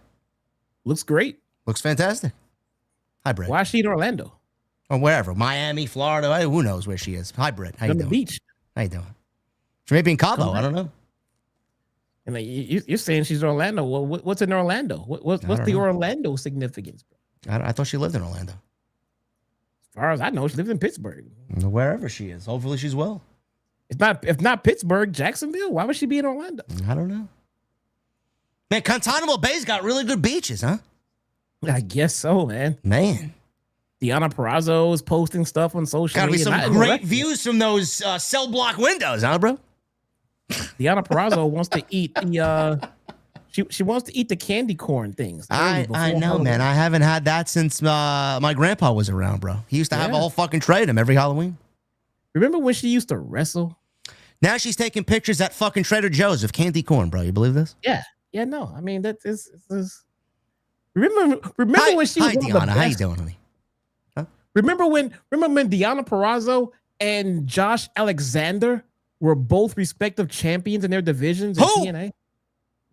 [SPEAKER 3] Looks great. Looks
[SPEAKER 1] fantastic. Hi, Britt.
[SPEAKER 3] Why is she in Orlando?
[SPEAKER 1] Or wherever. Miami, Florida. Who knows where she is. Hi, Britt. How you doing?
[SPEAKER 3] On the beach.
[SPEAKER 1] How you doing? She may be in Cabo. I don't know.
[SPEAKER 3] And like, you're saying she's in Orlando. Well, what's in Orlando? What's the Orlando significance, bro?
[SPEAKER 1] I thought she lived in Orlando.
[SPEAKER 3] As far as I know, she lives in Pittsburgh.
[SPEAKER 1] Wherever she is. Hopefully she's well.
[SPEAKER 3] If not Pittsburgh, Jacksonville, why would she be in Orlando?
[SPEAKER 1] I don't know. Man, Guantanamo Bay's got really good beaches, huh?
[SPEAKER 3] I guess so, man.
[SPEAKER 1] Man.
[SPEAKER 3] Deanna Purrazzo is posting stuff on social media.
[SPEAKER 1] Gotta be some great views from those cell block windows, huh, bro?
[SPEAKER 3] Deanna Purrazzo wants to eat the she wants to eat the candy corn things.
[SPEAKER 1] I know, Halloween. Man. I haven't had that since my grandpa was around, bro. He used to have a whole fucking tray of them every Halloween. Remember
[SPEAKER 3] when she used to wrestle?
[SPEAKER 1] Now she's taking pictures at fucking Trader Joe's of candy corn, bro. You believe this?
[SPEAKER 3] Yeah. Yeah, no. I mean, that is remember when she was
[SPEAKER 1] Deanna. How you doing, honey?
[SPEAKER 3] Huh? Remember when Deanna Purrazzo and Josh Alexander were both respective champions in their divisions in TNA?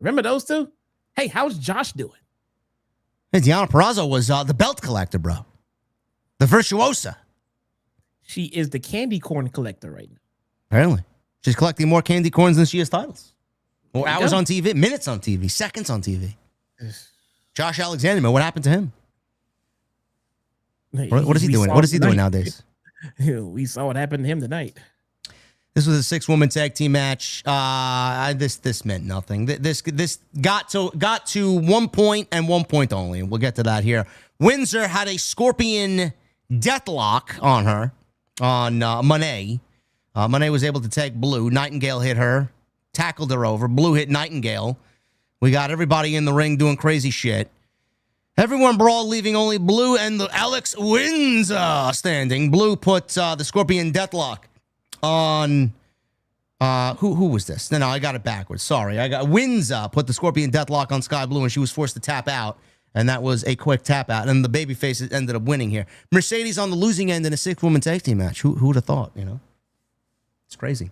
[SPEAKER 3] Remember those two? Hey, how's Josh doing?
[SPEAKER 1] Hey, Deanna Purrazzo was the belt collector, bro. The virtuosa.
[SPEAKER 3] She is the candy corn collector right now.
[SPEAKER 1] Apparently. She's collecting more candy corns than she has titles. Or hours on TV, minutes on TV, seconds on TV. Josh Alexander, man, what happened to him? What is he doing? What is he doing nowadays?
[SPEAKER 3] We saw what happened to him tonight.
[SPEAKER 1] This was a 6-woman tag team match. This meant nothing. This got to 1 point and 1 point only. We'll get to that here. Windsor had a scorpion deathlock on her, on Monet. Monet was able to take Blue. Nightingale hit her, tackled her over. Blue hit Nightingale. We got everybody in the ring doing crazy shit. Everyone brawl, leaving only Blue and the Alex Windsor standing. Blue put the Scorpion Deathlock on... who was this? No, I got it backwards. Sorry. I got Windsor put the Scorpion Deathlock on Sky Blue, and she was forced to tap out. And that was a quick tap out. And the babyfaces ended up winning here. Mercedes on the losing end in a 6-woman tag team match. Who would have thought, you know? It's crazy.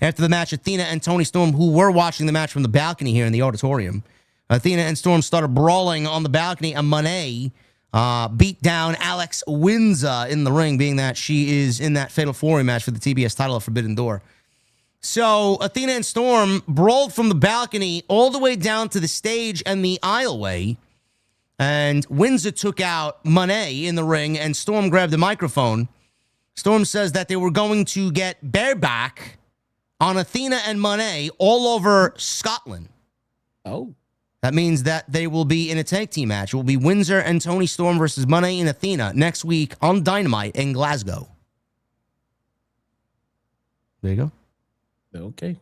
[SPEAKER 1] After the match, Athena and Toni Storm, who were watching the match from the balcony here in the auditorium, Athena and Storm started brawling on the balcony, and Monet beat down Alex Windsor in the ring, being that she is in that Fatal 4-Way match for the TBS title of Forbidden Door. So Athena and Storm brawled from the balcony all the way down to the stage and the aisleway, and Windsor took out Monet in the ring, and Storm grabbed the microphone. Storm says that they were going to get bareback on Athena and Monet all over Scotland.
[SPEAKER 3] Oh.
[SPEAKER 1] That means that they will be in a tag team match. It will be Windsor and Toni Storm versus Monet and Athena next week on Dynamite in Glasgow. There you go.
[SPEAKER 3] Okay.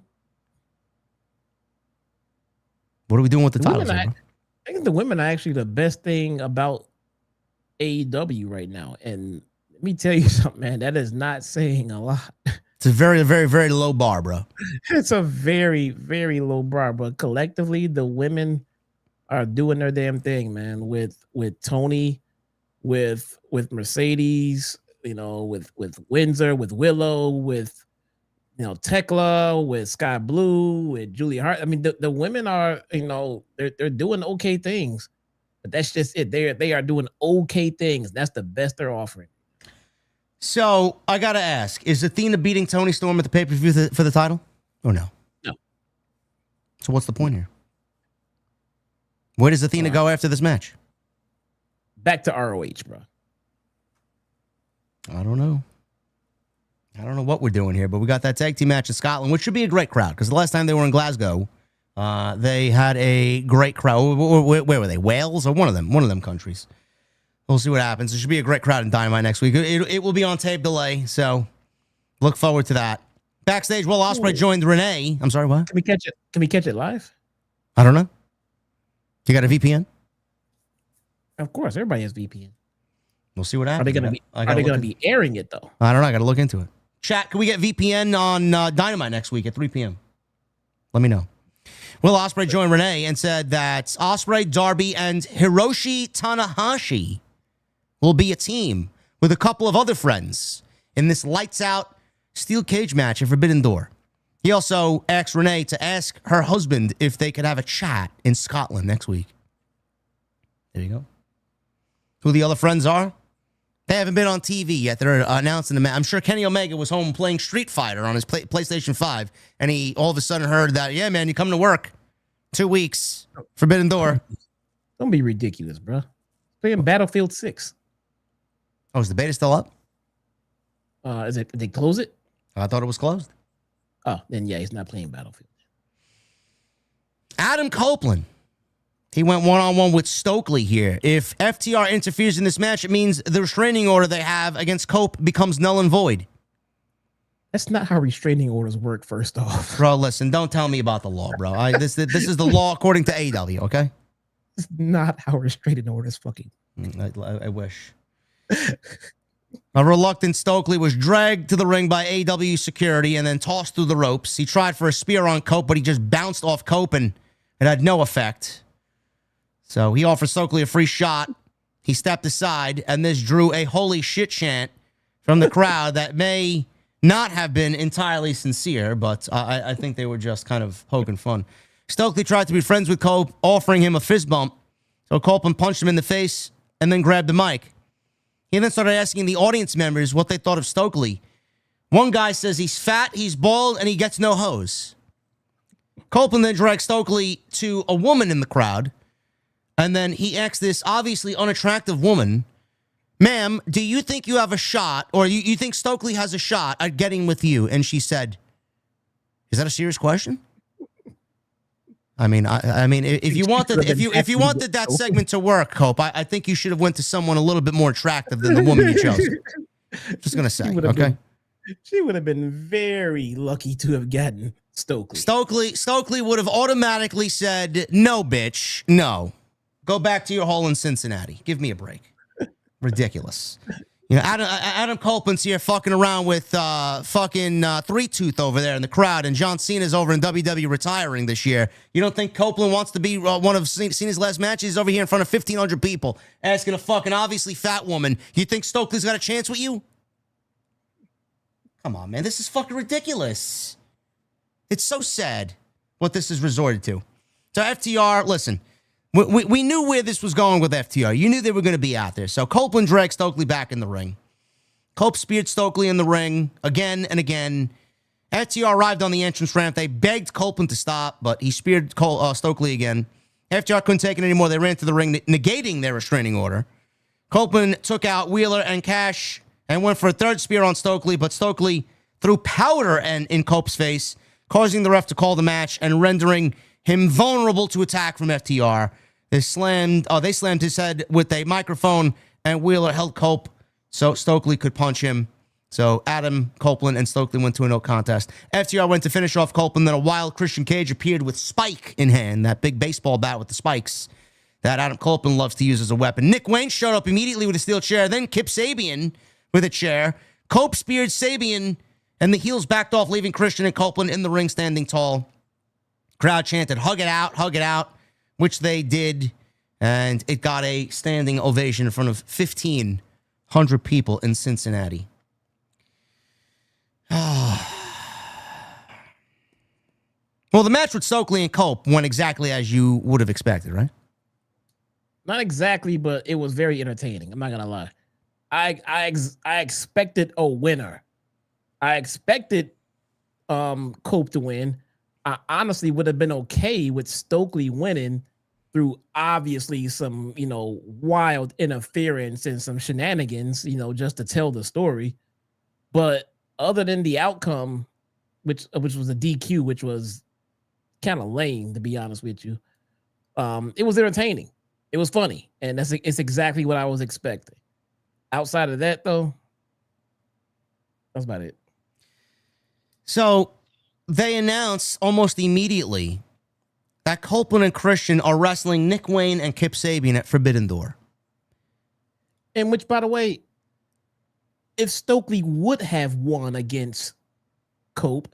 [SPEAKER 1] What are we doing with the titles?
[SPEAKER 3] I think the women are actually the best thing about AEW right now. And let me tell you something, man. That is not saying a lot.
[SPEAKER 1] It's a very, very, very low bar, bro.
[SPEAKER 3] It's a very, very low bar. But collectively, the women are doing their damn thing, man. With Toni, with Mercedes, you know, with Windsor, with Willow, with Tekla, with Sky Blue, with Julia Hart. I mean, the women are, they're doing okay things, but that's just it. They are doing okay things. That's the best they're offering.
[SPEAKER 1] So I gotta ask: is Athena beating Toni Storm at the pay-per-view for the title, or no?
[SPEAKER 3] No.
[SPEAKER 1] So what's the point here? Where does Athena go after this match?
[SPEAKER 3] Back to ROH, bro.
[SPEAKER 1] I don't know what we're doing here, but we got that tag team match in Scotland, which should be a great crowd, because the last time they were in Glasgow, they had a great crowd. Where were they? Wales or one of them countries? We'll see what happens. It should be a great crowd in Dynamite next week. It will be on tape delay, so look forward to that. Backstage, Will Ospreay joined Renee. I'm sorry, what?
[SPEAKER 3] Can we catch it? Can we catch it live?
[SPEAKER 1] I don't know. You got a VPN?
[SPEAKER 3] Of course, everybody has VPN.
[SPEAKER 1] We'll see what happens.
[SPEAKER 3] Are they gonna be airing it though?
[SPEAKER 1] I don't know. I got to look into it. Chat, can we get VPN on Dynamite next week at 3 p.m.? Let me know. Will Ospreay joined Renee and said that Ospreay, Darby, and Hiroshi Tanahashi will be a team with a couple of other friends in this lights-out steel cage match at Forbidden Door. He also asked Renee to ask her husband if they could have a chat in Scotland next week. There you go. Who the other friends are? They haven't been on TV yet. They're announcing the match. I'm sure Kenny Omega was home playing Street Fighter on his PlayStation 5, and he all of a sudden heard that, yeah, man, you come to work 2 weeks, Forbidden Door.
[SPEAKER 3] Don't be ridiculous, bro. Playing Battlefield 6.
[SPEAKER 1] Oh, is the beta still up?
[SPEAKER 3] Did they close it?
[SPEAKER 1] I thought it was closed.
[SPEAKER 3] Oh, then yeah, he's not playing Battlefield.
[SPEAKER 1] Adam Copeland. He went one-on-one with Stokeley here. If FTR interferes in this match, it means the restraining order they have against Cope becomes null and void.
[SPEAKER 3] That's not how restraining orders work, first off.
[SPEAKER 1] Bro, listen, don't tell me about the law, bro. This is the law according to AEW, okay?
[SPEAKER 3] It's not how restraining orders fucking...
[SPEAKER 1] I wish. A reluctant Stokeley was dragged to the ring by AEW security and then tossed through the ropes. He tried for a spear on Cope, but he just bounced off Cope and it had no effect. So he offered Stokeley a free shot. He stepped aside, and this drew a holy shit chant from the crowd that may not have been entirely sincere, but I think they were just kind of poking fun. Stokeley tried to be friends with Cope, offering him a fist bump. So Copeland punched him in the face and then grabbed the mic. He then started asking the audience members what they thought of Stokeley. One guy says he's fat, he's bald, and he gets no hose. Copeland then dragged Stokeley to a woman in the crowd, and then he asked this obviously unattractive woman, ma'am, do you think you have a shot, or you think Stokeley has a shot at getting with you? And she said, is that a serious question? I mean, if you wanted that segment to work, Cope, I think you should have went to someone a little bit more attractive than the woman you chose. Just gonna say, okay.
[SPEAKER 3] She would have been very lucky to have gotten Stokely.
[SPEAKER 1] Stokely would have automatically said, no, bitch, no. Go back to your hole in Cincinnati. Give me a break. Ridiculous. You know, Adam Copeland's here fucking around with fucking Three Tooth over there in the crowd, and John Cena's over in WWE retiring this year. You don't think Copeland wants to be one of Cena's last matches? He's over here in front of 1,500 people asking a fucking obviously fat woman, you think Stokely's got a chance with you? Come on, man. This is fucking ridiculous. It's so sad what this is resorted to. So FTR, listen, we knew where this was going with FTR. You knew they were going to be out there. So Copeland dragged Stokely back in the ring. Cope speared Stokely in the ring again and again. FTR arrived on the entrance ramp. They begged Copeland to stop, but he speared Stokely again. FTR couldn't take it anymore. They ran to the ring, negating their restraining order. Copeland took out Wheeler and Cash and went for a third spear on Stokely, but Stokely threw powder in Cope's face, causing the ref to call the match and rendering him vulnerable to attack from FTR. They slammed his head with a microphone, and Wheeler held Cope so Stokely could punch him. So Adam, Copeland, and Stokely went to a no contest. FTR went to finish off Copeland, then a wild Christian Cage appeared with Spike in hand, that big baseball bat with the spikes that Adam Copeland loves to use as a weapon. Nick Wayne showed up immediately with a steel chair, then Kip Sabian with a chair. Cope speared Sabian, and the heels backed off, leaving Christian and Copeland in the ring standing tall. Crowd chanted, hug it out, which they did, and it got a standing ovation in front of 1,500 people in Cincinnati. Well, the match with Stokely and Cope went exactly as you would have expected, right?
[SPEAKER 3] Not exactly, but it was very entertaining. I'm not gonna lie. I expected a winner. I expected Cope to win. I honestly would have been okay with Stokely winning through obviously some, wild interference and some shenanigans, just to tell the story. But other than the outcome, which was a DQ, which was kind of lame, to be honest with you, it was entertaining. It was funny, and it's exactly what I was expecting. Outside of that, though, that's about it.
[SPEAKER 1] So they announced almost immediately that Copeland and Christian are wrestling Nick Wayne and Kip Sabian at Forbidden Door.
[SPEAKER 3] And which, by the way, if Stokely would have won against Cope,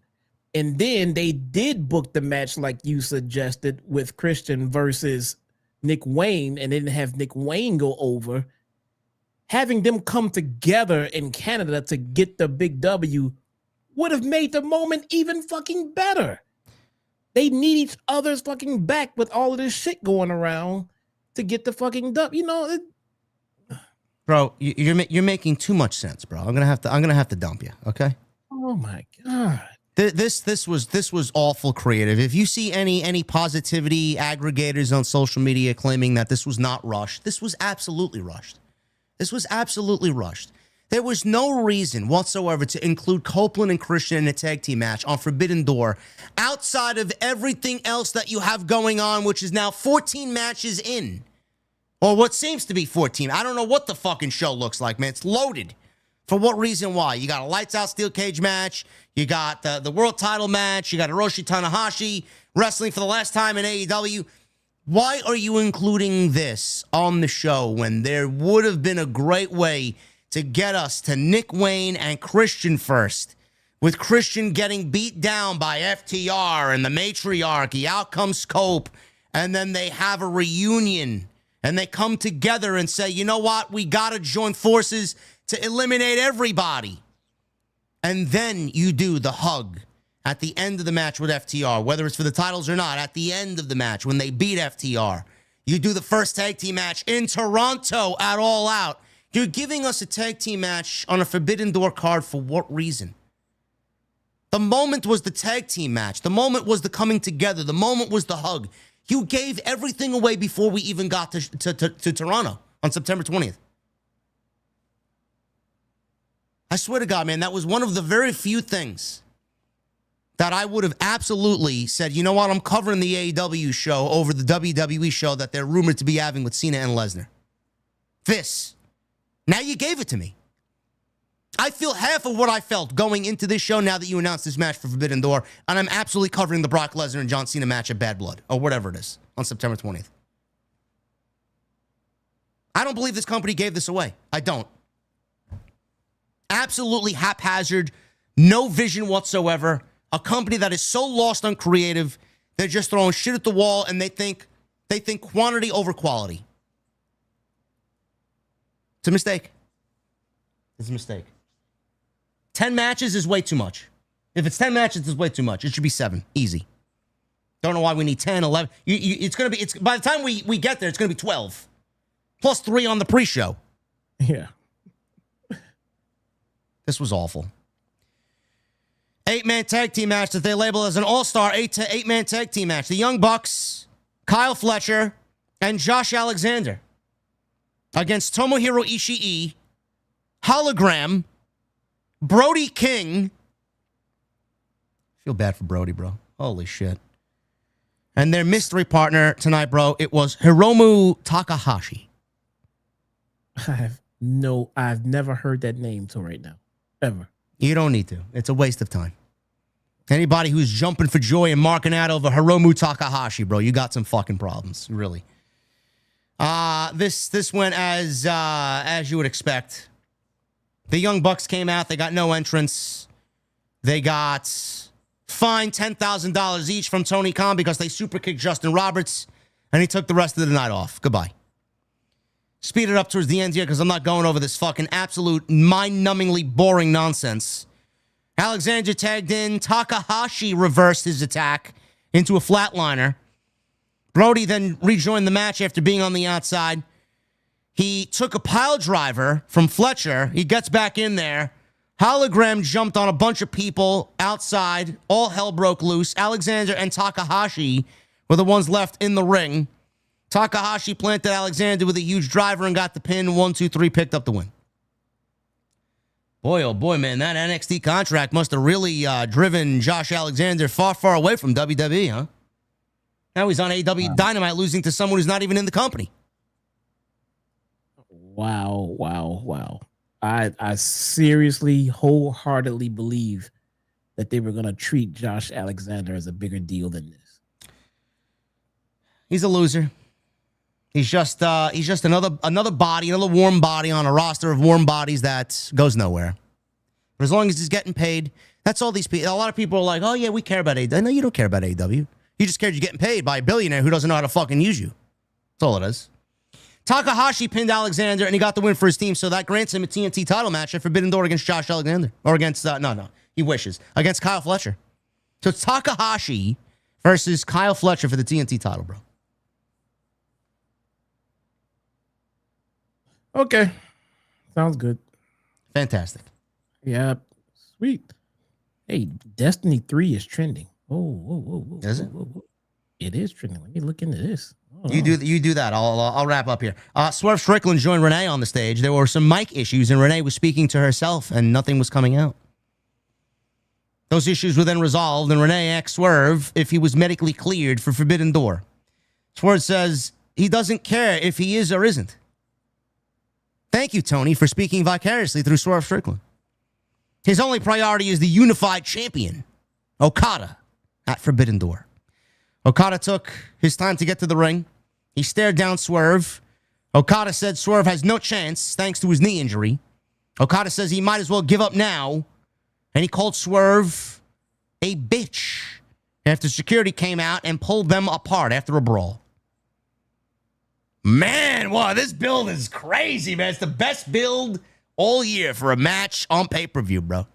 [SPEAKER 3] and then they did book the match like you suggested with Christian versus Nick Wayne, and didn't have Nick Wayne go over, having them come together in Canada to get the big W would have made the moment even fucking better. They need each other's fucking back with all of this shit going around to get the fucking W.
[SPEAKER 1] Bro, you're making too much sense, bro. I'm gonna have to dump you. Okay.
[SPEAKER 3] Oh my god.
[SPEAKER 1] This was awful creative. If you see any positivity aggregators on social media claiming that this was not rushed, this was absolutely rushed. This was absolutely rushed. There was no reason whatsoever to include Copeland and Christian in a tag team match on Forbidden Door outside of everything else that you have going on, which is now 14 matches in. Or what seems to be 14. I don't know what the fucking show looks like, man. It's loaded. For what reason? Why? You got a lights out steel cage match. You got the world title match. You got Hiroshi Tanahashi wrestling for the last time in AEW. Why are you including this on the show when there would have been a great way to get us to Nick Wayne and Christian first, with Christian getting beat down by FTR and the matriarchy? Out comes Cope, and then they have a reunion, and they come together and say, you know what? We got to join forces to eliminate everybody. And then you do the hug at the end of the match with FTR, whether it's for the titles or not. At the end of the match, when they beat FTR, you do the first tag team match in Toronto at All Out. You're giving us a tag team match on a Forbidden Door card for what reason? The moment was the tag team match. The moment was the coming together. The moment was the hug. You gave everything away before we even got to Toronto on September 20th. I swear to God, man, that was one of the very few things that I would have absolutely said, you know what, I'm covering the AEW show over the WWE show that they're rumored to be having with Cena and Lesnar. This. Now you gave it to me. I feel half of what I felt going into this show now that you announced this match for Forbidden Door, and I'm absolutely covering the Brock Lesnar and John Cena match at Bad Blood, or whatever it is, on September 20th. I don't believe this company gave this away. I don't. Absolutely haphazard, no vision whatsoever. A company that is so lost on creative, they're just throwing shit at the wall, and they think quantity over quality. It's a mistake. It's a mistake. 10 matches is way too much. If it's 10 matches, it's way too much. It should be 7. Easy. Don't know why we need 10, 11. It's by the time we get there, it's going to be 12. Plus 3 on the pre-show.
[SPEAKER 3] Yeah.
[SPEAKER 1] This was awful. 8-man tag team match that they label as an all-star 8-man tag team match. The Young Bucks, Kyle Fletcher, and Josh Alexander against Tomohiro Ishii, Hologram, Brody King. Feel bad for Brody, bro. Holy shit. And their mystery partner tonight, bro, it was Hiromu Takahashi.
[SPEAKER 3] I've never heard that name till right now. Ever.
[SPEAKER 1] You don't need to. It's a waste of time. Anybody who's jumping for joy and marking out over Hiromu Takahashi, bro, you got some fucking problems, really. This went as you would expect. The Young Bucks came out. They got no entrance. They got fined $10,000 each from Tony Khan because they super kicked Justin Roberts, and he took the rest of the night off. Goodbye. Speed it up towards the end here because I'm not going over this fucking absolute mind-numbingly boring nonsense. Alexander tagged in. Takahashi reversed his attack into a flatliner. Brody then rejoined the match after being on the outside. He took a pile driver from Fletcher. He gets back in there. Hologram jumped on a bunch of people outside. All hell broke loose. Alexander and Takahashi were the ones left in the ring. Takahashi planted Alexander with a huge driver and got the pin. 1, 2, 3, picked up the win. Boy, oh boy, man, that NXT contract must have really driven Josh Alexander far, far away from WWE, huh? Now he's on AEW Dynamite losing to someone who's not even in the company.
[SPEAKER 3] Wow. I seriously, wholeheartedly believe that they were going to treat Josh Alexander as a bigger deal than this.
[SPEAKER 1] He's a loser. He's just another body, another warm body on a roster of warm bodies that goes nowhere. But as long as he's getting paid, that's all these people. A lot of people are like, oh yeah, we care about AEW. No, you don't care about AEW. You just care you're getting paid by a billionaire who doesn't know how to fucking use you. That's all it is. Takahashi pinned Alexander, and he got the win for his team, so that grants him a TNT title match at Forbidden Door against Josh Alexander. Or against, he wishes. Against Kyle Fletcher. So it's Takahashi versus Kyle Fletcher for the TNT title, bro.
[SPEAKER 3] Okay. Sounds good.
[SPEAKER 1] Fantastic.
[SPEAKER 3] Yeah. Sweet. Hey, Destiny 3 is trending. Whoa.
[SPEAKER 1] Is it?
[SPEAKER 3] Whoa. It is trending. Let me look into this.
[SPEAKER 1] You do that. I'll wrap up here. Swerve Strickland joined Renee on the stage. There were some mic issues, and Renee was speaking to herself, and nothing was coming out. Those issues were then resolved, and Renee asked Swerve if he was medically cleared for Forbidden Door. Swerve says he doesn't care if he is or isn't. Thank you, Tony, for speaking vicariously through Swerve Strickland. His only priority is the unified champion, Okada, at Forbidden Door. Okada took his time to get to the ring. He stared down Swerve. Okada said Swerve has no chance thanks to his knee injury. Okada says he might as well give up now. And he called Swerve a bitch after security came out and pulled them apart after a brawl. Man, wow, this build is crazy, man. It's the best build all year for a match on pay-per-view, bro.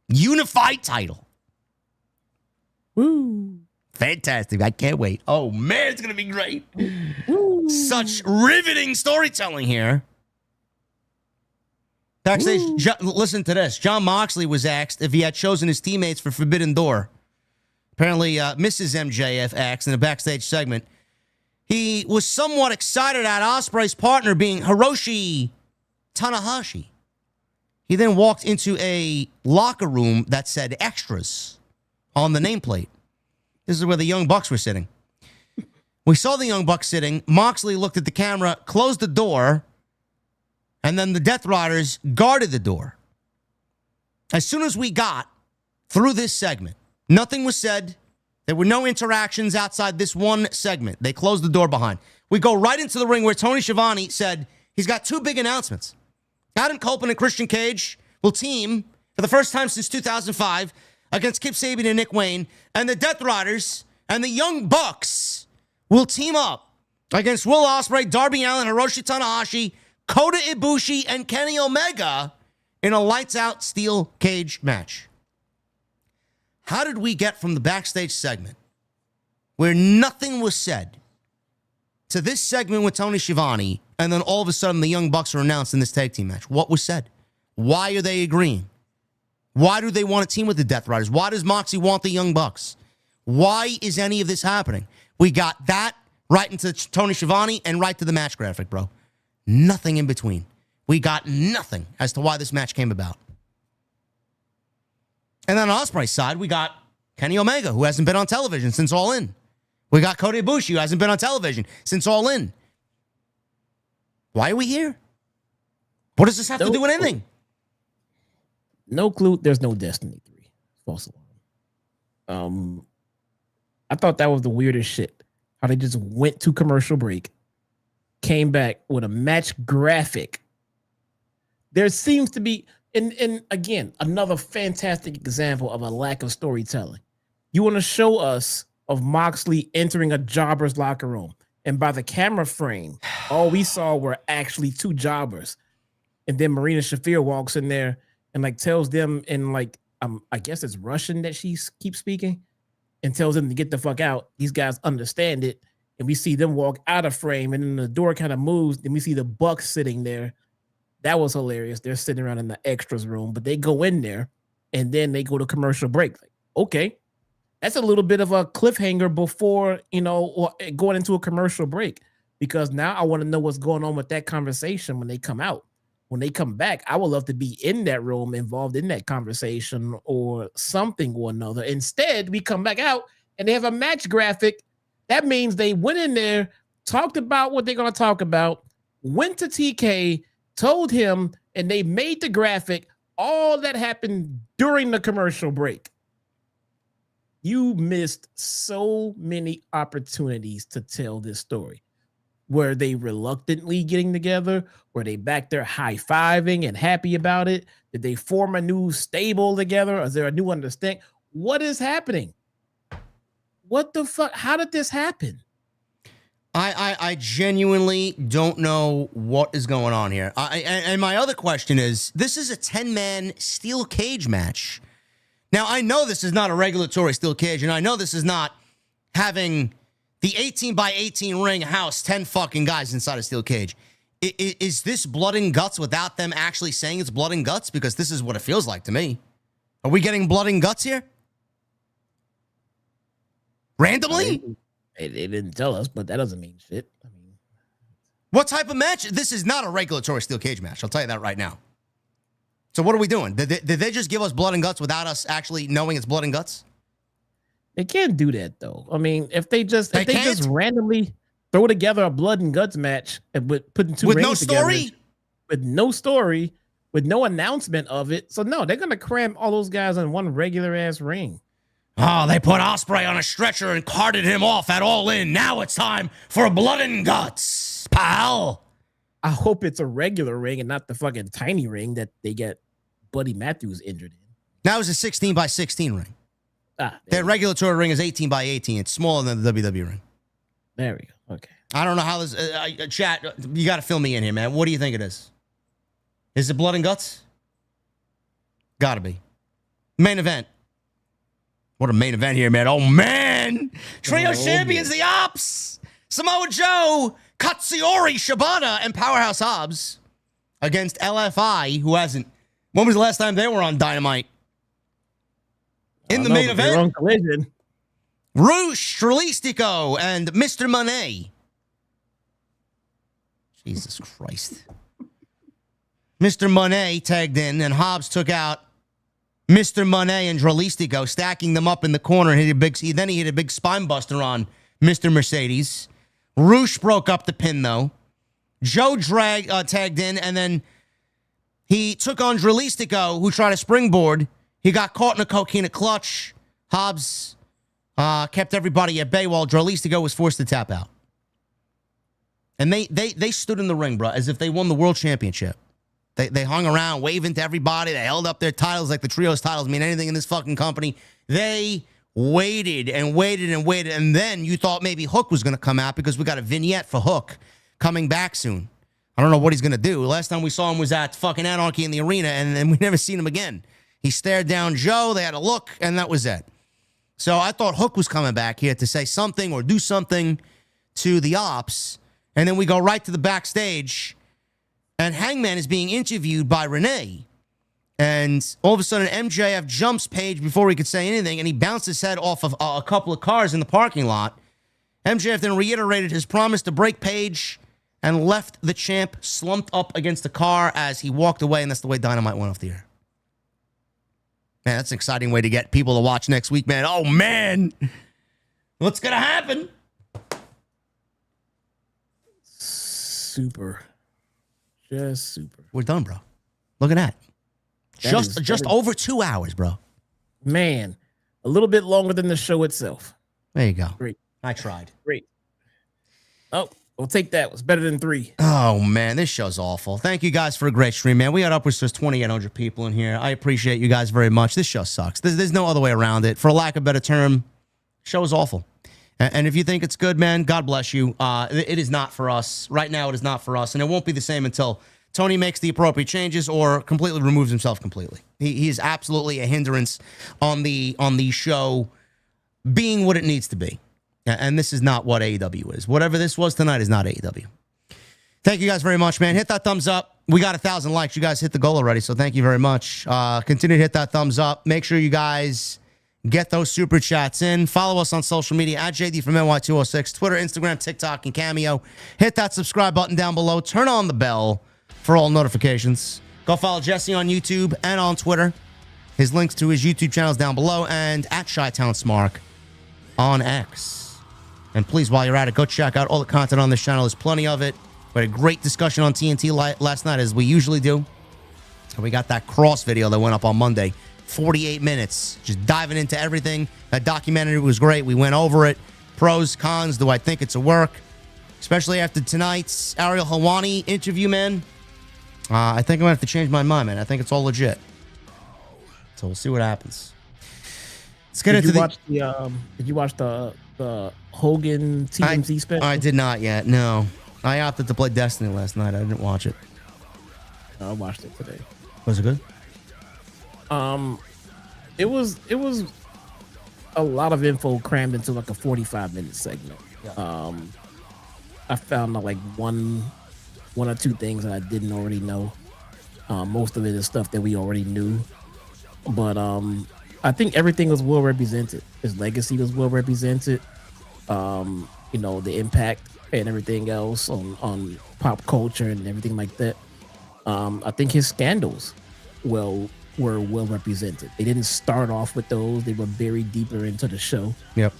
[SPEAKER 1] Unified title.
[SPEAKER 3] Woo.
[SPEAKER 1] Fantastic. I can't wait. Oh, man, it's going to be great.
[SPEAKER 3] Woo.
[SPEAKER 1] Such riveting storytelling here. Backstage, listen to this. John Moxley was asked if he had chosen his teammates for Forbidden Door. Apparently, Mrs. MJF asked in a backstage segment. He was somewhat excited at Ospreay's partner being Hiroshi Tanahashi. He then walked into a locker room that said extras on the nameplate. This is where the Young Bucks were sitting. We saw the Young Bucks sitting. Moxley looked at the camera, closed the door, And then the Death Riders guarded the door. As soon as we got through this segment, nothing was said. There were no interactions outside this one segment. They closed the door behind. We go right into the ring where Tony Schiavone said he's got two big announcements. Adam Copeland and Christian Cage will team for the first time since 2005 against Kip Sabian and Nick Wayne. And the Death Riders and the Young Bucks will team up against Will Ospreay, Darby Allin, Hiroshi Tanahashi, Kota Ibushi, and Kenny Omega in a lights-out steel cage match. How did we get from the backstage segment where nothing was said to this segment with Tony Schiavone, and then all of a sudden the Young Bucks are announced in this tag team match? What was said? Why are they agreeing? Why do they want to team with the Death Riders? Why does Moxie want the Young Bucks? Why is any of this happening? We got that right into Tony Schiavone and right to the match graphic, bro. Nothing in between. We got nothing as to why this match came about. And then on Ospreay's side, we got Kenny Omega, who hasn't been on television since All In. We got Kota Ibushi, who hasn't been on television since All In. Why are we here? What does this have to do with anything?
[SPEAKER 3] No clue. There's no Destiny 3. False alarm. I thought that was the weirdest shit. How they just went to commercial break, came back with a match graphic. There seems to be, and again, another fantastic example of a lack of storytelling. You want to show us of Moxley entering a jobber's locker room, and by the camera frame, all we saw were actually two jobbers. And then Marina Shafir walks in there and like tells them in like, I guess it's Russian that she keeps speaking, and tells them to get the fuck out. These guys understand it. And we see them walk out of frame, and then the door kind of moves. Then we see the Bucks sitting there. That was hilarious. They're sitting around in the extras room, but they go in there and then they go to commercial break. Like, okay, that's a little bit of a cliffhanger before, or going into a commercial break, because now I want to know what's going on with that conversation when they come out. When they come back, I would love to be in that room, involved in that conversation or something or another. Instead, we come back out and they have a match graphic. That means they went in there, talked about what they're going to talk about, went to TK, told him, and they made the graphic. All that happened during the commercial break. You missed so many opportunities to tell this story. Were they reluctantly getting together? Were they back there high-fiving and happy about it? Did they form a new stable together? Is there a new understanding? What is happening? What the fuck? How did this happen?
[SPEAKER 1] I genuinely don't know what is going on here. And my other question is, this is a 10-man steel cage match. Now, I know this is not a regulatory steel cage, and I know this is not having the 18-by-18 ring house 10 fucking guys inside a steel cage. Is this blood and guts without them actually saying it's blood and guts? Because this is what it feels like to me. Are we getting blood and guts here? Randomly?
[SPEAKER 3] They didn't tell us, but that doesn't mean shit. I mean,
[SPEAKER 1] what type of match? This is not a regulatory steel cage match. I'll tell you that right now. So what are we doing? Did they just give us blood and guts without us actually knowing it's blood and guts?
[SPEAKER 3] They can't do that though. I mean, if they just randomly throw together a blood and guts match and putting two
[SPEAKER 1] with
[SPEAKER 3] rings
[SPEAKER 1] no story,
[SPEAKER 3] together, with no story, with no announcement of it. So no, they're gonna cram all those guys in one regular ass ring.
[SPEAKER 1] Oh, they put Ospreay on a stretcher and carted him off at All In. Now it's time for blood and guts, pal.
[SPEAKER 3] I hope it's a regular ring and not the fucking tiny ring that they get Buddy Matthews injured in.
[SPEAKER 1] That was a 16-by-16 ring. Their regulatory ring is 18-by-18. It's smaller than the WWE ring.
[SPEAKER 3] There we go. Okay.
[SPEAKER 1] I don't know how this... chat, you got to fill me in here, man. What do you think it is? Is it blood and guts? Got to be. Main event. What a main event here, man. Oh, man. Trio champions, the Ops. Samoa Joe, Katsuyori Shibata, and Powerhouse Hobbs against LFI, who hasn't... When was the last time they were on Dynamite? In the main event,
[SPEAKER 3] on Collision.
[SPEAKER 1] Roosh, Trilistico, and Mr. Monet. Jesus Christ. Mr. Monet tagged in, and Hobbs took out Mr. Monet and Trilistico, stacking them up in the corner. And then he hit a big spine buster on Mr. Mercedes. Roosh broke up the pin, though. Joe tagged in, and then He took on Dralistico, who tried to springboard. He got caught in a coquina clutch. Hobbs kept everybody at bay while Dralistico was forced to tap out. And they stood in the ring, bro, as if they won the world championship. They hung around waving to everybody. They held up their titles like the trios titles mean anything in this fucking company. They waited and waited and waited. And then you thought maybe Hook was going to come out because we got a vignette for Hook coming back soon. I don't know what he's going to do. Last time we saw him was at fucking Anarchy in the Arena, and then we never seen him again. He stared down Joe. They had a look, and that was it. So I thought Hook was coming back here to say something or do something to the Ops. And then we go right to the backstage, and Hangman is being interviewed by Renee. And all of a sudden, MJF jumps Page before he could say anything, and he bounced his head off of a couple of cars in the parking lot. MJF then reiterated his promise to break Page and left the champ slumped up against the car as he walked away, and that's the way Dynamite went off the air. Man, that's an exciting way to get people to watch next week, man. Oh, man. What's going to happen?
[SPEAKER 3] Super. Just super.
[SPEAKER 1] We're done, bro. Look at that. Just over 2 hours, bro.
[SPEAKER 3] Man, a little bit longer than the show itself.
[SPEAKER 1] There you go.
[SPEAKER 3] Great.
[SPEAKER 1] I tried.
[SPEAKER 3] Great. Oh, we'll take that. It's better than 3.
[SPEAKER 1] Oh, man, this show's awful. Thank you guys for a great stream, man. We got upwards to 2,800 people in here. I appreciate you guys very much. This show sucks. There's no other way around it. For lack of a better term, show is awful. And if you think it's good, man, God bless you. It is not for us. Right now, it is not for us. And it won't be the same until Tony makes the appropriate changes or completely removes himself completely. He is absolutely a hindrance on the show being what it needs to be. And this is not what AEW is. Whatever this was tonight is not AEW. Thank you guys very much, man. Hit that thumbs up. We got 1,000 likes. You guys hit the goal already, so thank you very much. Continue to hit that thumbs up. Make sure you guys get those super chats in. Follow us on social media at JDfromNY206, Twitter, Instagram, TikTok, and Cameo. Hit that subscribe button down below. Turn on the bell for all notifications. Go follow Jesse on YouTube and on Twitter. His links to his YouTube channel is down below, and at ChyTownSmark on X. And please, while you're at it, go check out all the content on this channel. There's plenty of it. We had a great discussion on TNT last night, as we usually do. And we got that Cross video that went up on Monday. 48 minutes, just diving into everything. That documentary was great. We went over it. Pros, cons, do I think it's a work? Especially after tonight's Ariel Helwani interview, man. I think I'm going to have to change my mind, man. I think it's all legit. So we'll see what happens. Let's get into
[SPEAKER 3] Did you watch the Hogan TMZ special?
[SPEAKER 1] I did not yet, no. I opted to play Destiny last night. I didn't watch it.
[SPEAKER 3] I watched it today.
[SPEAKER 1] Was it good?
[SPEAKER 3] It was a lot of info crammed into like a 45-minute segment. Yeah. I found like one or two things that I didn't already know. Most of it is stuff that we already knew, but I think everything was well represented. His legacy was well represented. You know, the impact and everything else on pop culture and everything like that. I think his scandals were well represented. They didn't start off with those. They were buried deeper into the show.
[SPEAKER 1] Yep.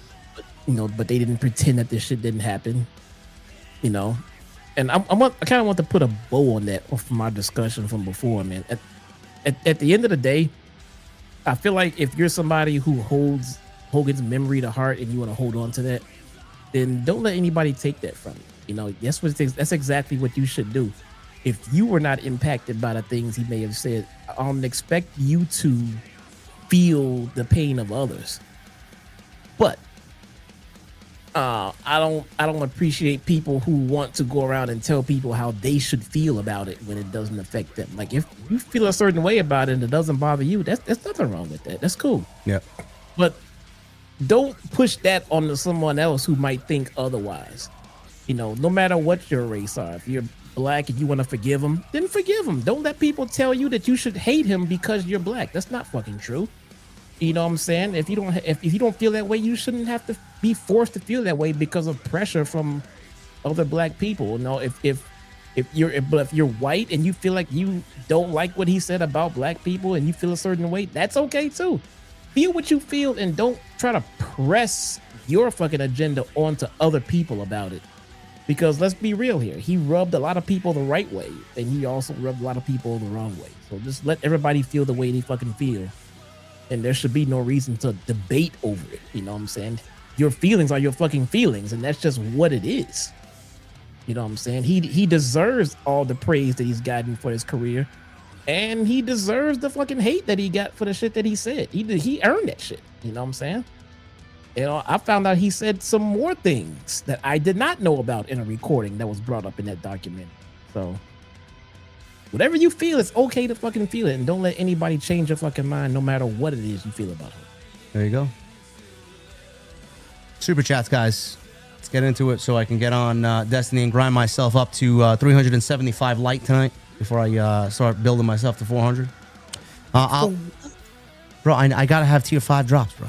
[SPEAKER 3] But they didn't pretend that this shit didn't happen. And I kind of want to put a bow on that from our discussion from before, man. At the end of the day, I feel like if you're somebody who holds Hogan's memory to heart and you want to hold on to that, then don't let anybody take that from you. That's what it takes. That's exactly what you should do. If you were not impacted by the things he may have said, I don't expect you to feel the pain of others. But I don't appreciate people who want to go around and tell people how they should feel about it when it doesn't affect them. Like if you feel a certain way about it and it doesn't bother you, there's nothing wrong with that. That's cool.
[SPEAKER 1] Yeah.
[SPEAKER 3] But don't push that onto someone else who might think otherwise. No matter what your race are, if you're black and you want to forgive him, then forgive him. Don't let people tell you that you should hate him because you're black. That's not fucking true. You know what I'm saying? If you don't feel that way, you shouldn't have to be forced to feel that way because of pressure from other black people. If you're white and you feel like you don't like what he said about black people and you feel a certain way, that's okay too. Feel what you feel and don't try to press your fucking agenda onto other people about it. Because let's be real here. He rubbed a lot of people the right way, and he also rubbed a lot of people the wrong way. So just let everybody feel the way they fucking feel. And there should be no reason to debate over it. You know what I'm saying? Your feelings are your fucking feelings, and that's just what it is. You know what I'm saying? He deserves all the praise that he's gotten for his career, and he deserves the fucking hate that he got for the shit that he said. He earned that shit. You know what I'm saying? You know, I found out he said some more things that I did not know about in a recording that was brought up in that document. So whatever you feel, it's okay to fucking feel it, and don't let anybody change your fucking mind, no matter what it is you feel about it.
[SPEAKER 1] There you go. Super chats, guys. Let's get into it so I can get on Destiny and grind myself up to 375 light tonight before I start building myself to 400. Bro, I gotta have tier 5 drops, bro.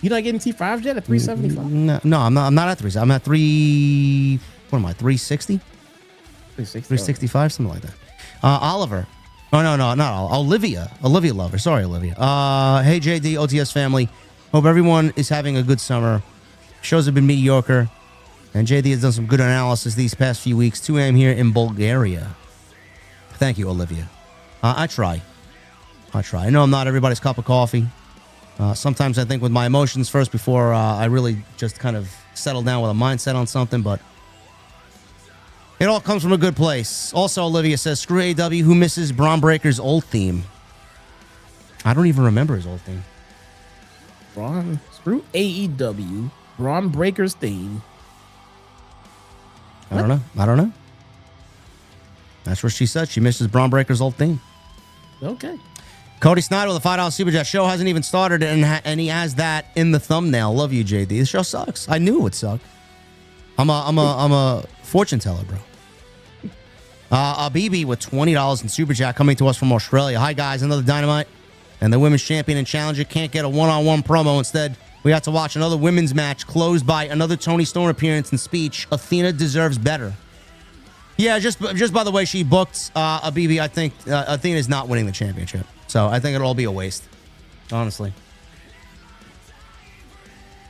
[SPEAKER 3] You're not getting T5s yet at 375?
[SPEAKER 1] No, I'm not at 3. I'm at 3. What am I? 360? 365, something like that. Oliver. Oh, no, not Olivia. Olivia Lover. Sorry, Olivia. Hey, JD, OTS family. Hope everyone is having a good summer. Shows have been mediocre. And JD has done some good analysis these past few weeks. 2 a.m. here in Bulgaria. Thank you, Olivia. I try. I know I'm not everybody's cup of coffee. Sometimes I think with my emotions first before I really just kind of settle down with a mindset on something, but it all comes from a good place. Also, Olivia says, screw AEW, who misses Braun Breaker's old theme? I don't even remember his old theme.
[SPEAKER 3] Screw AEW, Braun Breaker's theme.
[SPEAKER 1] I don't know. That's what she said. She misses Braun Breaker's old theme.
[SPEAKER 3] Okay.
[SPEAKER 1] Cody Snyder with a $5 super chat. Show hasn't even started, and he has that in the thumbnail. Love you, JD. This show sucks. I knew it would suck. I'm a fortune teller, bro. BB with $20 in super chat coming to us from Australia. Hi guys, another Dynamite, and the women's champion and challenger can't get a one-on-one promo. Instead, we have to watch another women's match closed by another Toni Storm appearance and speech. Athena deserves better. Yeah, just by the way she booked a BB, I think Athena's not winning the championship. So I think it'll all be a waste, honestly.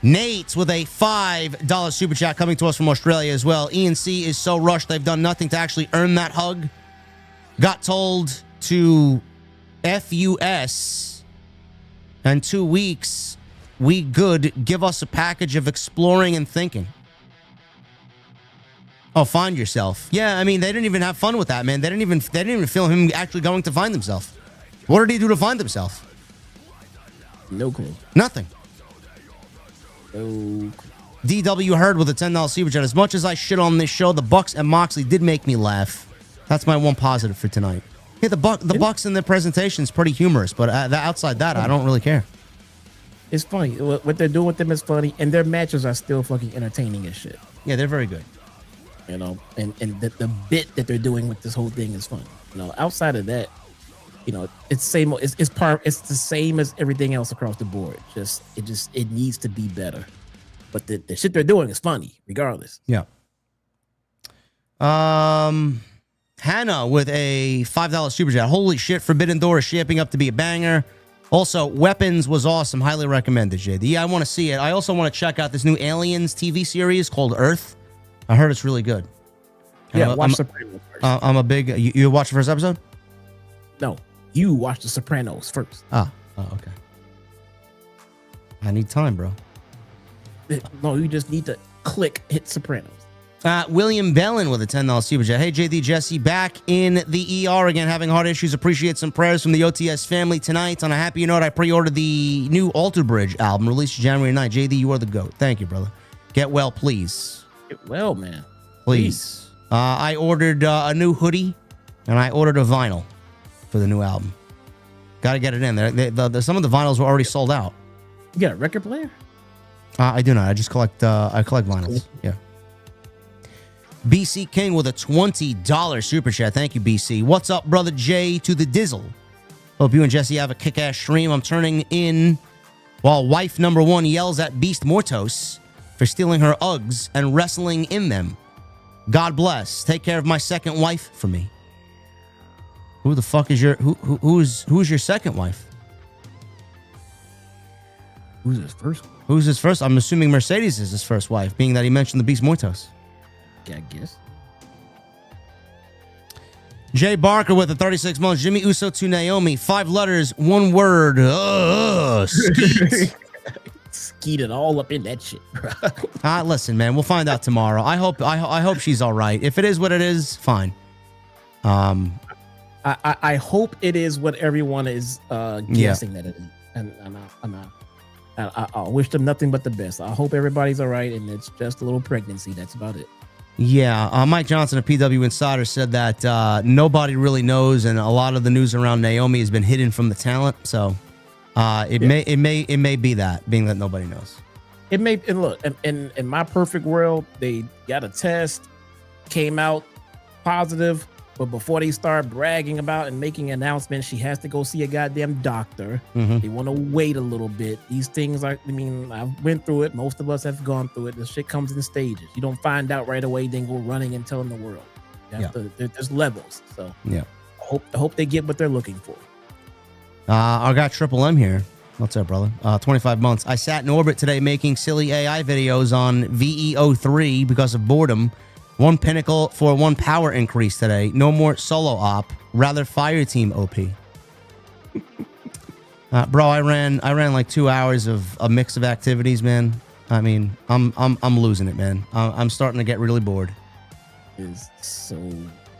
[SPEAKER 1] Nate with a $5 super chat coming to us from Australia as well. ENC is so rushed. They've done nothing to actually earn that hug. Got told to FUS in 2 weeks. We good. Give us a package of exploring and thinking. Oh, find yourself. Yeah, I mean, they didn't even have fun with that, man. They didn't even feel him actually going to find himself. What did he do to find himself?
[SPEAKER 3] No clue.
[SPEAKER 1] Nothing.
[SPEAKER 3] No.
[SPEAKER 1] DW Heard with a $10 super chat. As much as I shit on this show, the Bucks and Moxley did make me laugh. That's my one positive for tonight. Yeah, the Bucks in their presentation is pretty humorous, but outside that, I don't really care.
[SPEAKER 3] It's funny. What they're doing with them is funny, and their matches are still fucking entertaining as shit.
[SPEAKER 1] Yeah, they're very good.
[SPEAKER 3] You know, and the bit that they're doing with this whole thing is fun. You know, outside of that, you know, it's same. It's the same as everything else across the board. It needs to be better. But the shit they're doing is funny, regardless.
[SPEAKER 1] Yeah. Hannah with a $5 super chat. Holy shit, Forbidden Door is shaping up to be a banger. Also, Weapons was awesome. Highly recommended, JD. Yeah, I want to see it. I also want to check out this new Aliens TV series called Earth. I heard it's really good.
[SPEAKER 3] Yeah, watch Sopranos first.
[SPEAKER 1] I'm a big... You watched the first episode?
[SPEAKER 3] No, you watch The Sopranos first.
[SPEAKER 1] Oh, okay. I need time, bro.
[SPEAKER 3] No, you just need to hit Sopranos.
[SPEAKER 1] William Bellin with a $10 super chat. Hey, JD Jesse, back in the ER again, having heart issues. Appreciate some prayers from the OTS family tonight. On a happy note, I pre-ordered the new Alter Bridge album, released January 9th. JD, you are the GOAT. Thank you, brother. Get well, please.
[SPEAKER 3] Get well, man.
[SPEAKER 1] Please. I ordered a new hoodie, and I ordered a vinyl for the new album. Got to get it in there. Some of the vinyls were already sold out.
[SPEAKER 3] You got a record player?
[SPEAKER 1] I do not. I just collect vinyls. Yeah. BC King with a $20 super chat. Thank you, BC. What's up, brother Jay to the Dizzle? Hope you and Jesse have a kick-ass stream. I'm turning in while wife number 1 yells at Beast Mortos for stealing her Uggs and wrestling in them. God bless. Take care of my second wife for me. Who the fuck is your who's your second wife?
[SPEAKER 3] Who's his first one?
[SPEAKER 1] Who's his first? I'm assuming Mercedes is his first wife, being that he mentioned the Beast Mortos.
[SPEAKER 3] I guess.
[SPEAKER 1] Jay Barker with the 36 months. Jimmy Uso to Naomi. 5 letters, 1 word. Skeet.
[SPEAKER 3] Skeeted all up in that shit, bro.
[SPEAKER 1] Listen, man, we'll find out tomorrow. I hope she's all right. If it is what it is, fine.
[SPEAKER 3] I hope it is what everyone is guessing that it is, and I wish them nothing but the best. I hope everybody's all right, and it's just a little pregnancy. That's about it.
[SPEAKER 1] Yeah, Mike Johnson of PW Insider said that nobody really knows, and a lot of the news around Naomi has been hidden from the talent. So it may be that, being that nobody knows.
[SPEAKER 3] It may, and look, in my perfect world, they got a test, came out positive, but before they start bragging about and making announcements, she has to go see a goddamn doctor.
[SPEAKER 1] Mm-hmm.
[SPEAKER 3] They want to wait a little bit. These things are, I mean, I've went through it. Most of us have gone through it. This shit comes in stages. You don't find out right away, then go running and telling the world. There's levels. So
[SPEAKER 1] yeah,
[SPEAKER 3] I hope they get what they're looking for.
[SPEAKER 1] I got Triple M here. What's up, brother? 25 months. I sat in orbit today making silly AI videos on VEO3 because of boredom. 1 pinnacle for 1 power increase today. No more solo op. Rather fire team OP. Bro, I ran like 2 hours of a mix of activities, man. I mean, I'm losing it, man. I'm starting to get really bored.
[SPEAKER 3] It's so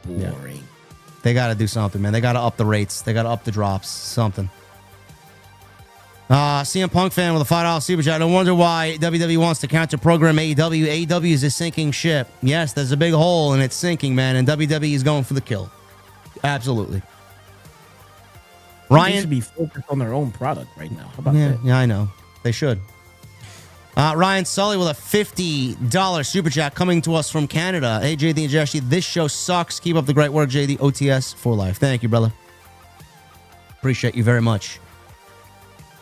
[SPEAKER 3] boring. Yeah.
[SPEAKER 1] They got to do something, man. They got to up the rates. They got to up the drops. Something. CM Punk fan with a $5 super chat. No wonder why WWE wants to counter program AEW. AEW is a sinking ship. Yes, there's a big hole and it's sinking, man. And WWE is going for the kill. Absolutely.
[SPEAKER 3] Ryan should be focused on their own product right now. How about that?
[SPEAKER 1] Yeah, I know. They should. Ryan Sully with a $50 super chat coming to us from Canada. Hey, JD and Jesse, this show sucks. Keep up the great work, JD. OTS for life. Thank you, brother. Appreciate you very much.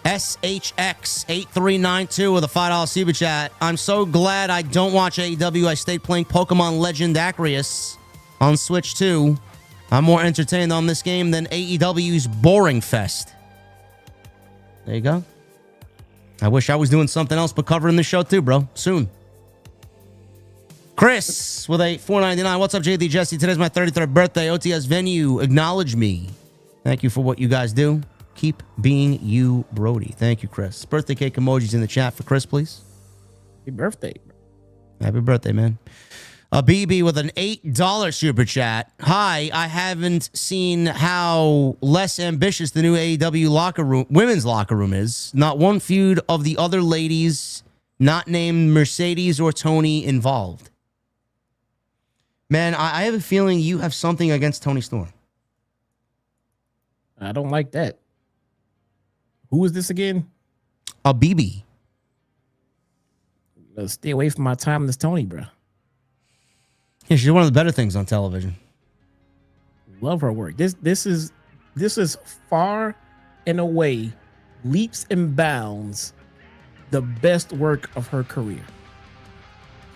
[SPEAKER 1] SHX8392 with a $5 super chat. I'm so glad I don't watch AEW. I stayed playing Pokemon Legend Arceus on Switch 2. I'm more entertained on this game than AEW's Boring Fest. There you go. I wish I was doing something else but covering the show too, bro. Soon. Chris with a $4.99. What's up, JD Jesse? Today's my 33rd birthday. OTS venue. Acknowledge me. Thank you for what you guys do. Keep being you, Brody. Thank you, Chris. Birthday cake emojis in the chat for Chris, please.
[SPEAKER 3] Happy birthday.
[SPEAKER 1] Happy birthday, man. BB with an $8 super chat. Hi, I haven't seen how less ambitious the new AEW women's locker room is. Not one feud of the other ladies, not named Mercedes or Tony, involved. Man, I have a feeling you have something against Tony Storm.
[SPEAKER 3] I don't like that. Who is this again?
[SPEAKER 1] BB.
[SPEAKER 3] Stay away from my timeless Tony, bro.
[SPEAKER 1] Yeah, she's one of the better things on television.
[SPEAKER 3] Love her work. This is far and away, leaps and bounds, the best work of her career.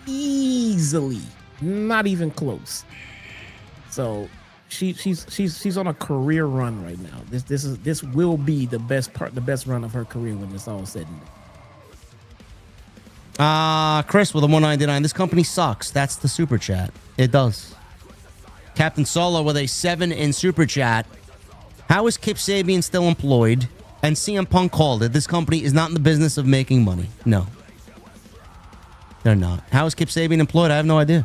[SPEAKER 3] Easily, not even close. So she's on a career run right now. This will be the best run of her career when it's all said and done.
[SPEAKER 1] Chris with a $1.99. This company sucks. That's the super chat. It does. Captain Solo with a 7 in super chat. How is Kip Sabian still employed? And CM Punk called it. This company is not in the business of making money. No, they're not. How is Kip Sabian employed? I have no idea.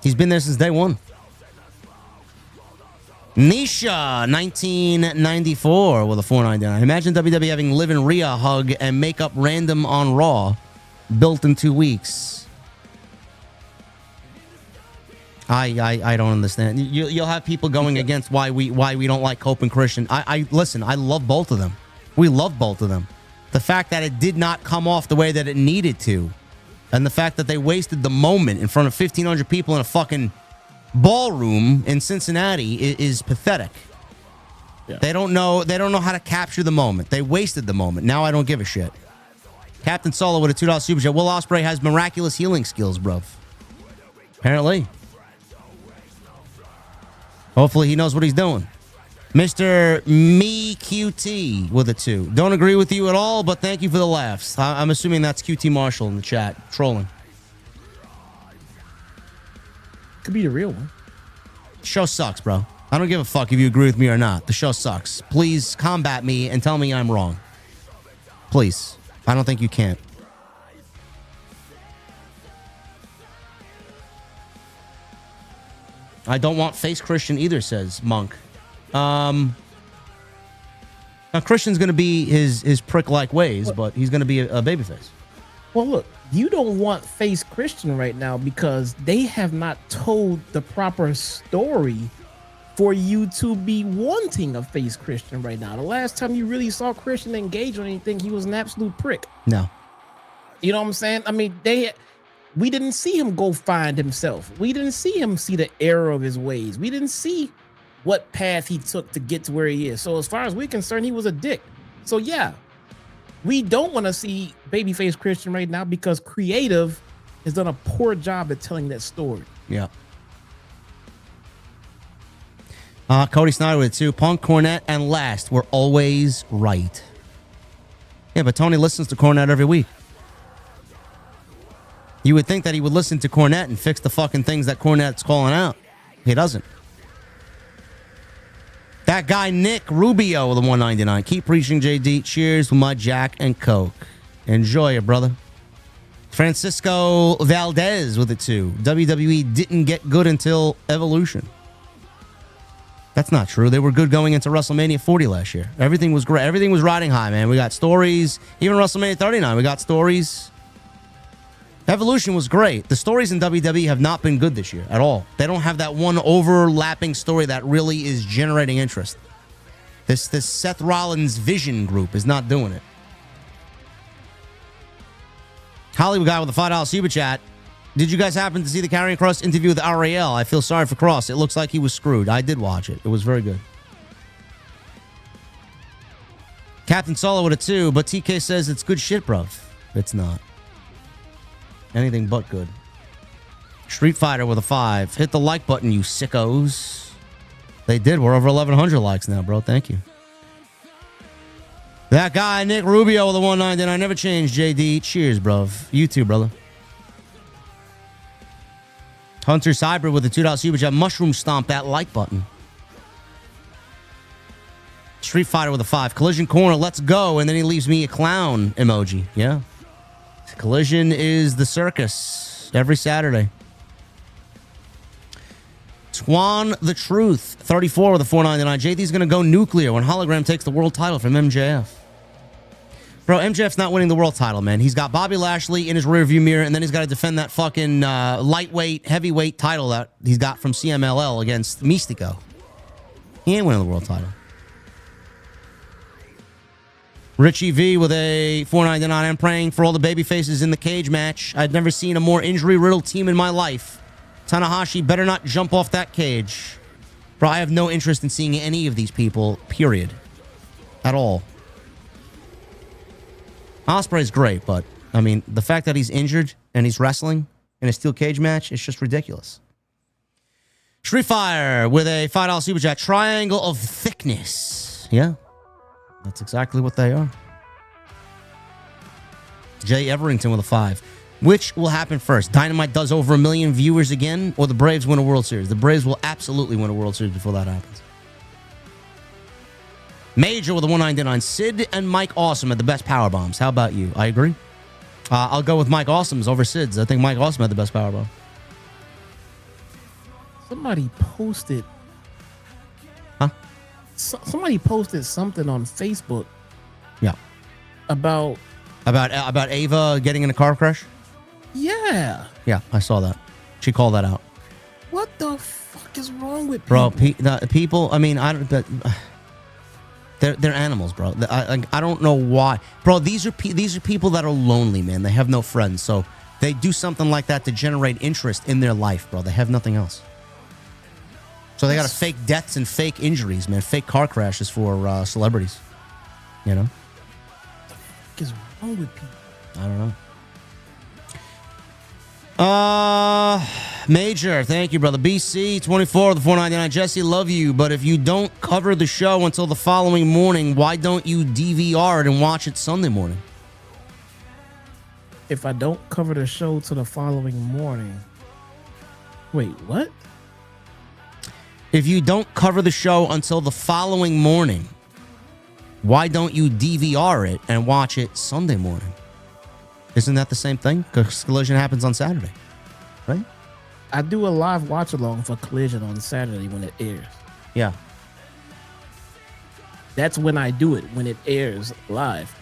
[SPEAKER 1] He's been there since day one. Nisha 1994 with a $4.99. Imagine WWE having Liv and Rhea hug and make up random on Raw, built in 2 weeks. I don't understand. You'll have people going against why we don't like Cope and Christian. I listen. I love both of them. We love both of them. The fact that it did not come off the way that it needed to, and the fact that they wasted the moment in front of 1,500 people in a fucking ballroom in Cincinnati is pathetic. Yeah. They don't know how to capture the moment. They wasted the moment. Now I don't give a shit. Captain Solo with a $2 super chat. Will Ospreay has miraculous healing skills, bro. Apparently. Hopefully he knows what he's doing. Mr. Me QT with a 2. Don't agree with you at all, but thank you for the laughs. I'm assuming that's QT Marshall in the chat trolling.
[SPEAKER 3] Could be the real one.
[SPEAKER 1] Show sucks, bro. I don't give a fuck if you agree with me or not. The show sucks. Please combat me and tell me I'm wrong. Please. I don't think you can. I don't want face Christian either, says Monk. Now Christian's going to be his prick-like ways, but he's going to be a babyface.
[SPEAKER 3] Well, look, you don't want face Christian right now because they have not told the proper story for you to be wanting a face Christian right now. The last time you really saw Christian engage on anything, he was an absolute prick.
[SPEAKER 1] No.
[SPEAKER 3] You know what I'm saying? I mean, we didn't see him go find himself. We didn't see him see the error of his ways. We didn't see what path he took to get to where he is. So as far as we're concerned, he was a dick. So yeah, we don't want to see babyface Christian right now because creative has done a poor job at telling that story.
[SPEAKER 1] Yeah. Cody Snyder with it too. Punk, Cornette, and Last were always right. Yeah, but Tony listens to Cornette every week. You would think that he would listen to Cornette and fix the fucking things that Cornette's calling out. He doesn't. That guy Nick Rubio with the 199. Keep preaching, JD. Cheers with my Jack and Coke. Enjoy it, brother. Francisco Valdez with it too. WWE didn't get good until Evolution. That's not true. They were good going into WrestleMania 40 last year. Everything was great. Everything was riding high, man. We got stories. Even WrestleMania 39, we got stories. Evolution was great. The stories in WWE have not been good this year at all. They don't have that one overlapping story that really is generating interest. This Seth Rollins Vision group is not doing it. Hollywood guy with a $5 super chat. Did you guys happen to see the Karrion Kross interview with RAL? I feel sorry for Kross. It looks like he was screwed. I did watch it. It was very good. Captain Solo with a 2, but TK says it's good shit, bruv. It's not. Anything but good. Street Fighter with a 5. Hit the like button, you sickos. They did. We're over 1,100 likes now, bro. Thank you. That guy, Nick Rubio with a 199. Never changed, JD. Cheers, bruv. You too, brother. Hunter Cyber with a $2 super chat. Mushroom stomp that like button. Street Fighter with a 5. Collision Corner, let's go. And then he leaves me a clown emoji. Yeah. Collision is the circus every Saturday. Twan the Truth, 34 with a 499. JD's going to go nuclear when Hologram takes the world title from MJF. Bro, MJF's not winning the world title, man. He's got Bobby Lashley in his rearview mirror, and then he's got to defend that fucking lightweight, heavyweight title that he's got from CMLL against Mystico. He ain't winning the world title. Richie V with a 499. I'm praying for all the baby faces in the cage match. I'd never seen a more injury-riddled team in my life. Tanahashi better not jump off that cage. Bro, I have no interest in seeing any of these people, period. At all. Ospreay's great, but, I mean, the fact that he's injured and he's wrestling in a steel cage match, it's just ridiculous. Street Fire with a $5 super chat. Triangle of thickness. Yeah. That's exactly what they are. Jay Everington with a 5. Which will happen first? Dynamite does over 1 million viewers again, or the Braves win a World Series? The Braves will absolutely win a World Series before that happens. Major with a 199. Sid and Mike Awesome had the best power bombs. How about you? I agree. I'll go with Mike Awesome's over Sid's. I think Mike Awesome had the best power bomb.
[SPEAKER 3] Somebody posted.
[SPEAKER 1] Huh?
[SPEAKER 3] Somebody posted something on Facebook.
[SPEAKER 1] Yeah.
[SPEAKER 3] About
[SPEAKER 1] Ava getting in a car crash?
[SPEAKER 3] Yeah.
[SPEAKER 1] Yeah, I saw that. She called that out.
[SPEAKER 3] What the fuck is wrong with people?
[SPEAKER 1] Bro, people, I mean, I don't... They're animals, bro. I don't know why. Bro, these are people that are lonely, man. They have no friends. So they do something like that to generate interest in their life, bro. They have nothing else. So they got to fake deaths and fake injuries, man. Fake car crashes for celebrities. You know?
[SPEAKER 3] What the fuck is wrong with people?
[SPEAKER 1] I don't know. Major, thank you, brother. BC 24 with the 499. Jesse, love you, but if you don't cover the show until the following morning, why don't you DVR it and watch it Sunday morning?
[SPEAKER 3] If I don't cover the show till the following morning, Wait, what?
[SPEAKER 1] If you don't cover the show until the following morning, why don't you DVR it and watch it Sunday morning? Isn't that the same thing? Because Collision happens on Saturday, right?
[SPEAKER 3] I do a live watch along for Collision on Saturday when it airs.
[SPEAKER 1] Yeah.
[SPEAKER 3] That's when I do it, when it airs live.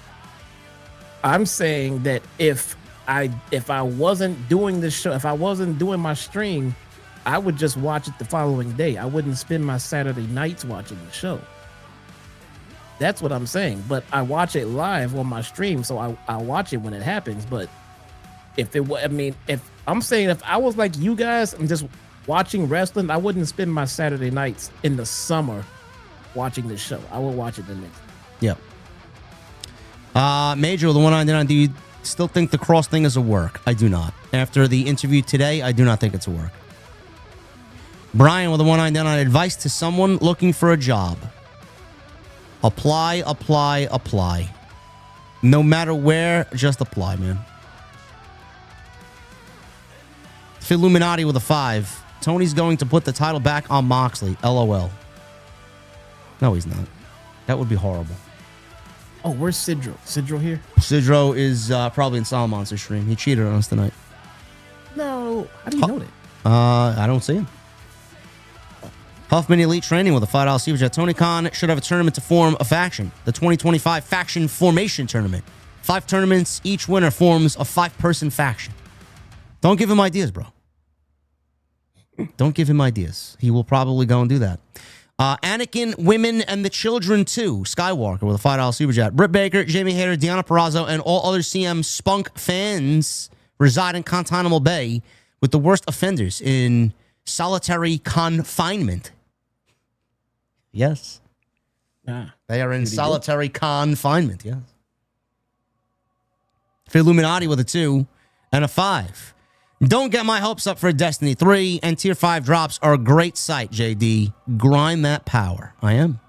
[SPEAKER 3] I'm saying that if I wasn't doing the show, if I wasn't doing my stream, I would just watch it the following day. I wouldn't spend my Saturday nights watching the show. That's what I'm saying. But I watch it live on my stream, so I watch it when it happens. But if I'm saying if I was like you guys, I'm just watching wrestling, I wouldn't spend my Saturday nights in the summer watching the show. I will watch it the next.
[SPEAKER 1] Yep. Major, the 199, do you still think the cross thing is a work? I do not. After the interview today, I do not think it's a work. Brian with the 199, advice to someone looking for a job. Apply, apply, apply. No matter where, just apply, man. Illuminati with a 5. Tony's going to put the title back on Moxley. LOL. No, he's not. That would be horrible.
[SPEAKER 3] Oh, where's Sidro? Sidro here?
[SPEAKER 1] Sidro is probably in Solomon's stream. He cheated on us tonight.
[SPEAKER 3] No. How do you know that?
[SPEAKER 1] I don't see him. Huffman Elite Training with a $5 super chat. Tony Khan should have a tournament to form a faction. The 2025 Faction Formation Tournament. 5 tournaments. Each winner forms a 5-person faction. Don't give him ideas, bro. Don't give him ideas. He will probably go and do that. Anakin, Women, and the Children 2. Skywalker with a $5 super chat. Britt Baker, Jamie Hayter, Deanna Purrazzo, and all other CM Spunk fans reside in Guantanamo Bay with the worst offenders in solitary confinement. Yes. They are in solitary confinement, yes. For Illuminati with a 2 and a 5. Don't get my hopes up for Destiny 3, and Tier 5 drops are a great sight, JD. Grind that power. I am.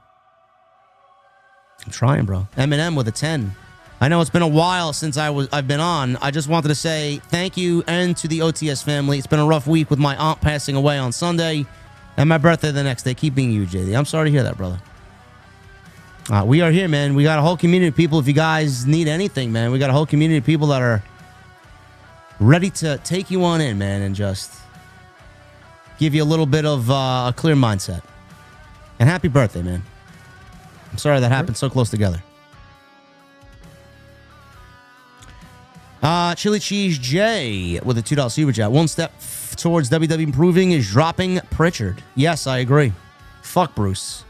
[SPEAKER 1] I'm trying, bro. Eminem with a 10. I know it's been a while since I've been on. I just wanted to say thank you and to the OTS family. It's been a rough week with my aunt passing away on Sunday and my birthday the next day. Keep being you, JD. I'm sorry to hear that, brother. We are here, man. We got a whole community of people. If you guys need anything, man, we got a whole community of people that are ready to take you on in, man, and just give you a little bit of a clear mindset. And happy birthday, man. I'm sorry that happened so close together. Chili Cheese J with a $2 super chat. One step towards WWE improving is dropping Pritchard. Yes, I agree. Fuck Bruce.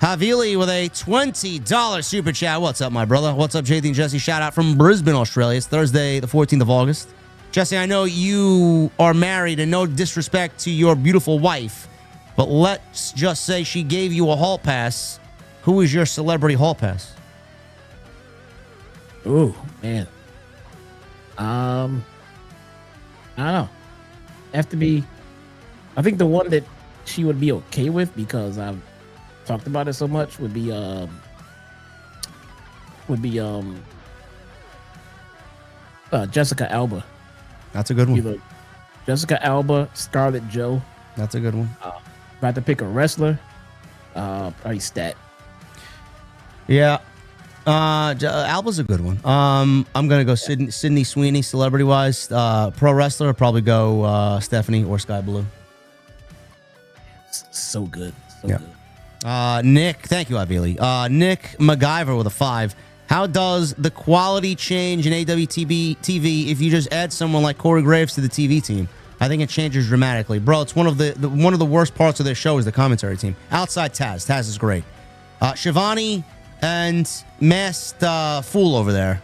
[SPEAKER 1] Havili with a $20 super chat. What's up, my brother? What's up, JD and Jesse? Shout out from Brisbane, Australia. It's Thursday, the 14th of August. Jesse, I know you are married, and no disrespect to your beautiful wife, but let's just say she gave you a hall pass. Who is your celebrity hall pass?
[SPEAKER 3] Oh, man. I don't know. Have to be. I think the one that she would be okay with, because I've talked about it so much, would be Jessica Alba.
[SPEAKER 1] That's a good one.
[SPEAKER 3] Either Jessica Alba, Scarlett Jo.
[SPEAKER 1] That's a good one.
[SPEAKER 3] If I had to pick a wrestler, probably Stat.
[SPEAKER 1] Yeah. Alba's a good one. I'm gonna go Sydney Sweeney, celebrity wise. Pro wrestler, I'll probably go Stephanie or Sky Blue.
[SPEAKER 3] So good. So
[SPEAKER 1] yeah.
[SPEAKER 3] good.
[SPEAKER 1] Nick, thank you, Avili. Nick MacGyver with a 5. How does the quality change in AWTV if you just add someone like Corey Graves to the TV team? I think it changes dramatically, bro. It's one of the worst parts of their show is the commentary team. Outside Taz, Taz is great. Shivani and Masked Fool over there,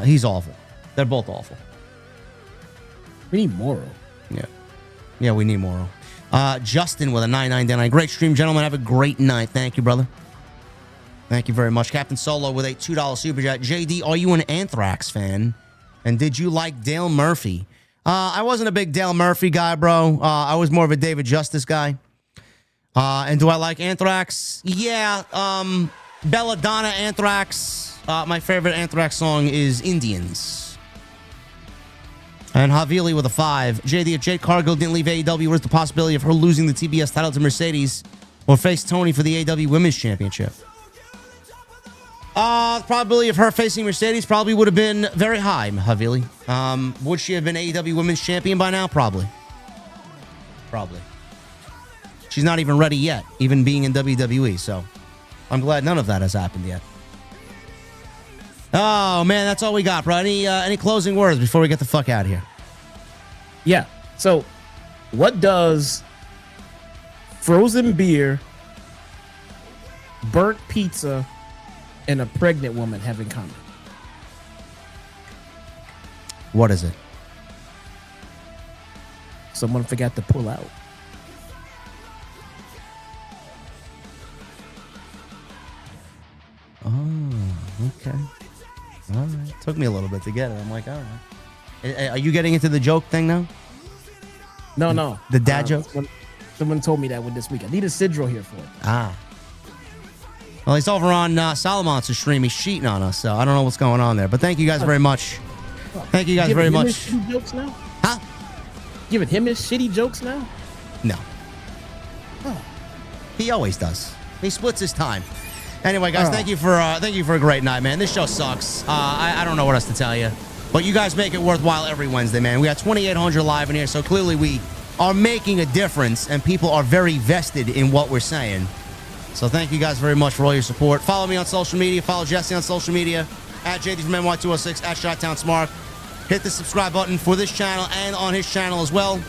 [SPEAKER 1] he's awful. They're both awful.
[SPEAKER 3] We need Moro.
[SPEAKER 1] Yeah, we need Moro. Justin with a 99. Great stream, gentlemen. Have a great night. Thank you, brother. Thank you very much. Captain Solo with a $2 super chat. JD, are you an Anthrax fan? And did you like Dale Murphy? I wasn't a big Dale Murphy guy, bro. I was more of a David Justice guy. And do I like Anthrax? Yeah. Belladonna Anthrax. My favorite Anthrax song is Indians. And Havili with a 5. JD, if Jade Cargill didn't leave AEW, where's the possibility of her losing the TBS title to Mercedes or face Tony for the AEW Women's Championship? The probability of her facing Mercedes probably would have been very high, Havili. Would she have been AEW Women's Champion by now? Probably. She's not even ready yet, even being in WWE, so I'm glad none of that has happened yet. Oh, man, that's all we got, bro. Any closing words before we get the fuck out of here?
[SPEAKER 3] Yeah. So, what does frozen beer, burnt pizza, and a pregnant woman have in common?
[SPEAKER 1] What is it?
[SPEAKER 3] Someone forgot to pull out.
[SPEAKER 1] Oh, okay. All right. Took me a little bit to get it. I'm like, all right. Are you getting into the joke thing now?
[SPEAKER 3] No.
[SPEAKER 1] The dad joke?
[SPEAKER 3] Someone told me that one this week. I need a Sidro here for it.
[SPEAKER 1] Ah. Well, he's over on Solomon's stream. He's cheating on us, so I don't know what's going on there. But thank you guys very much. Thank you guys very much.
[SPEAKER 3] Shitty jokes now?
[SPEAKER 1] Huh?
[SPEAKER 3] Giving him his shitty jokes now?
[SPEAKER 1] No.
[SPEAKER 3] Oh.
[SPEAKER 1] He always does. He splits his time. Anyway, guys, thank you for a great night, man. This show sucks. I don't know what else to tell you, but you guys make it worthwhile every Wednesday, man. We got 2,800 live in here, so clearly we are making a difference, and people are very vested in what we're saying. So thank you guys very much for all your support. Follow me on social media. Follow Jesse on social media at JDfromNY206 at ShotTownSmark. Hit the subscribe button for this channel and on his channel as well,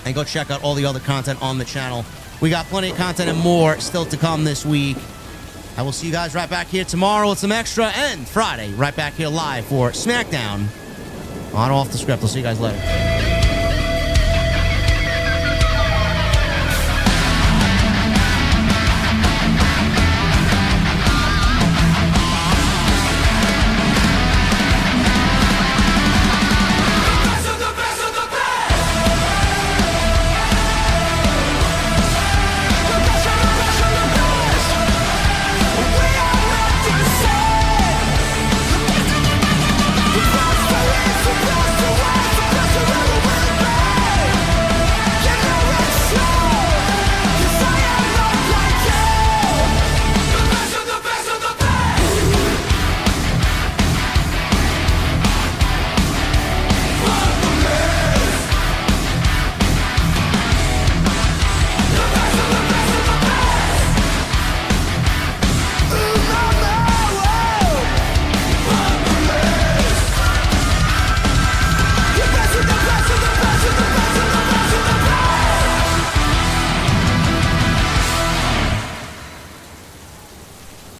[SPEAKER 1] and go check out all the other content on the channel. We got plenty of content and more still to come this week. I will see you guys right back here tomorrow with some extra, and Friday right back here live for SmackDown on Off the Script. I'll see you guys later.